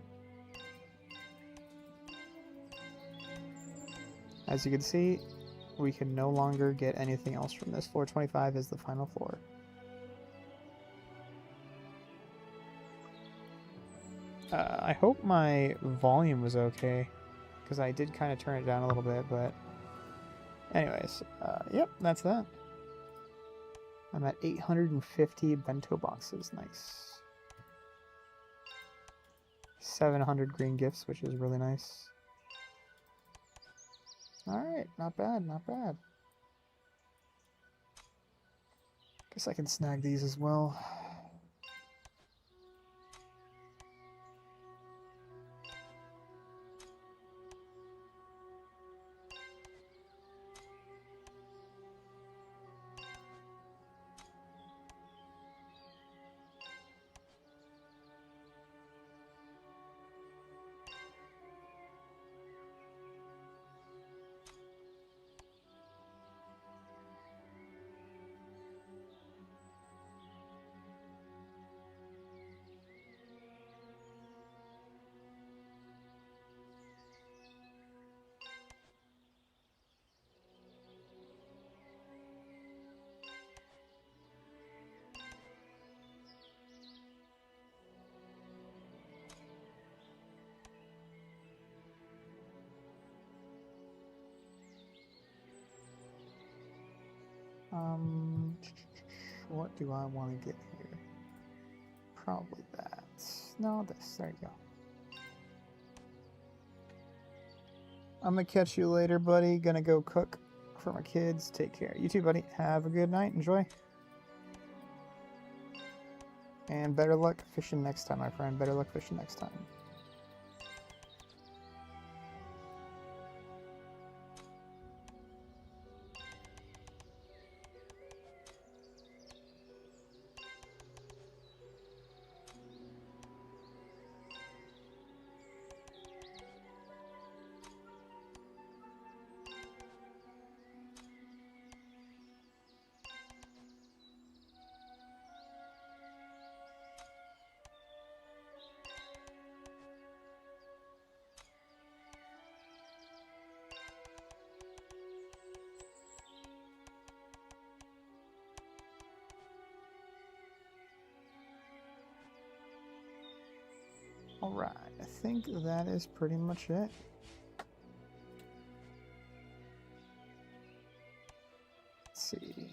As you can see, we can no longer get anything else from this. Floor 25 is the final floor. I hope my volume was okay, because I did kind of turn it down a little bit, but anyways, yep, that's that. I'm at 850 bento boxes, nice. 700 green gifts, which is really nice. Alright, not bad, not bad. Guess I can snag these as well. What do I want to get here? Probably that. No, this. There you go. I'm gonna catch you later, buddy. Gonna go cook for my kids. Take care. You too, buddy. Have a good night. Enjoy. And better luck fishing next time, my friend. Better luck fishing next time. Alright, I think that is pretty much it. Let's see.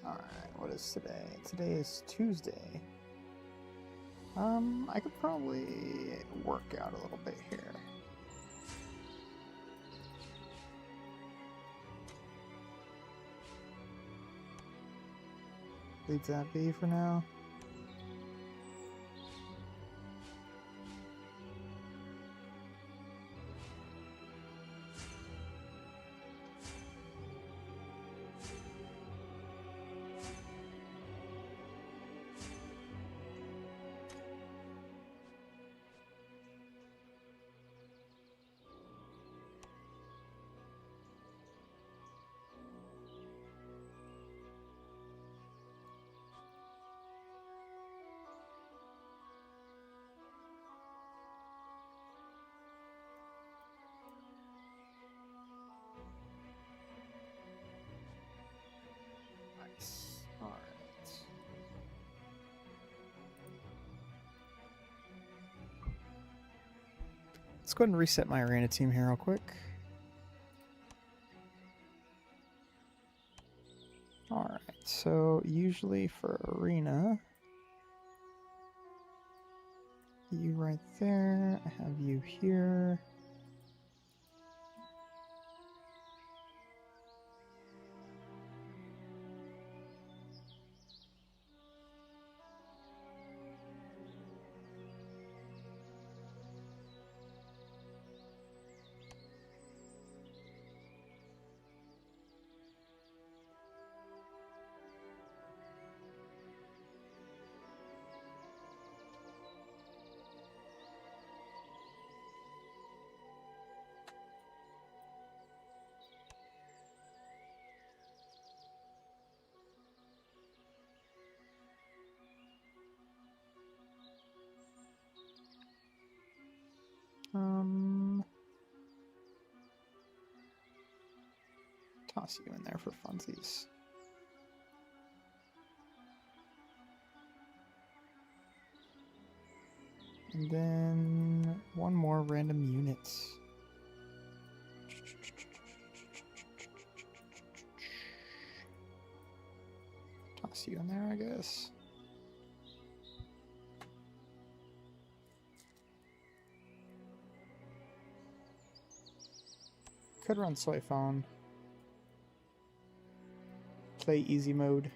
Alright, what is today? Today is Tuesday. I could probably work out a little bit here. Leave that be for now. Nice. Alright. Let's go ahead and reset my arena team here real quick. Alright, so usually for arena, you right there, I have you here. Toss you in there for funsies. And then one more random unit. Toss you in there, I guess. Could run soy phone. Play easy mode.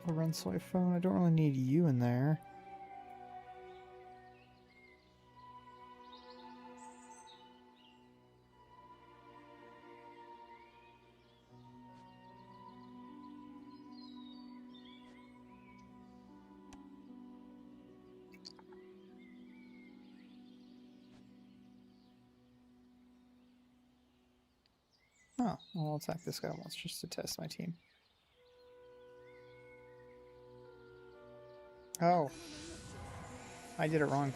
Or run soy phone. I don't really need you in there. Oh, well, I'll attack this guy once just to test my team. Oh. I did it wrong.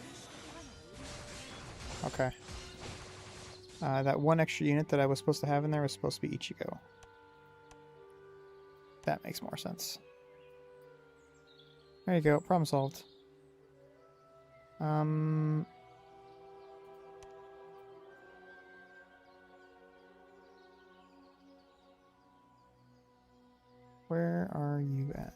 Okay. That one extra unit that I was supposed to have in there was supposed to be Ichigo. That makes more sense. There you go. Problem solved. Where are you at?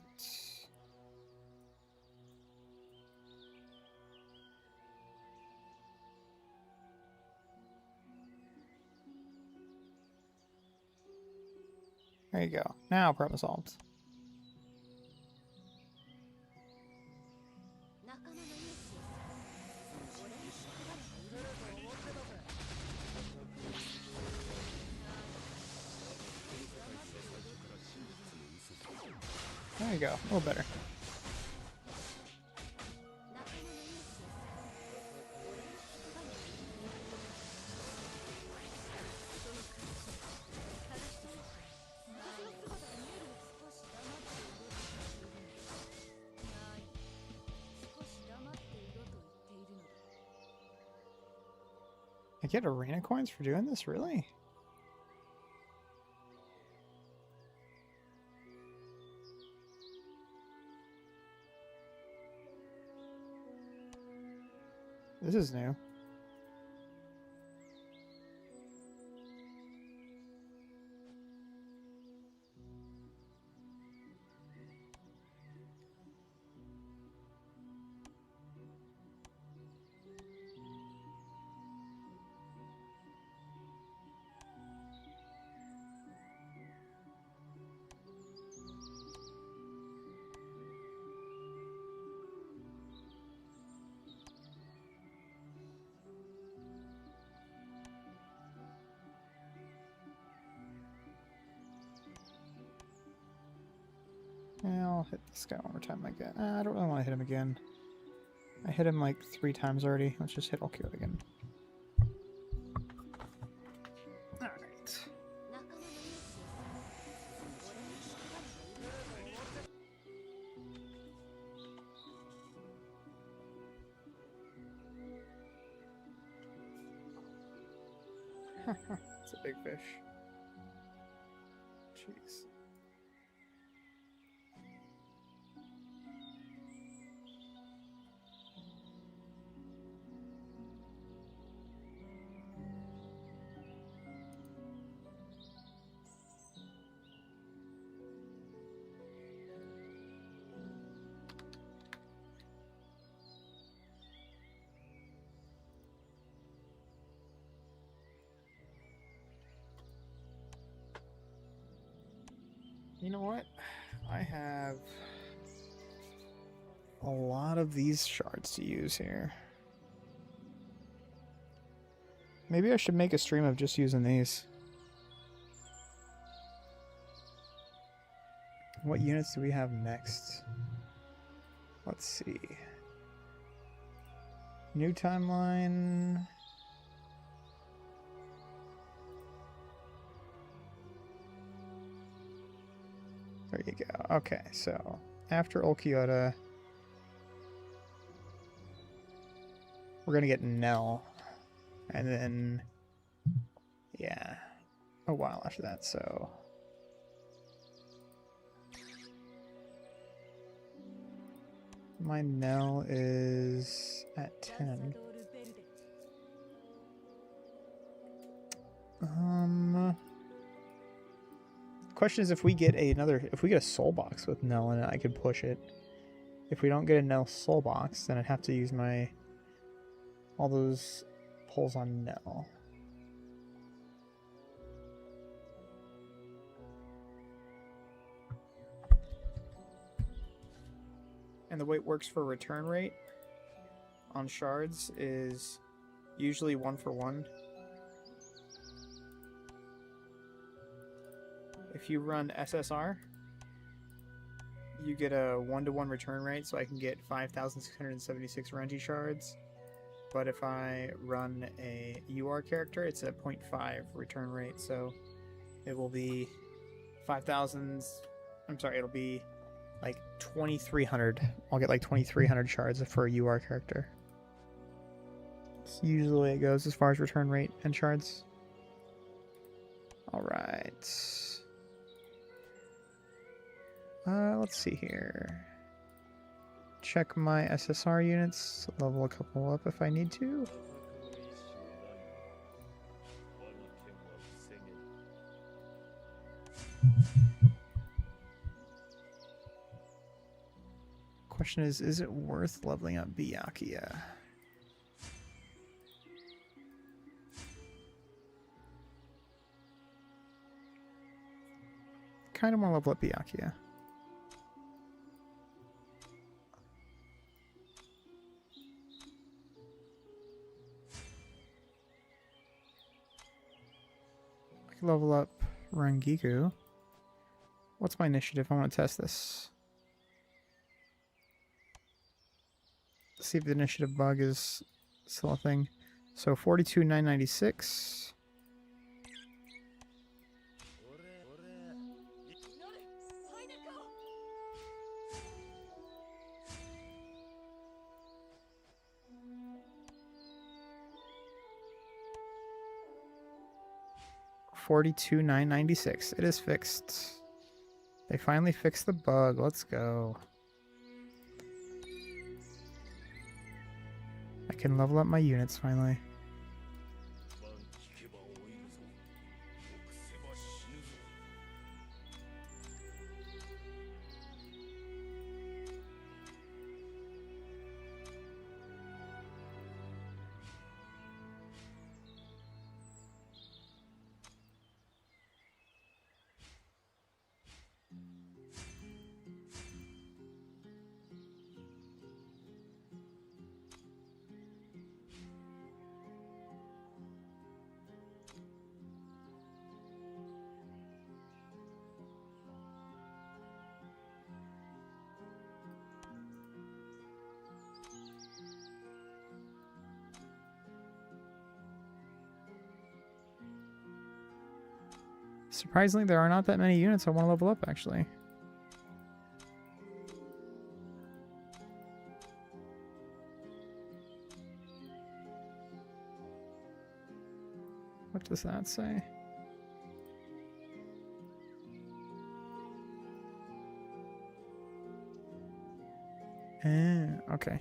There you go. Now problem solved. There you go. A little better. get arena coins for doing this? Really? This is new. Yeah, I'll hit this guy one more time again. I don't really want to hit him again. I hit him like 3 times already. Let's just hit Kyoraku again. Alright. It's a big fish. Jeez. You know what? I have a lot of these shards to use here. Maybe I should make a stream of just using these. What units do we have next? Let's see. New timeline. There you go. Okay, so after Ulquiorra, we're gonna get Nell, and then yeah, a while after that. So my Nell is at 10. Question is if we get a soul box with Nell in it, I could push it. If we don't get a Nell soul box, then I'd have to use all those pulls on Nell. And the way it works for return rate on shards is usually 1-for-1. If you run SSR, you get a 1-to-1 return rate, so I can get 5,676 Renji shards. But if I run a UR character, it's a 0.5 return rate, so it will be 5,000. I'm sorry, it'll be like 2,300. I'll get like 2,300 shards for a UR character. It's usually the way it goes as far as return rate and shards. Alright. Let's see here. Check my SSR units, level a couple up if I need to. Question is it worth leveling up Byakuya? Kind of want to level up Byakuya. Level up Rangiku. What's my initiative? I want to test this. See if the initiative bug is still a thing. So 42,996. 42,996. It is fixed. They finally fixed the bug. Let's go. I can level up my units finally. Surprisingly, there are not that many units I want to level up, actually. What does that say? Okay.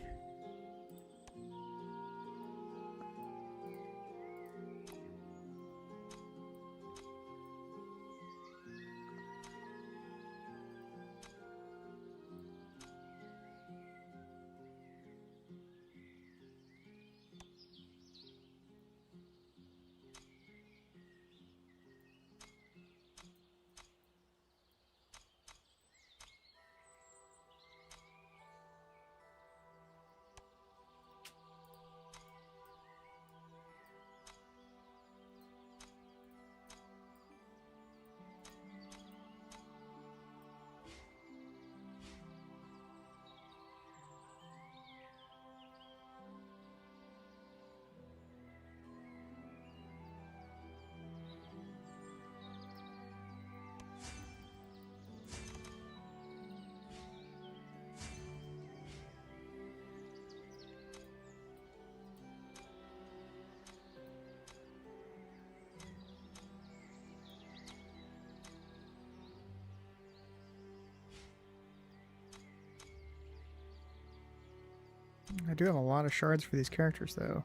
I do have a lot of shards for these characters, though.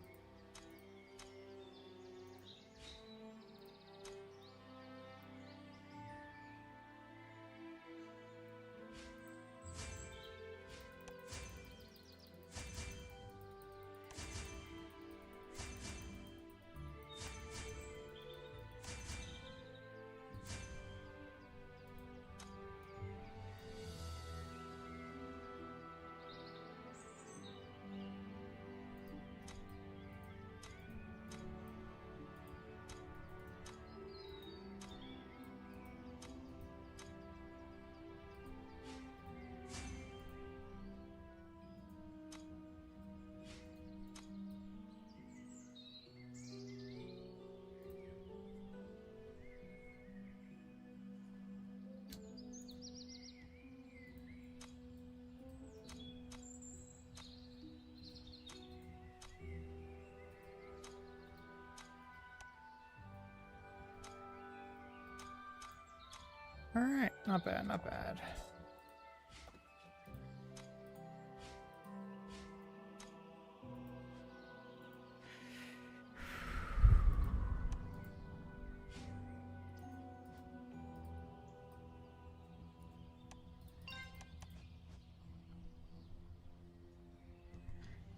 Alright, not bad, not bad.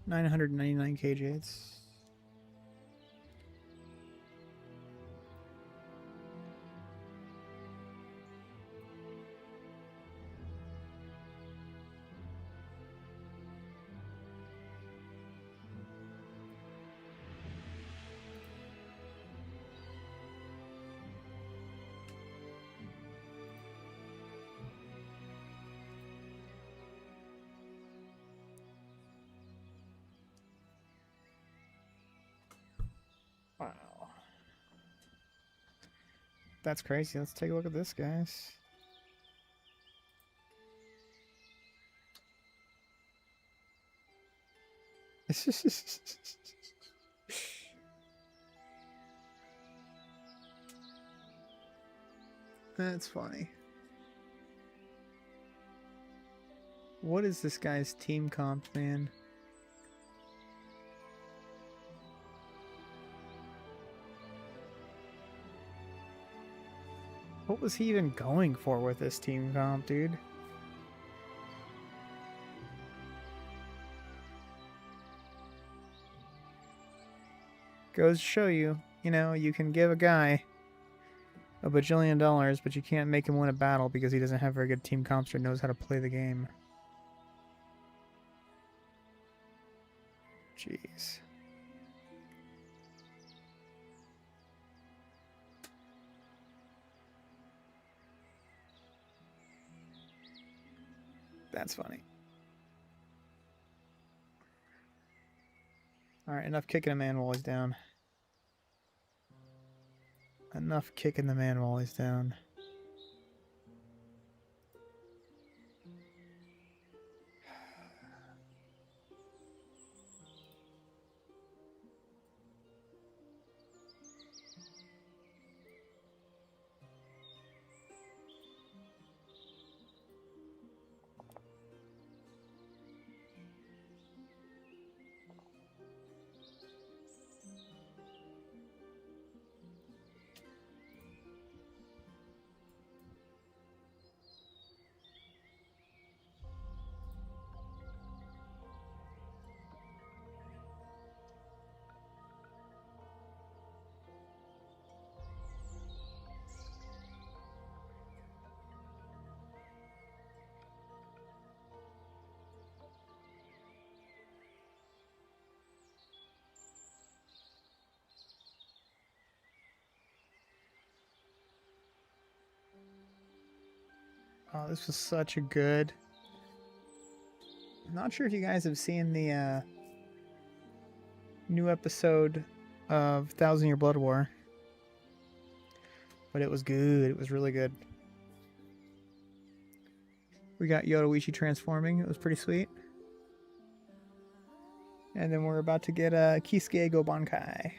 $999 KJs. Wow. That's crazy. Let's take a look at this, guys. That's funny. What is this guy's team comp, man? What was he even going for with this team comp, dude? Goes to show you, you know, you can give a guy a bajillion dollars, but you can't make him win a battle because he doesn't have very good team comps or knows how to play the game. Jeez. That's funny. Alright, enough kicking a man while he's down. Enough kicking the man while he's down. Oh, this was such a good... I'm not sure if you guys have seen the new episode of 1,000 Year Blood War. But it was good. It was really good. We got Yoruichi transforming. It was pretty sweet. And then we're about to get Kisuke Go Bankai.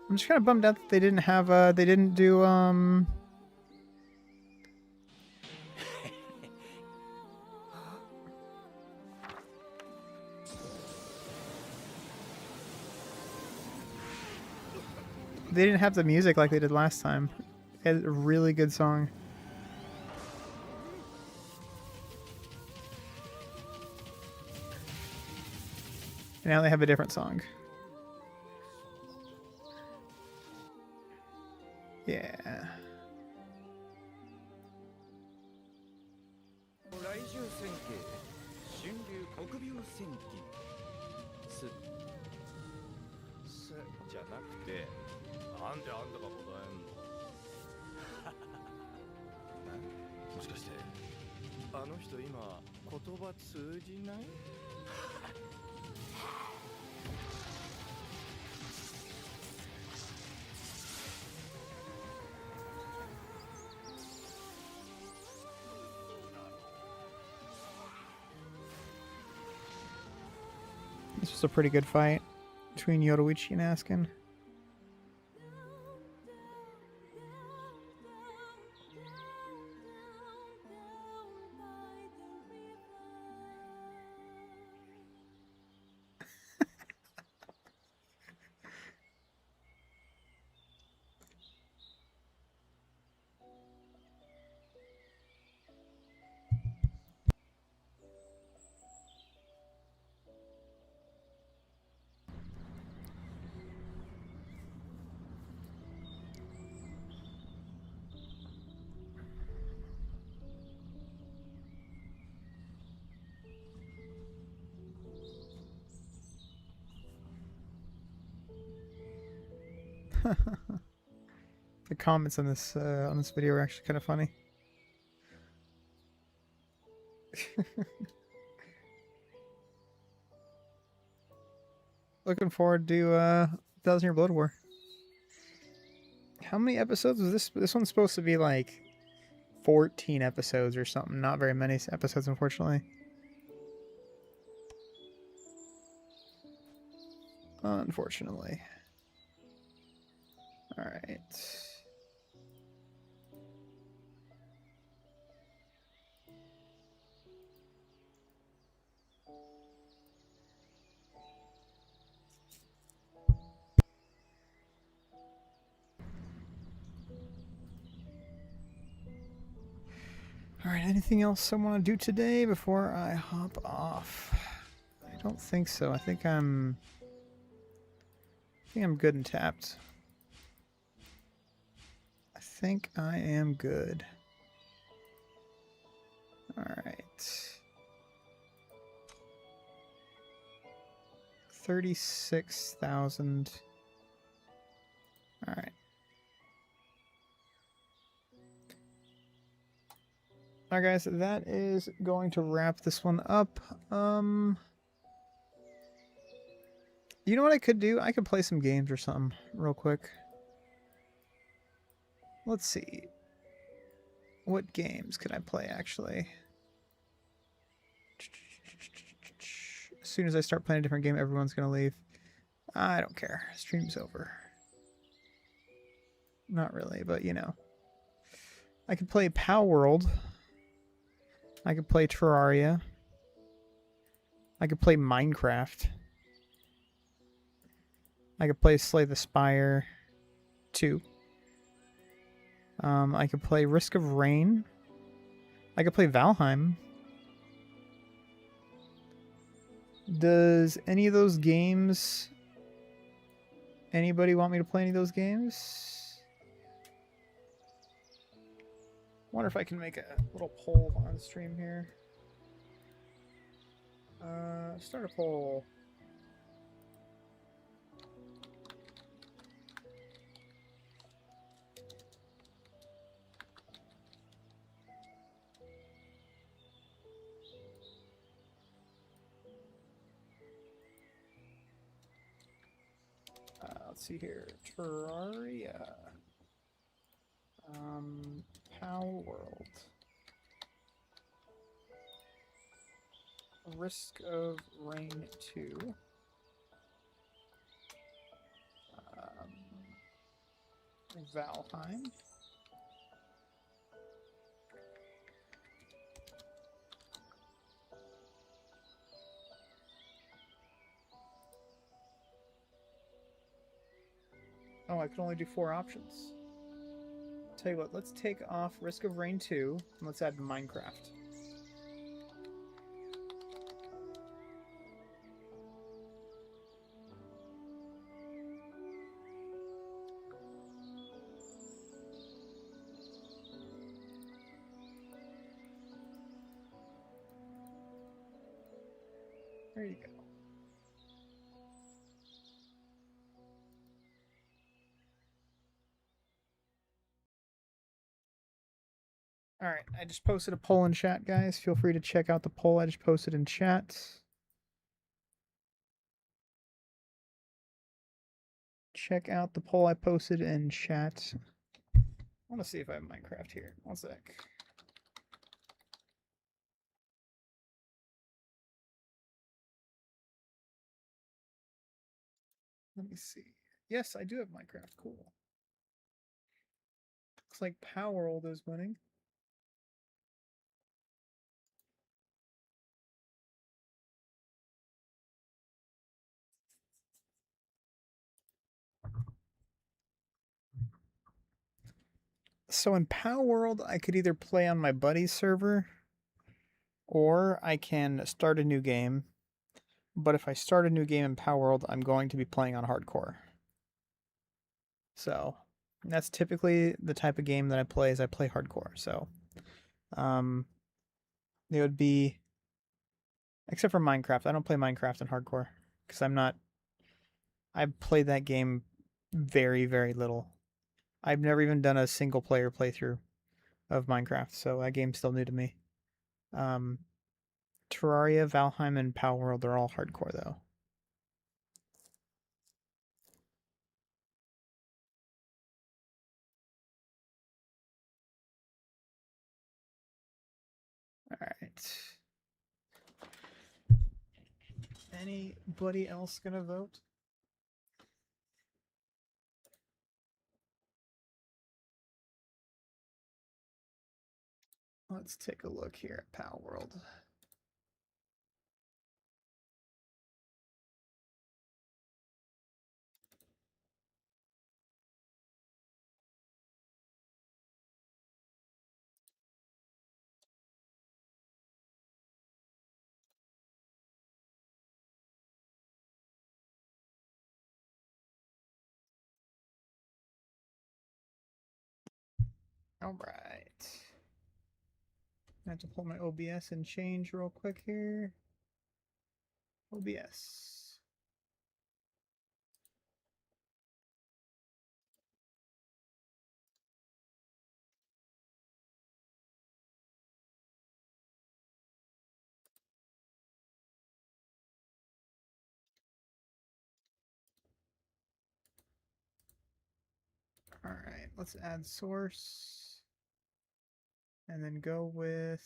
I'm just kind of bummed out that they didn't have they didn't do they didn't have the music like they did last time. It had a really good song. And now they have a different song. Yeah. This was a pretty good fight between Yoruichi and Askin. The comments on this video are actually kind of funny. looking forward to 1000 Year Blood War. How many episodes was this? This one's supposed to be like 14 episodes or something. Not very many episodes, unfortunately. Unfortunately. Alright. Alright, anything else I want to do today before I hop off? I don't think so. I think I'm good and tapped. I think I am good. Alright. 36,000. Alright. Alright guys, that is going to wrap this one up. You know what I could do? I could play some games or something real quick. Let's see. What games could I play actually? As soon as I start playing a different game, everyone's gonna leave. I don't care. Stream's over. Not really, but you know. I could play Pow World. I could play Terraria. I could play Minecraft. I could play Slay the Spire 2. I could play Risk of Rain. I could play Valheim. Does any of those games... Anybody want me to play any of those games? Wonder if I can make a little poll on stream here. Start a poll. Let's see here. Terraria. Pow World. Risk of Rain 2. Valheim. Oh, I can only do 4 options. Tell you what, let's take off Risk of Rain 2, and let's add Minecraft. There you go. Alright, I just posted a poll in chat, guys. Feel free to check out the poll I just posted in chat. Check out the poll I posted in chat. I want to see if I have Minecraft here. One sec. Let me see. Yes, I do have Minecraft. Cool. Looks like Power World is winning. So in Power World, I could either play on my buddy's server, or I can start a new game. But if I start a new game in Power World, I'm going to be playing on hardcore. So that's typically the type of game that I play. Is I play hardcore. So it would be, except for Minecraft. I don't play Minecraft in hardcore because I'm not. I've played that game very, very little. I've never even done a single player playthrough of Minecraft, so that game's still new to me. Terraria, Valheim, and Power World are all hardcore though. Anybody else gonna vote? Let's take a look here at Pal World. All right. I have to pull my OBS and change real quick here. OBS. All right, let's add source and then go with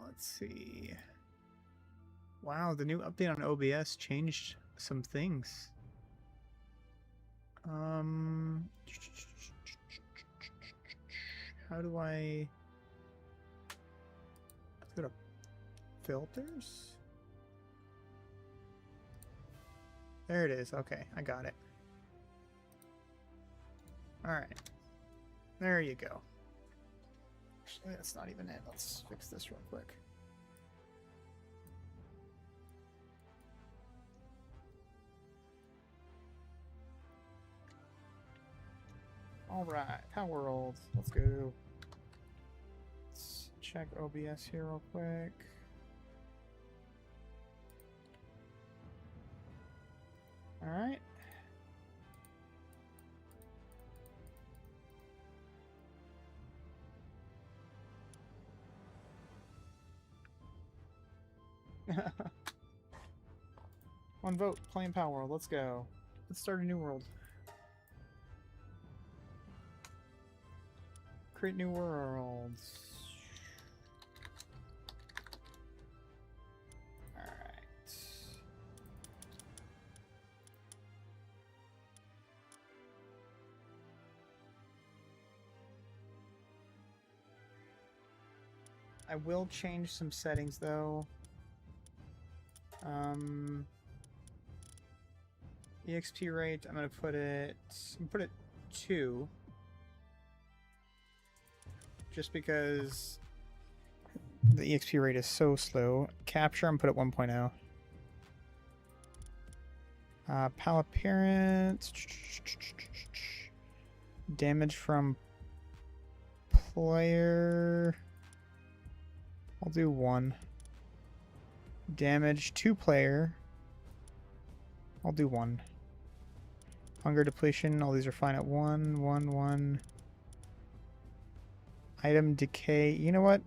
let's see. Wow, the new update on OBS changed some things. How do I go to filters? There it is. Okay, I got it. All right. There you go. Actually, that's not even it. Let's fix this real quick. All right, Power World. Let's go. Let's check OBS here real quick. All right. One vote, playing Power World. Let's go. Let's start a new world. Create new worlds. Alright. I will change some settings though. EXP rate, I'm gonna put it 2. Just because the EXP rate is so slow. Capture, I'm put at 1.0. Pal appearance. Damage from player. I'll do 1. Damage to player. I'll do 1. Hunger depletion, all these are fine at 1, 1, 1. Item decay. You know what?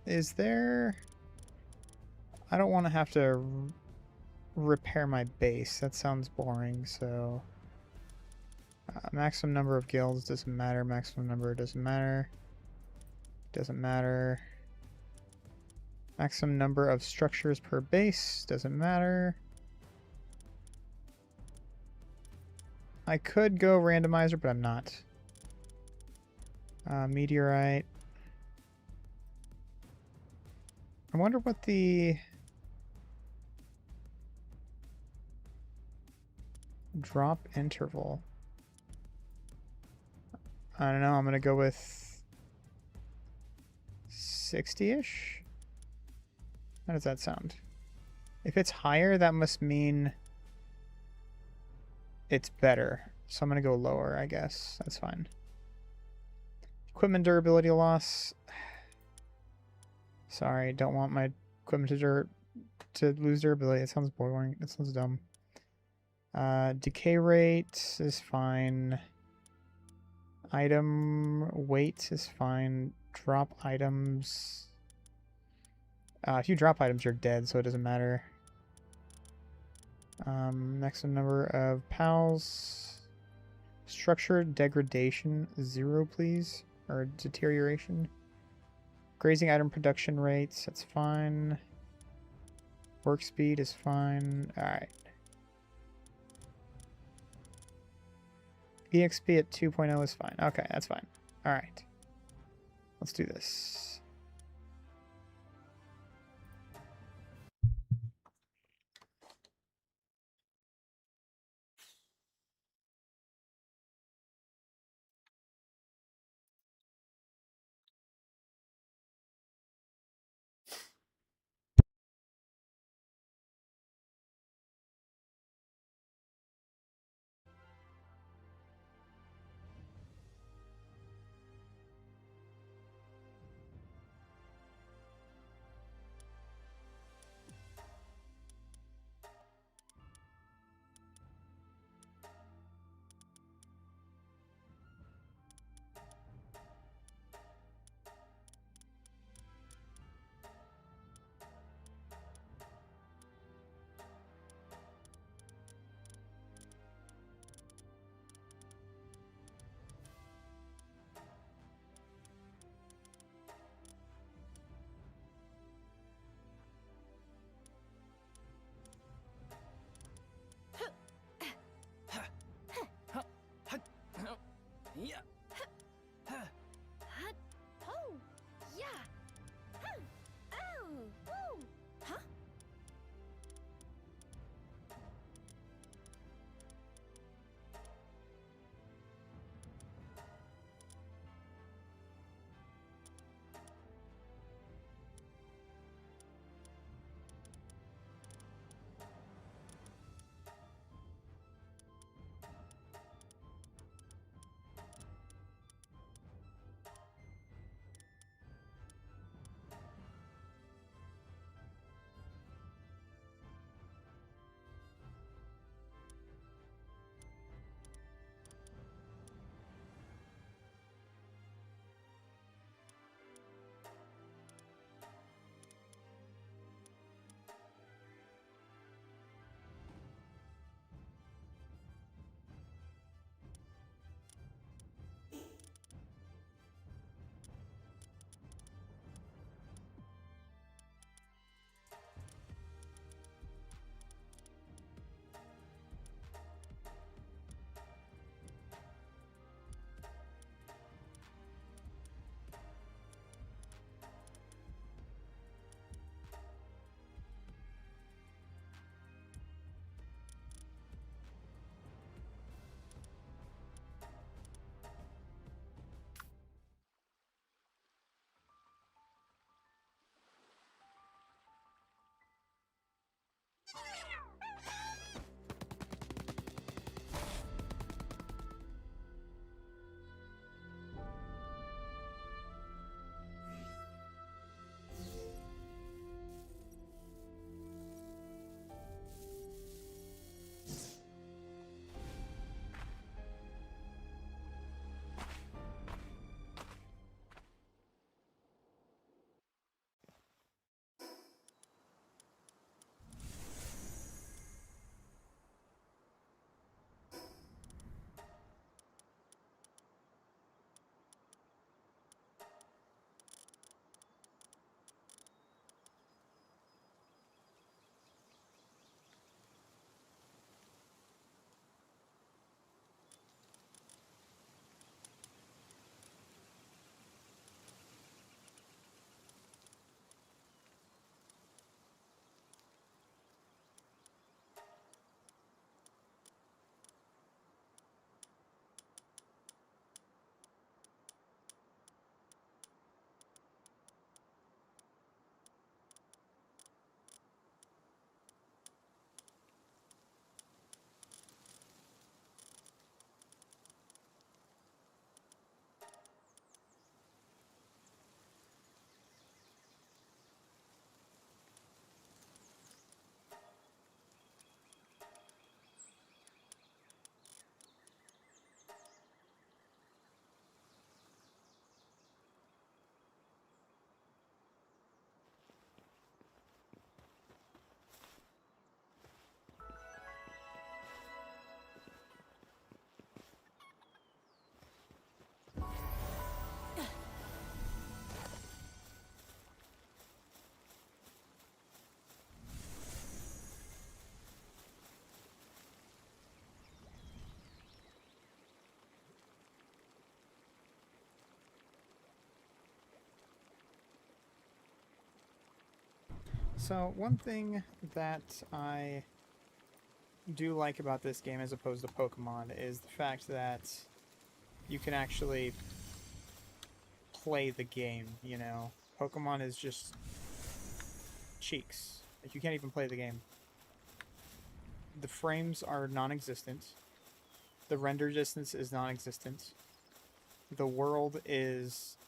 Is there... I don't want to have to repair my base. That sounds boring, so... maximum number of guilds doesn't matter. Maximum number doesn't matter. Doesn't matter. Maximum number of structures per base doesn't matter. I could go randomizer, but I'm not. Meteorite. I wonder what the drop interval. I don't know. I'm gonna go with 60-ish. How does that sound? If it's higher, that must mean it's better. So I'm gonna go lower, I guess. That's fine. Equipment durability loss. Sorry, don't want my equipment to lose durability. It sounds boring. It sounds dumb. Decay rate is fine. Item weight is fine. drop items. If you drop items, you're dead, so it doesn't matter. Maximum number of pals. Structure degradation 0, please, or deterioration. Grazing item production rates, that's fine. Work speed is fine. All right. EXP at 2.0 is fine. Okay, that's fine. All right. Let's do this. So one thing that I do like about this game as opposed to Pokemon is the fact that you can actually play the game, you know. Pokemon is just cheeks. Like, you can't even play the game. The frames are non-existent. The render distance is non-existent. The world is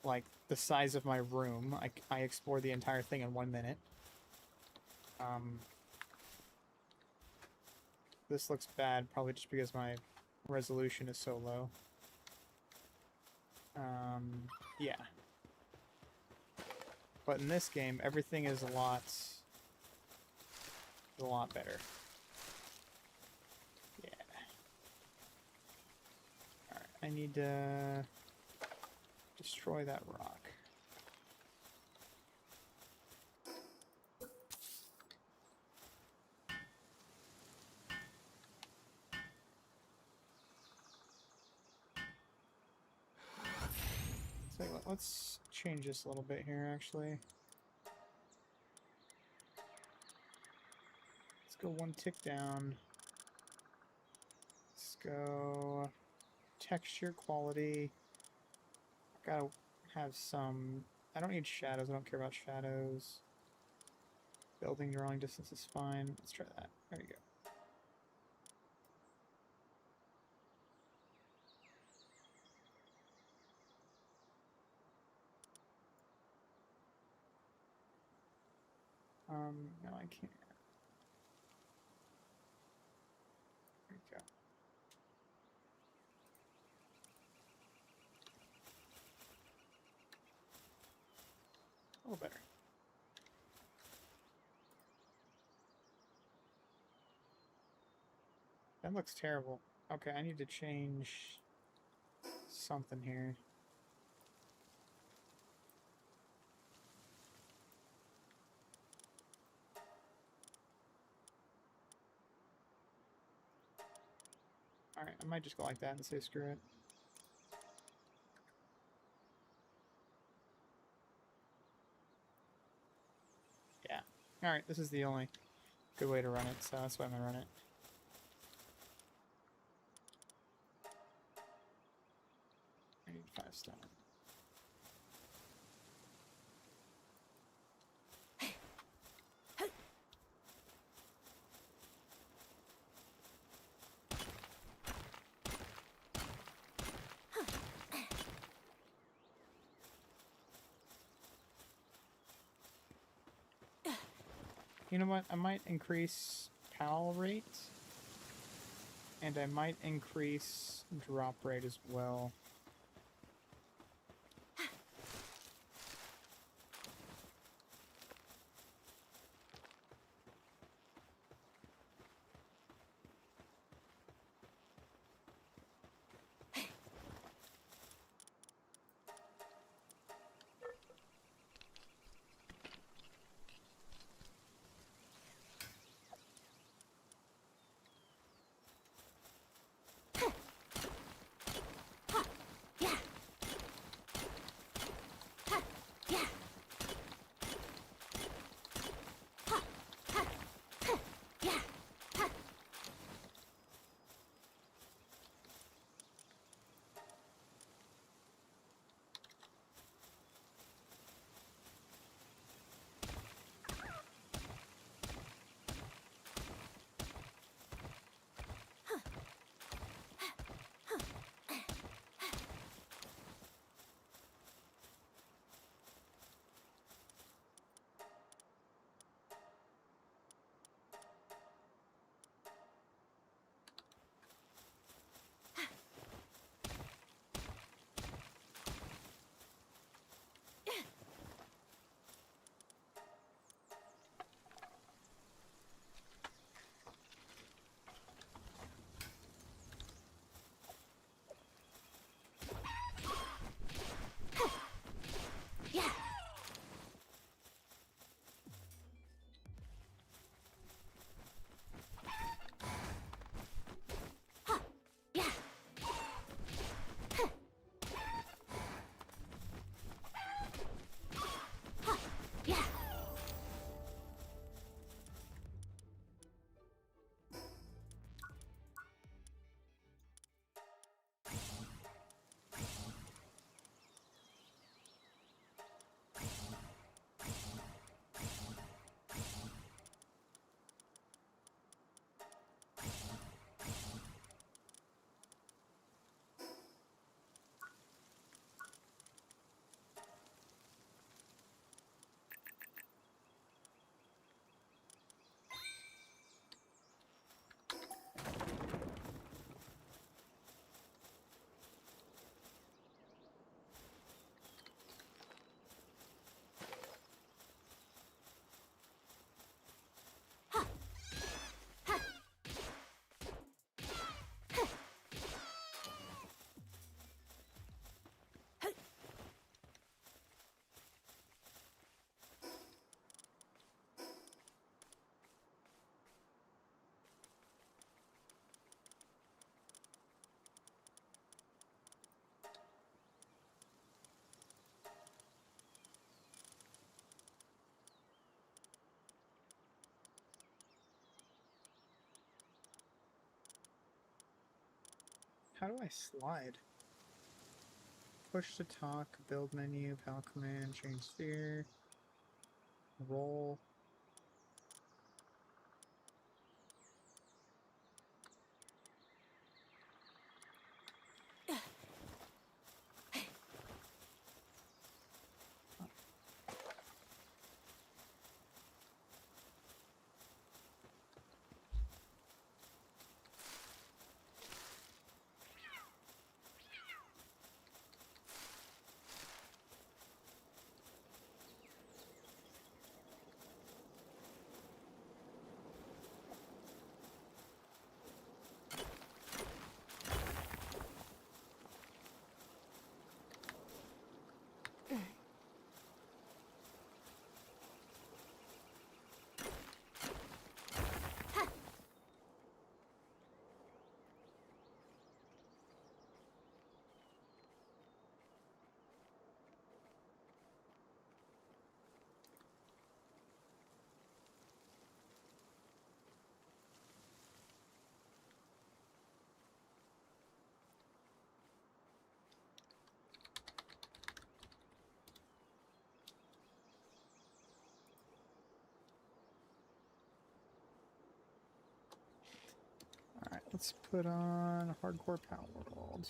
like the size of my room. I explored the entire thing in 1 minute. This looks bad, probably just because my resolution is so low. Yeah. But in this game, everything is a lot better. Yeah. Alright, I need to destroy that rock. So let's change this a little bit here, actually. Let's go one tick down. Let's go texture quality. Gotta have some... I don't need shadows. I don't care about shadows. Building drawing distance is fine. Let's try that. There you go. No, I can't. There you go. A little better. That looks terrible. Okay, I need to change something here. Alright, I might just go like that and say screw it. Yeah. Alright, this is the only good way to run it, so that's why I'm gonna run it. I need 5 stone. You know what? I might increase PAL rate. And I might increase drop rate as well. how do I slide? Push to talk, build menu, pal command, change sphere, roll. Alright, let's put on Hardcore Power World.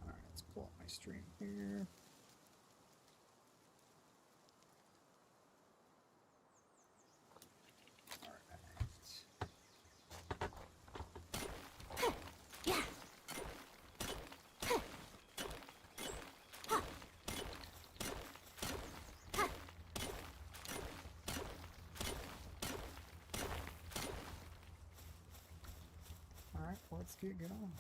Alright, let's pull up my stream here. Alright, let's get going.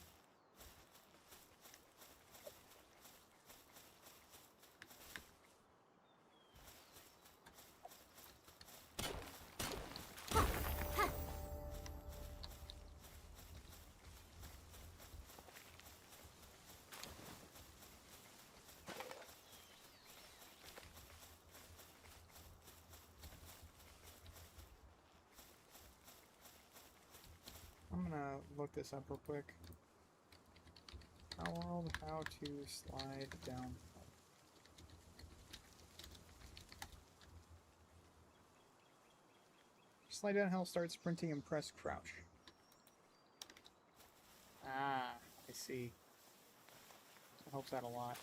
I'm gonna look this up real quick. Power World, how to slide down. Slide downhill, start sprinting, and press crouch. Ah, I see. That helps out a lot.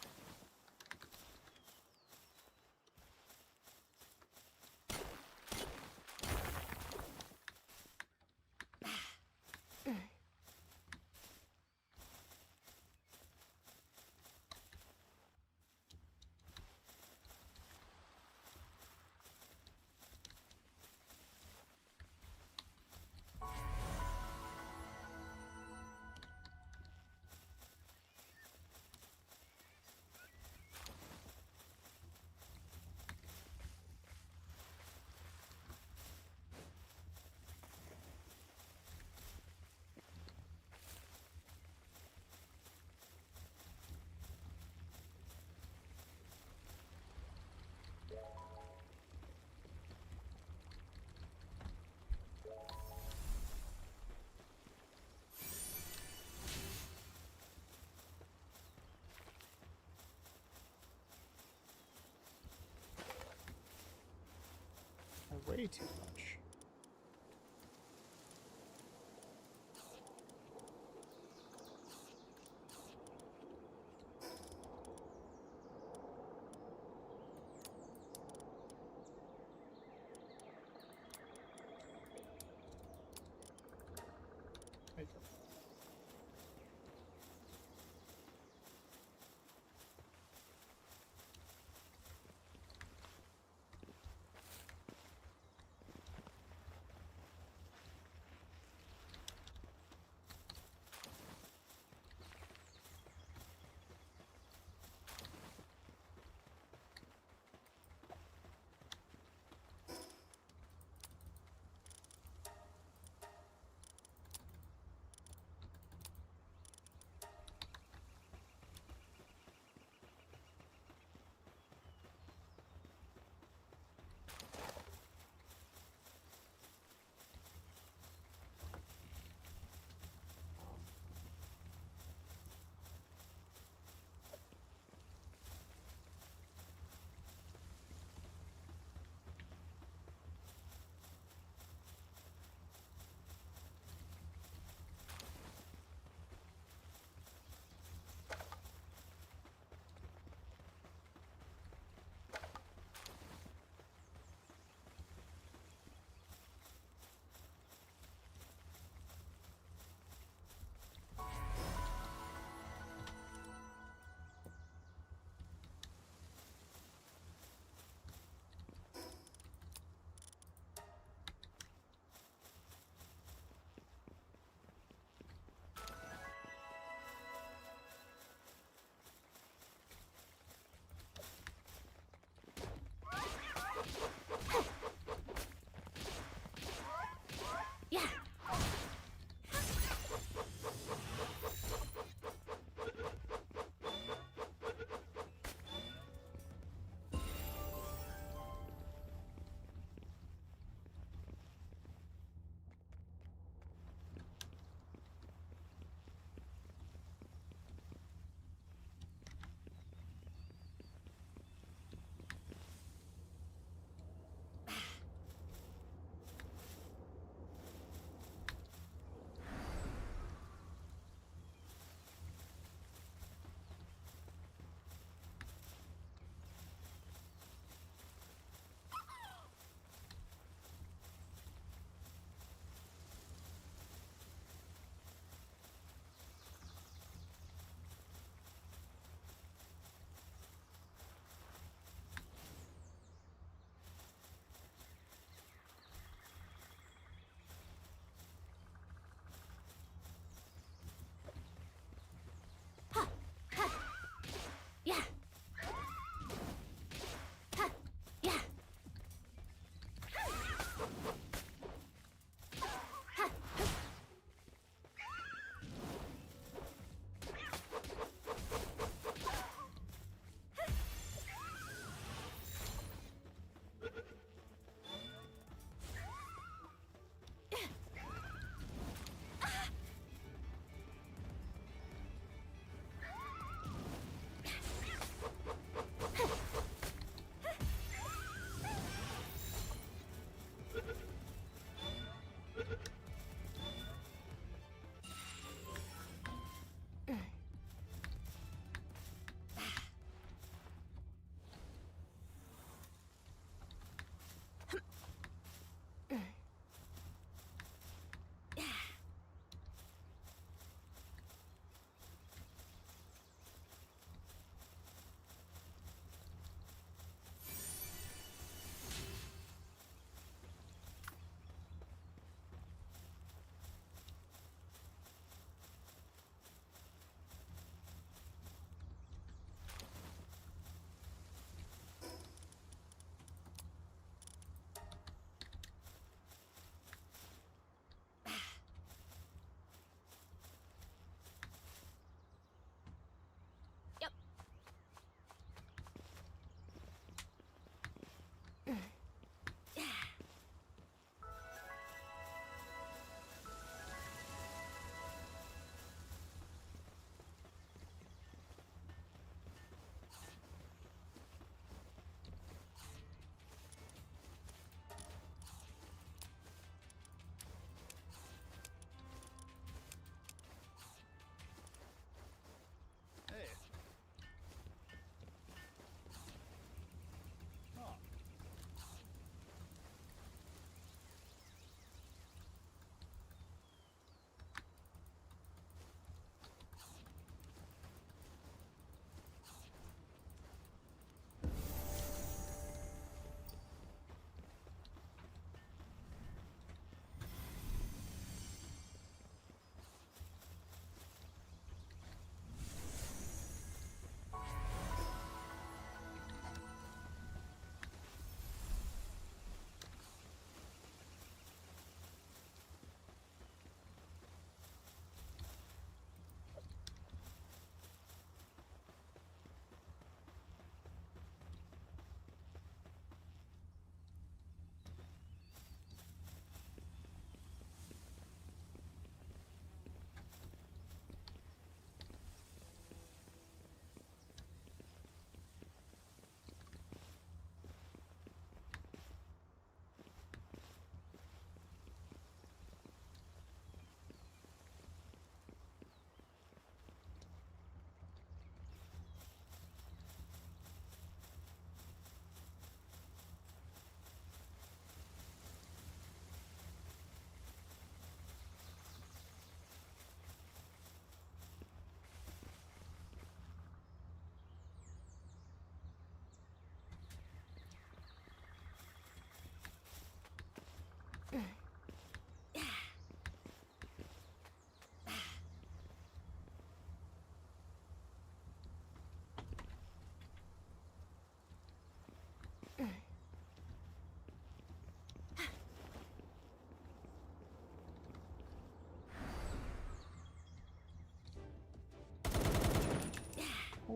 Way too much. There you go.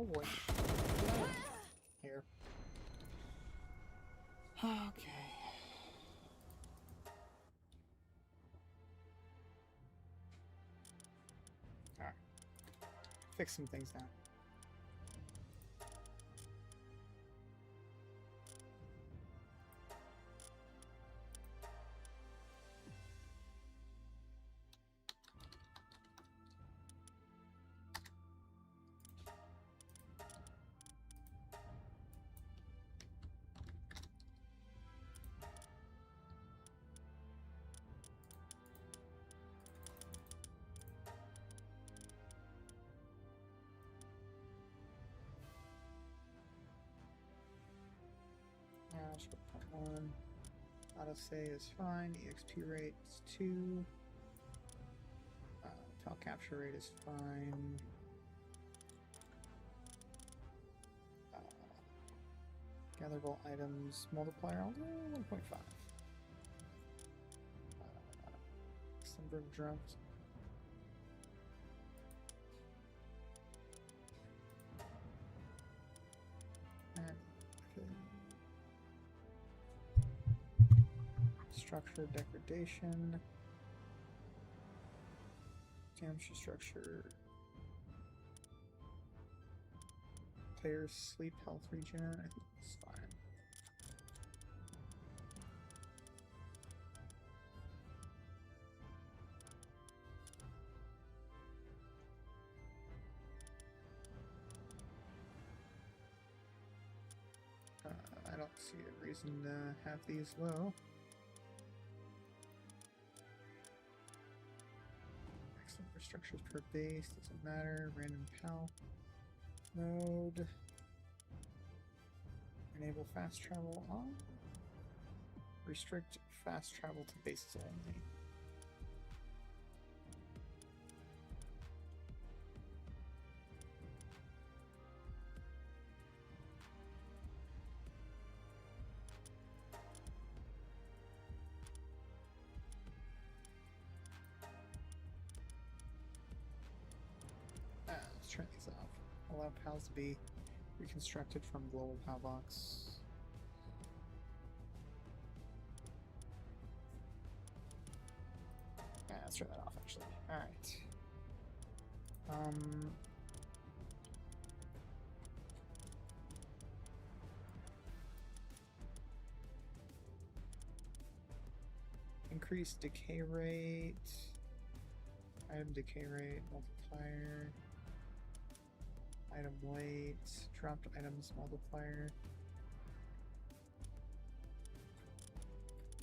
Oh boy. Here. Okay. Alright. Fix some things now. Just put point 1. Autosave is fine. EXP rate is 2. Tile capture rate is fine. Gatherable items multiplier, I'll do 1.5. Number of drops. Structure degradation. Damage to structure. Player's sleep health regen. I think that's fine. I don't see a reason to have these low. Excellent for structures per base, doesn't matter. Random pal mode. Enable fast travel on. Restrict fast travel to bases only. Let's turn these off. Allow pals to be reconstructed from global pal box. Let's turn that off actually. Alright. Increase decay rate. Item decay rate multiplier. Item weight. Dropped items multiplier.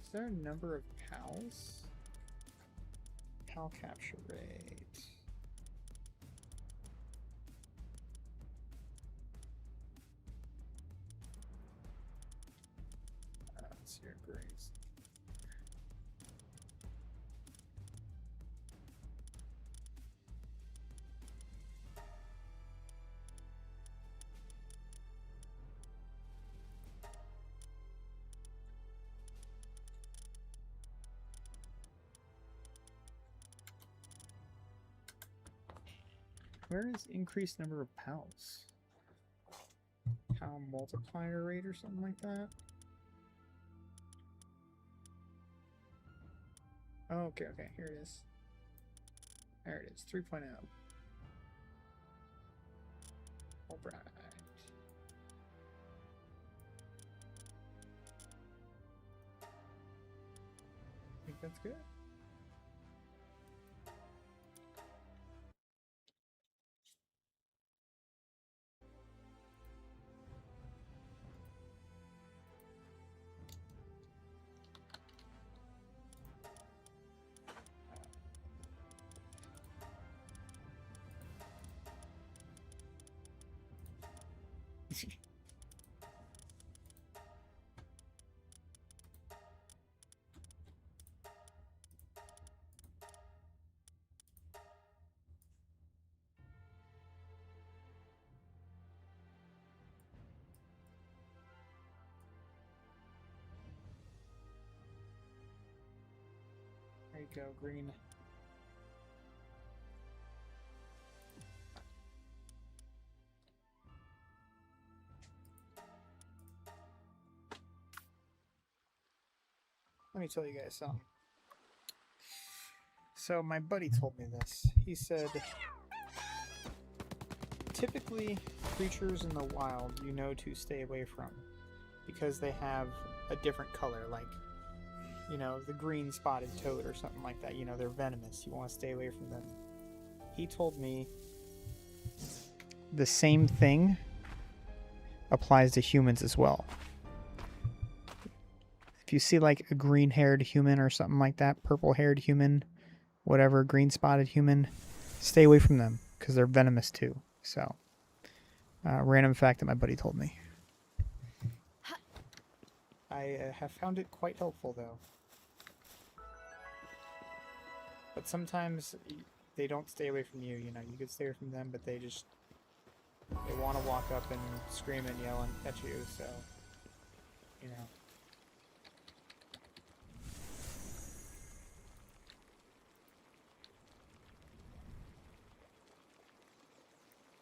Is there a number of pals? Pal capture rate. Let's see your grades. Where is increased number of pals? Pal multiplier rate or something like that? Oh, okay, here it is. There it is, 3.0. Alright. I think that's good. There you go, green. let me tell you guys something. So my buddy told me this. He said, typically creatures in the wild you know to stay away from because they have a different color, like, you know, the green spotted toad or something like that. You know, they're venomous. You want to stay away from them. He told me the same thing applies to humans as well. If you see like a green-haired human or something like that, purple-haired human, whatever, green-spotted human, stay away from them because they're venomous too. So, random fact that my buddy told me. I have found it quite helpful though. But sometimes they don't stay away from you. You know, you could stay away from them, but they want to walk up and scream and yell at you. So, you know.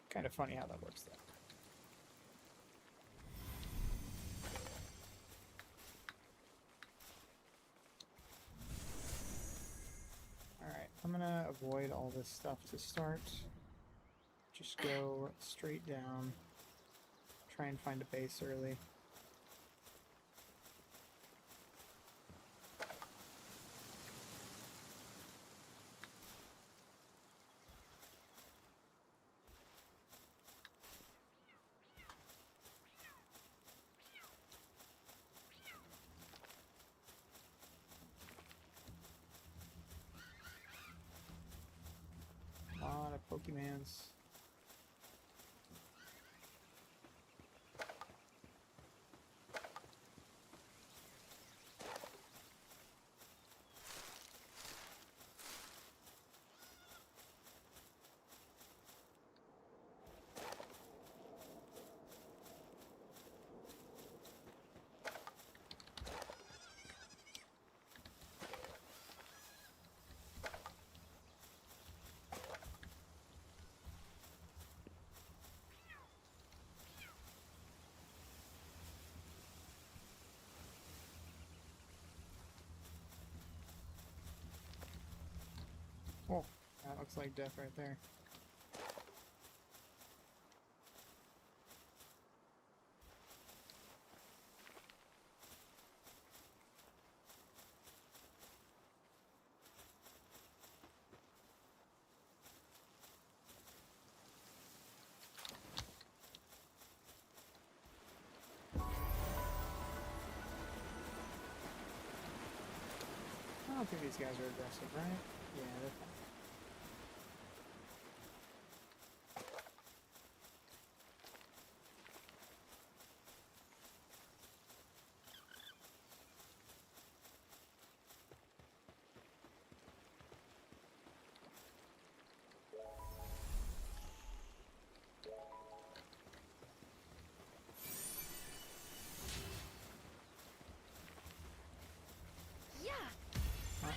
Kind of funny how that works though. Alright, I'm gonna avoid all this stuff to start. Just go straight down. Try and find a base early. A lot of Pokemans. Oh, that looks like death right there. I don't think these guys are aggressive, right? Yeah, they're fine.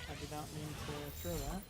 I did not mean to throw that.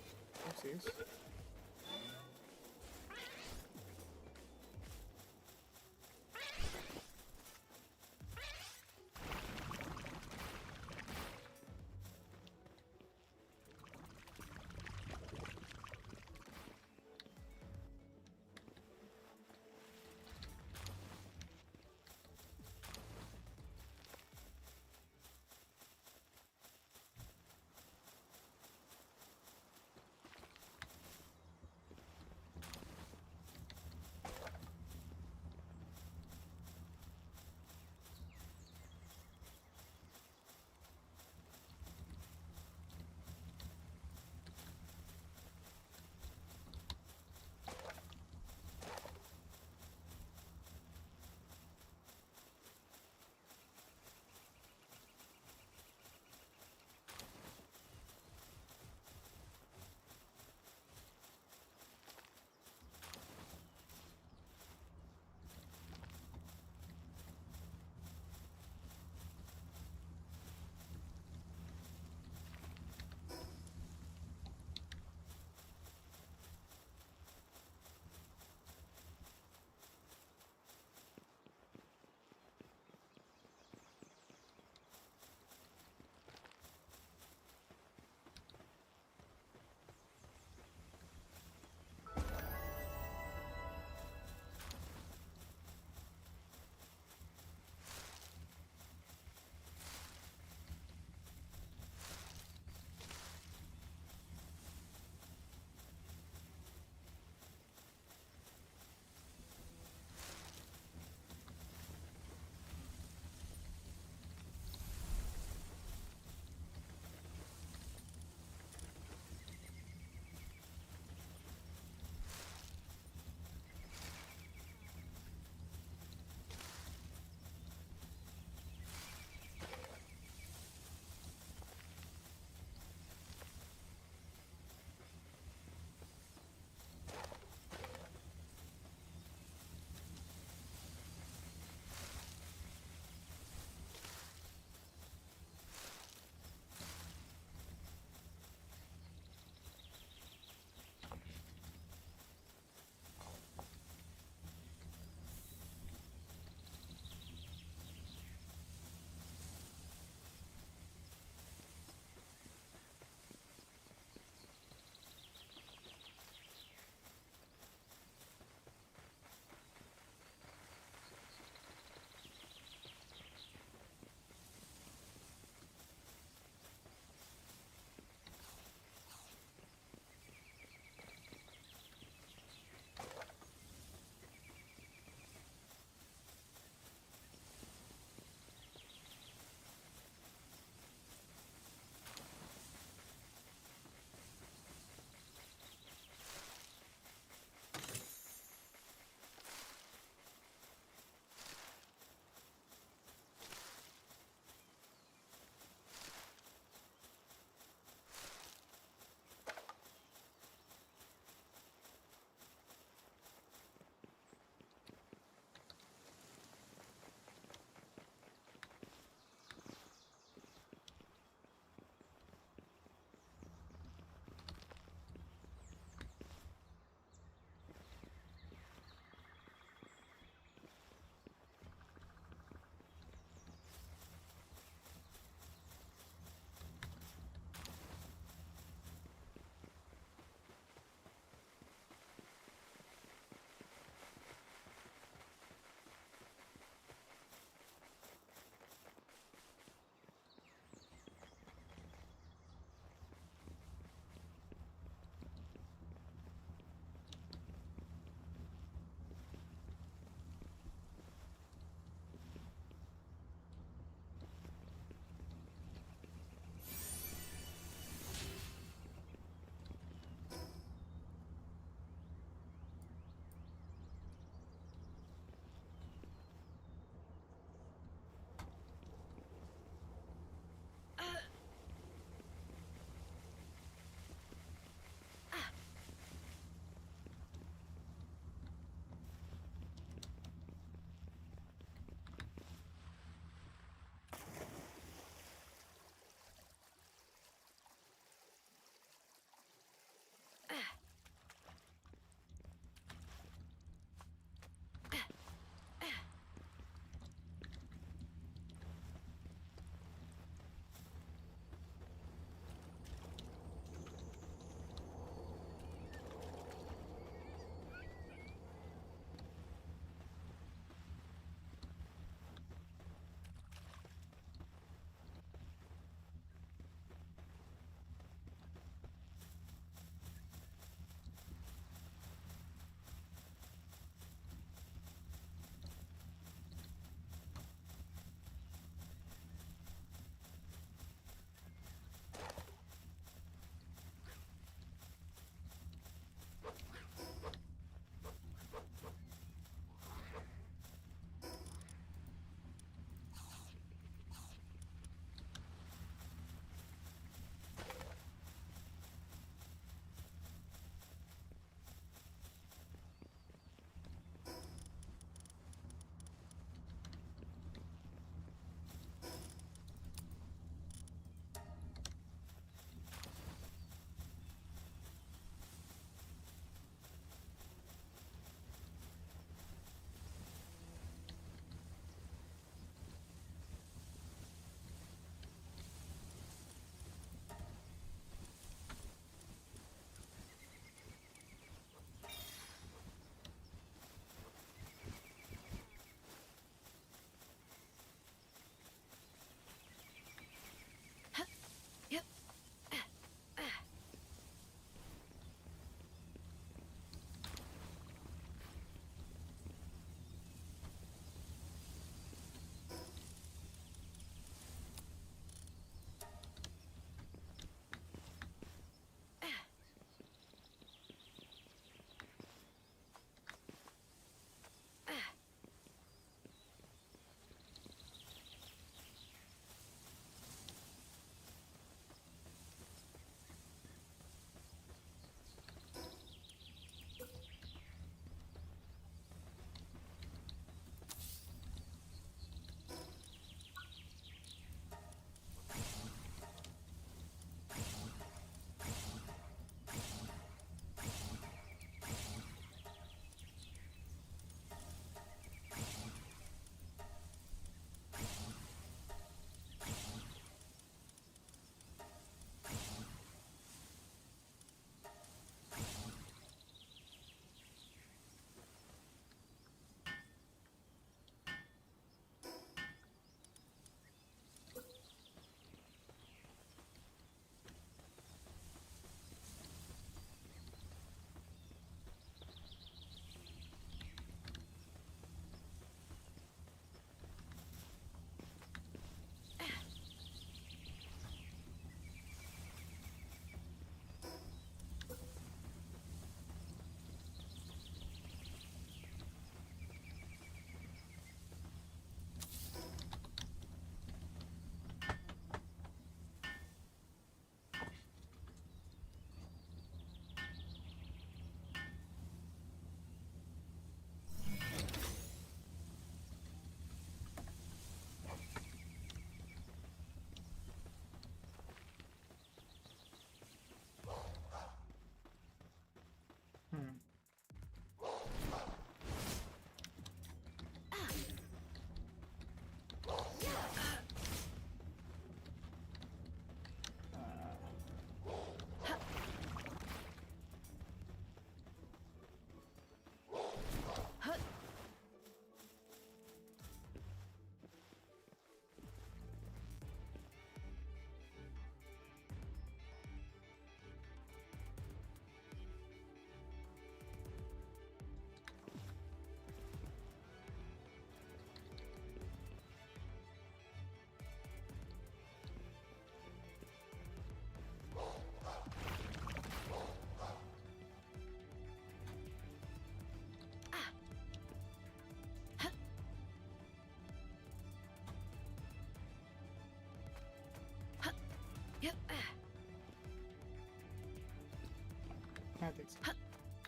think so.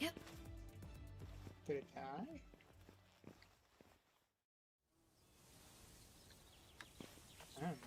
Yep. Did it die? I don't know.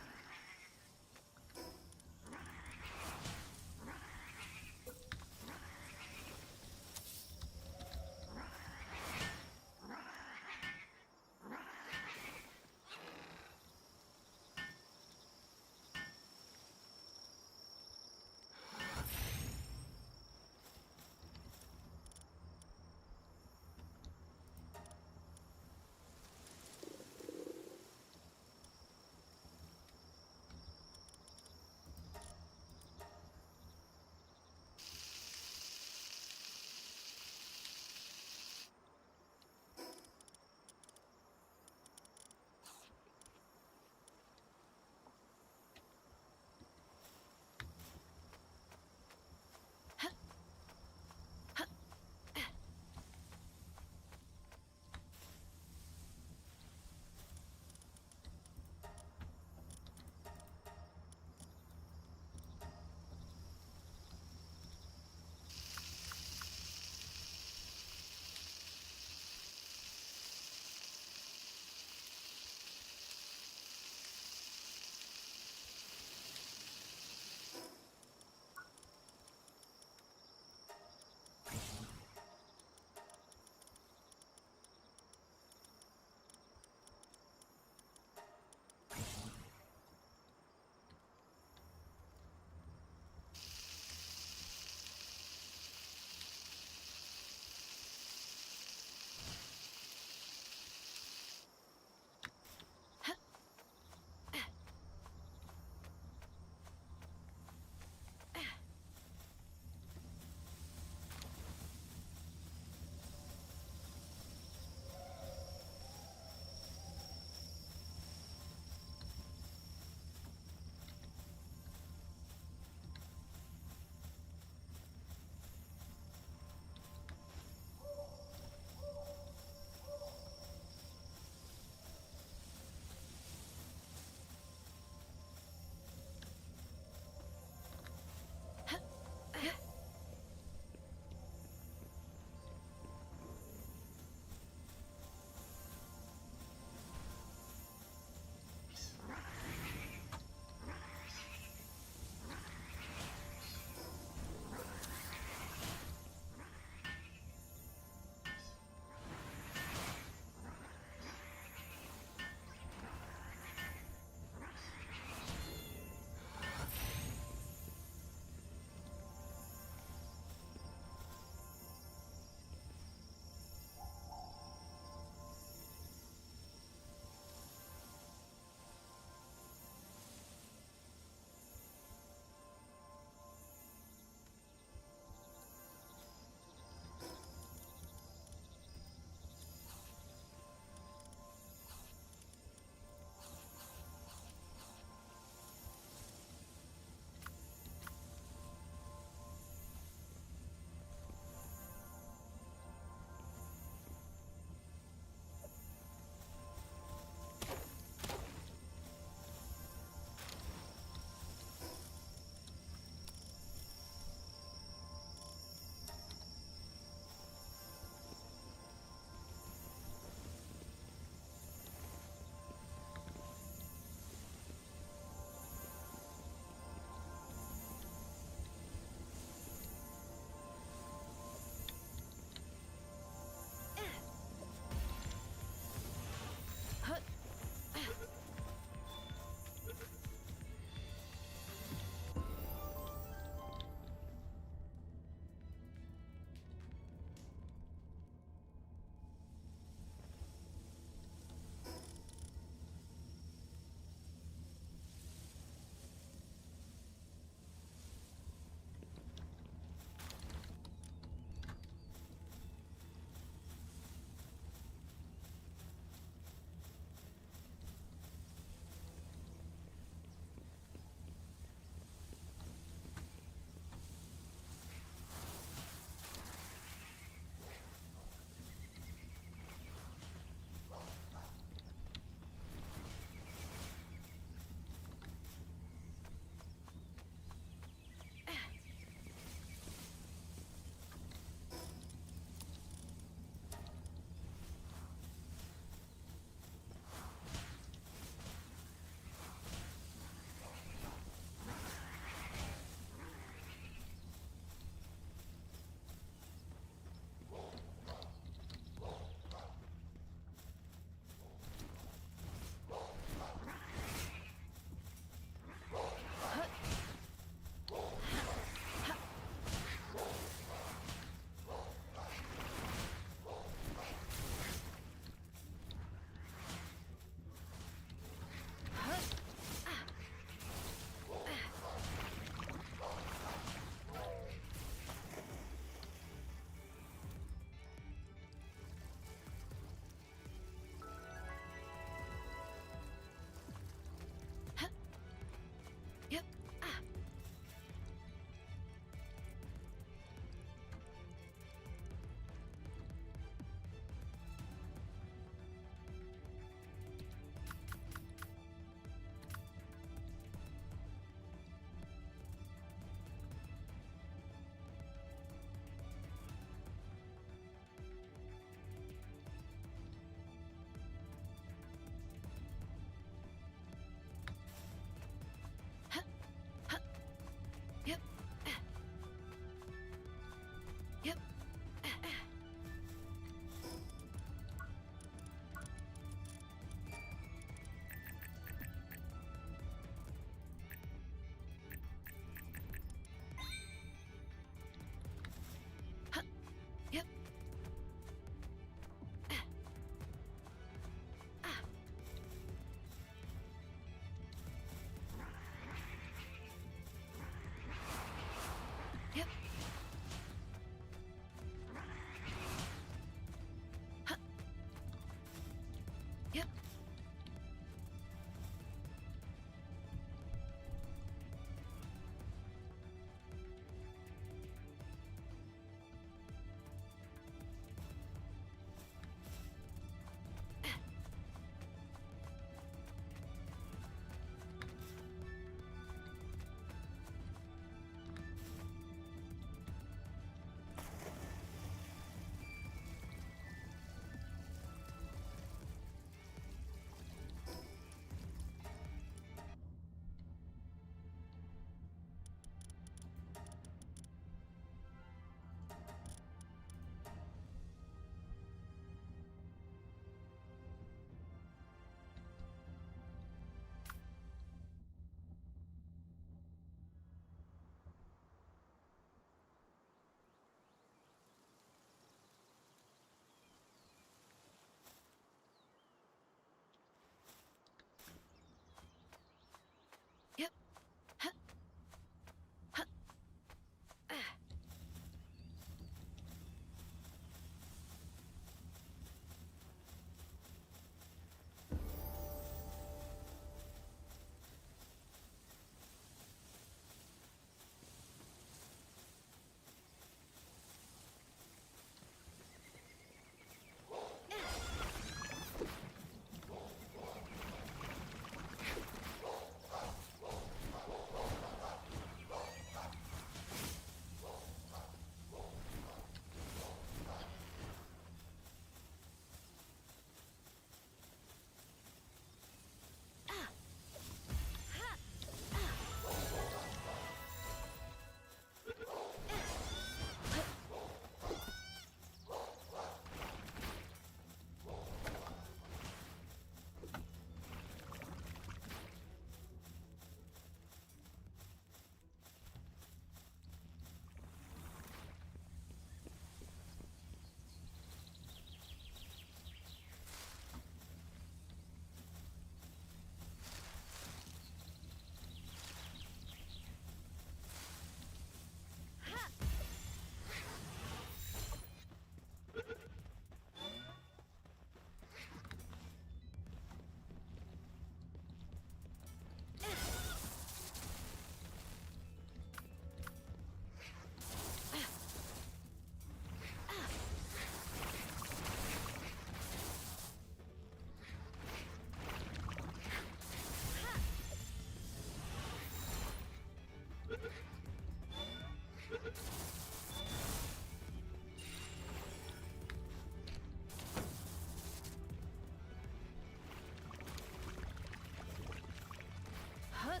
Huh.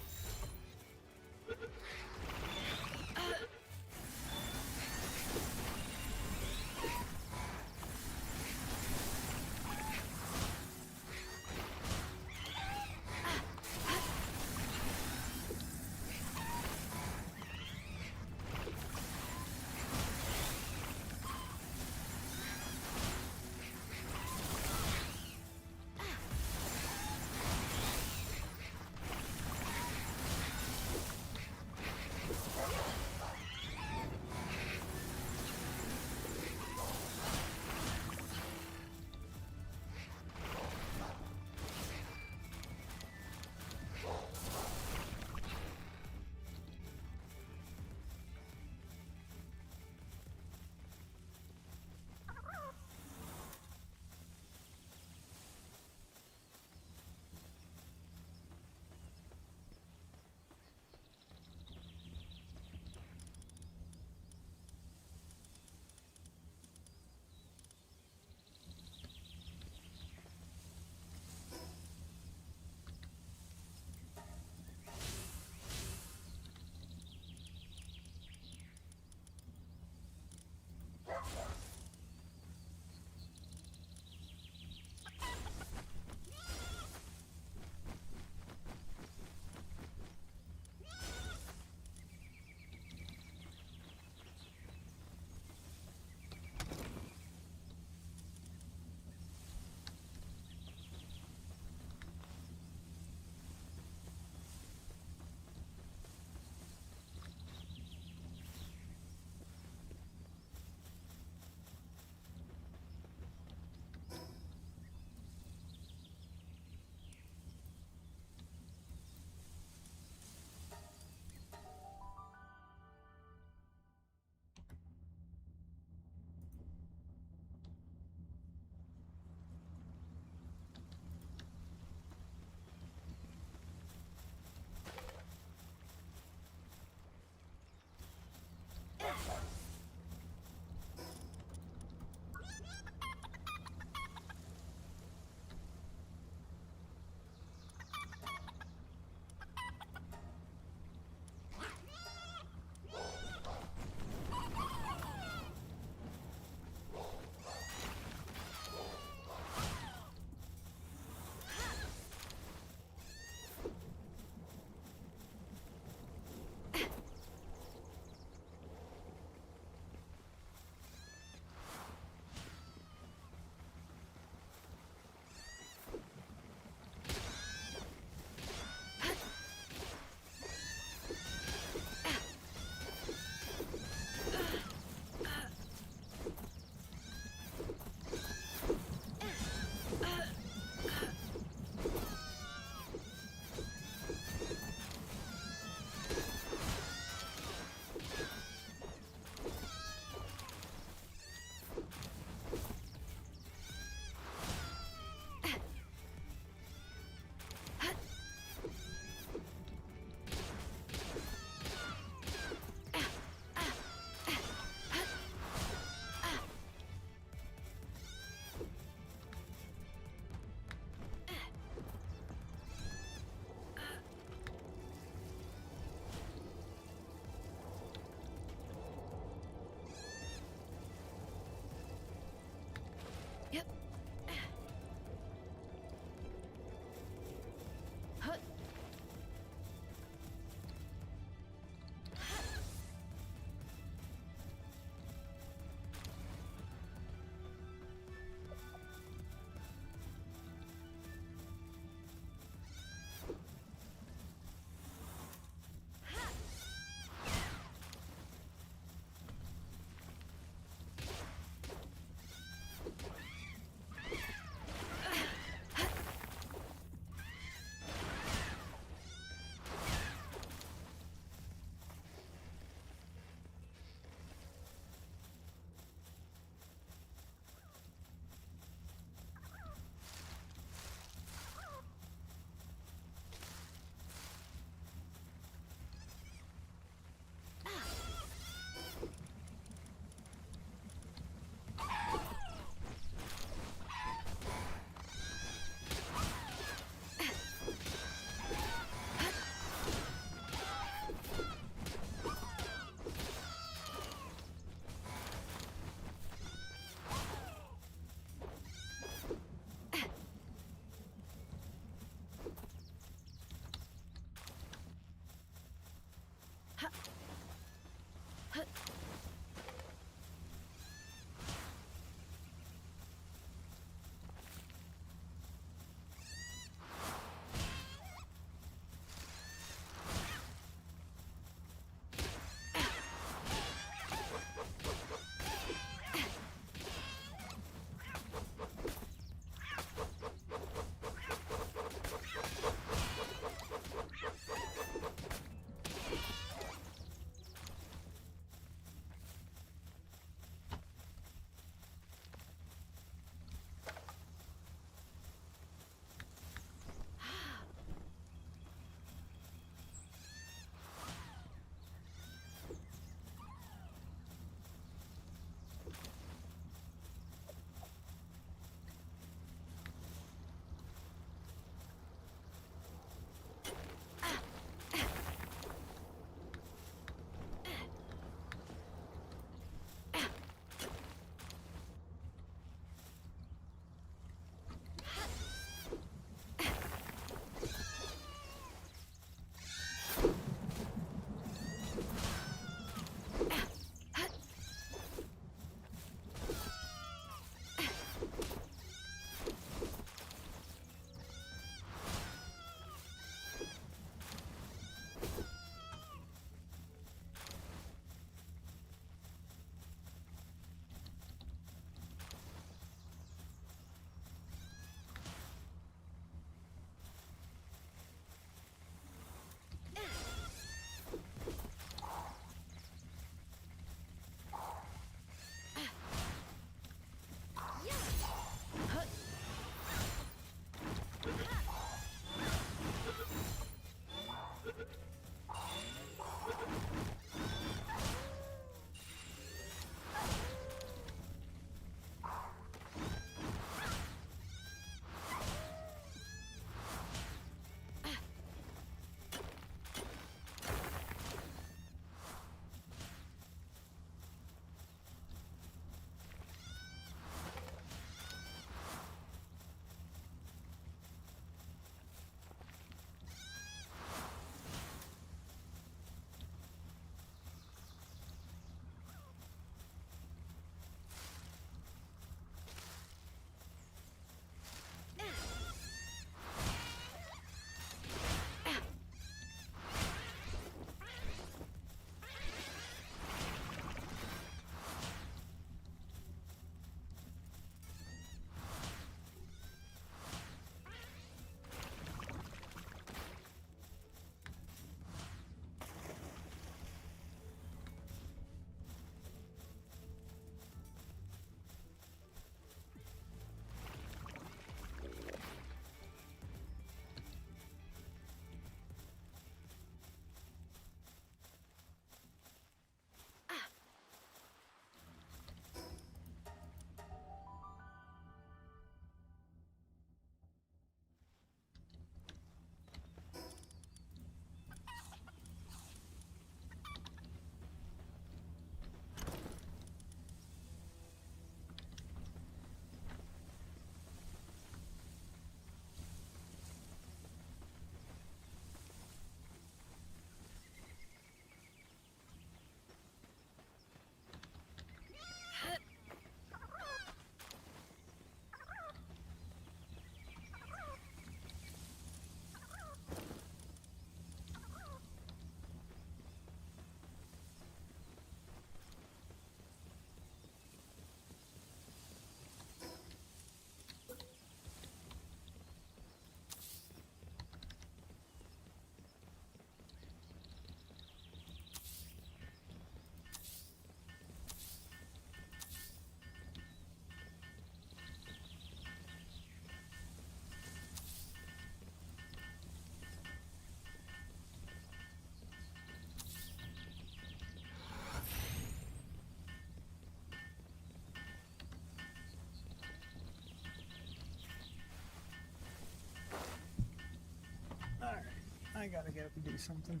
gotta get up and do something.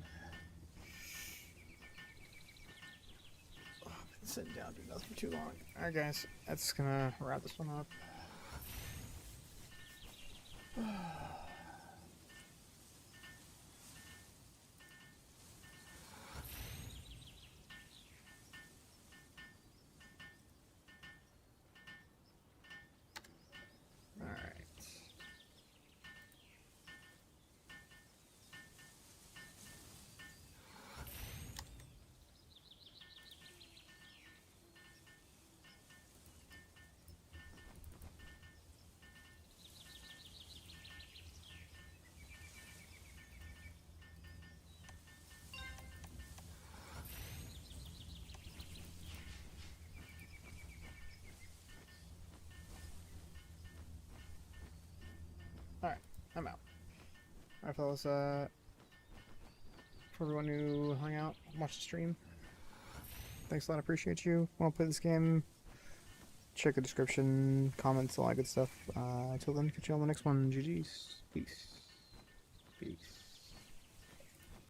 Oh, I've been sitting down doing nothing for too long. Alright guys, that's gonna wrap this one up. Alright. Alright, I'm out. Alright, fellas, for everyone who hung out, watched the stream, thanks a lot, appreciate you. Want to play this game? Check the description, comments, all that good stuff. Until then, catch you on the next one. GG's. Peace. Peace.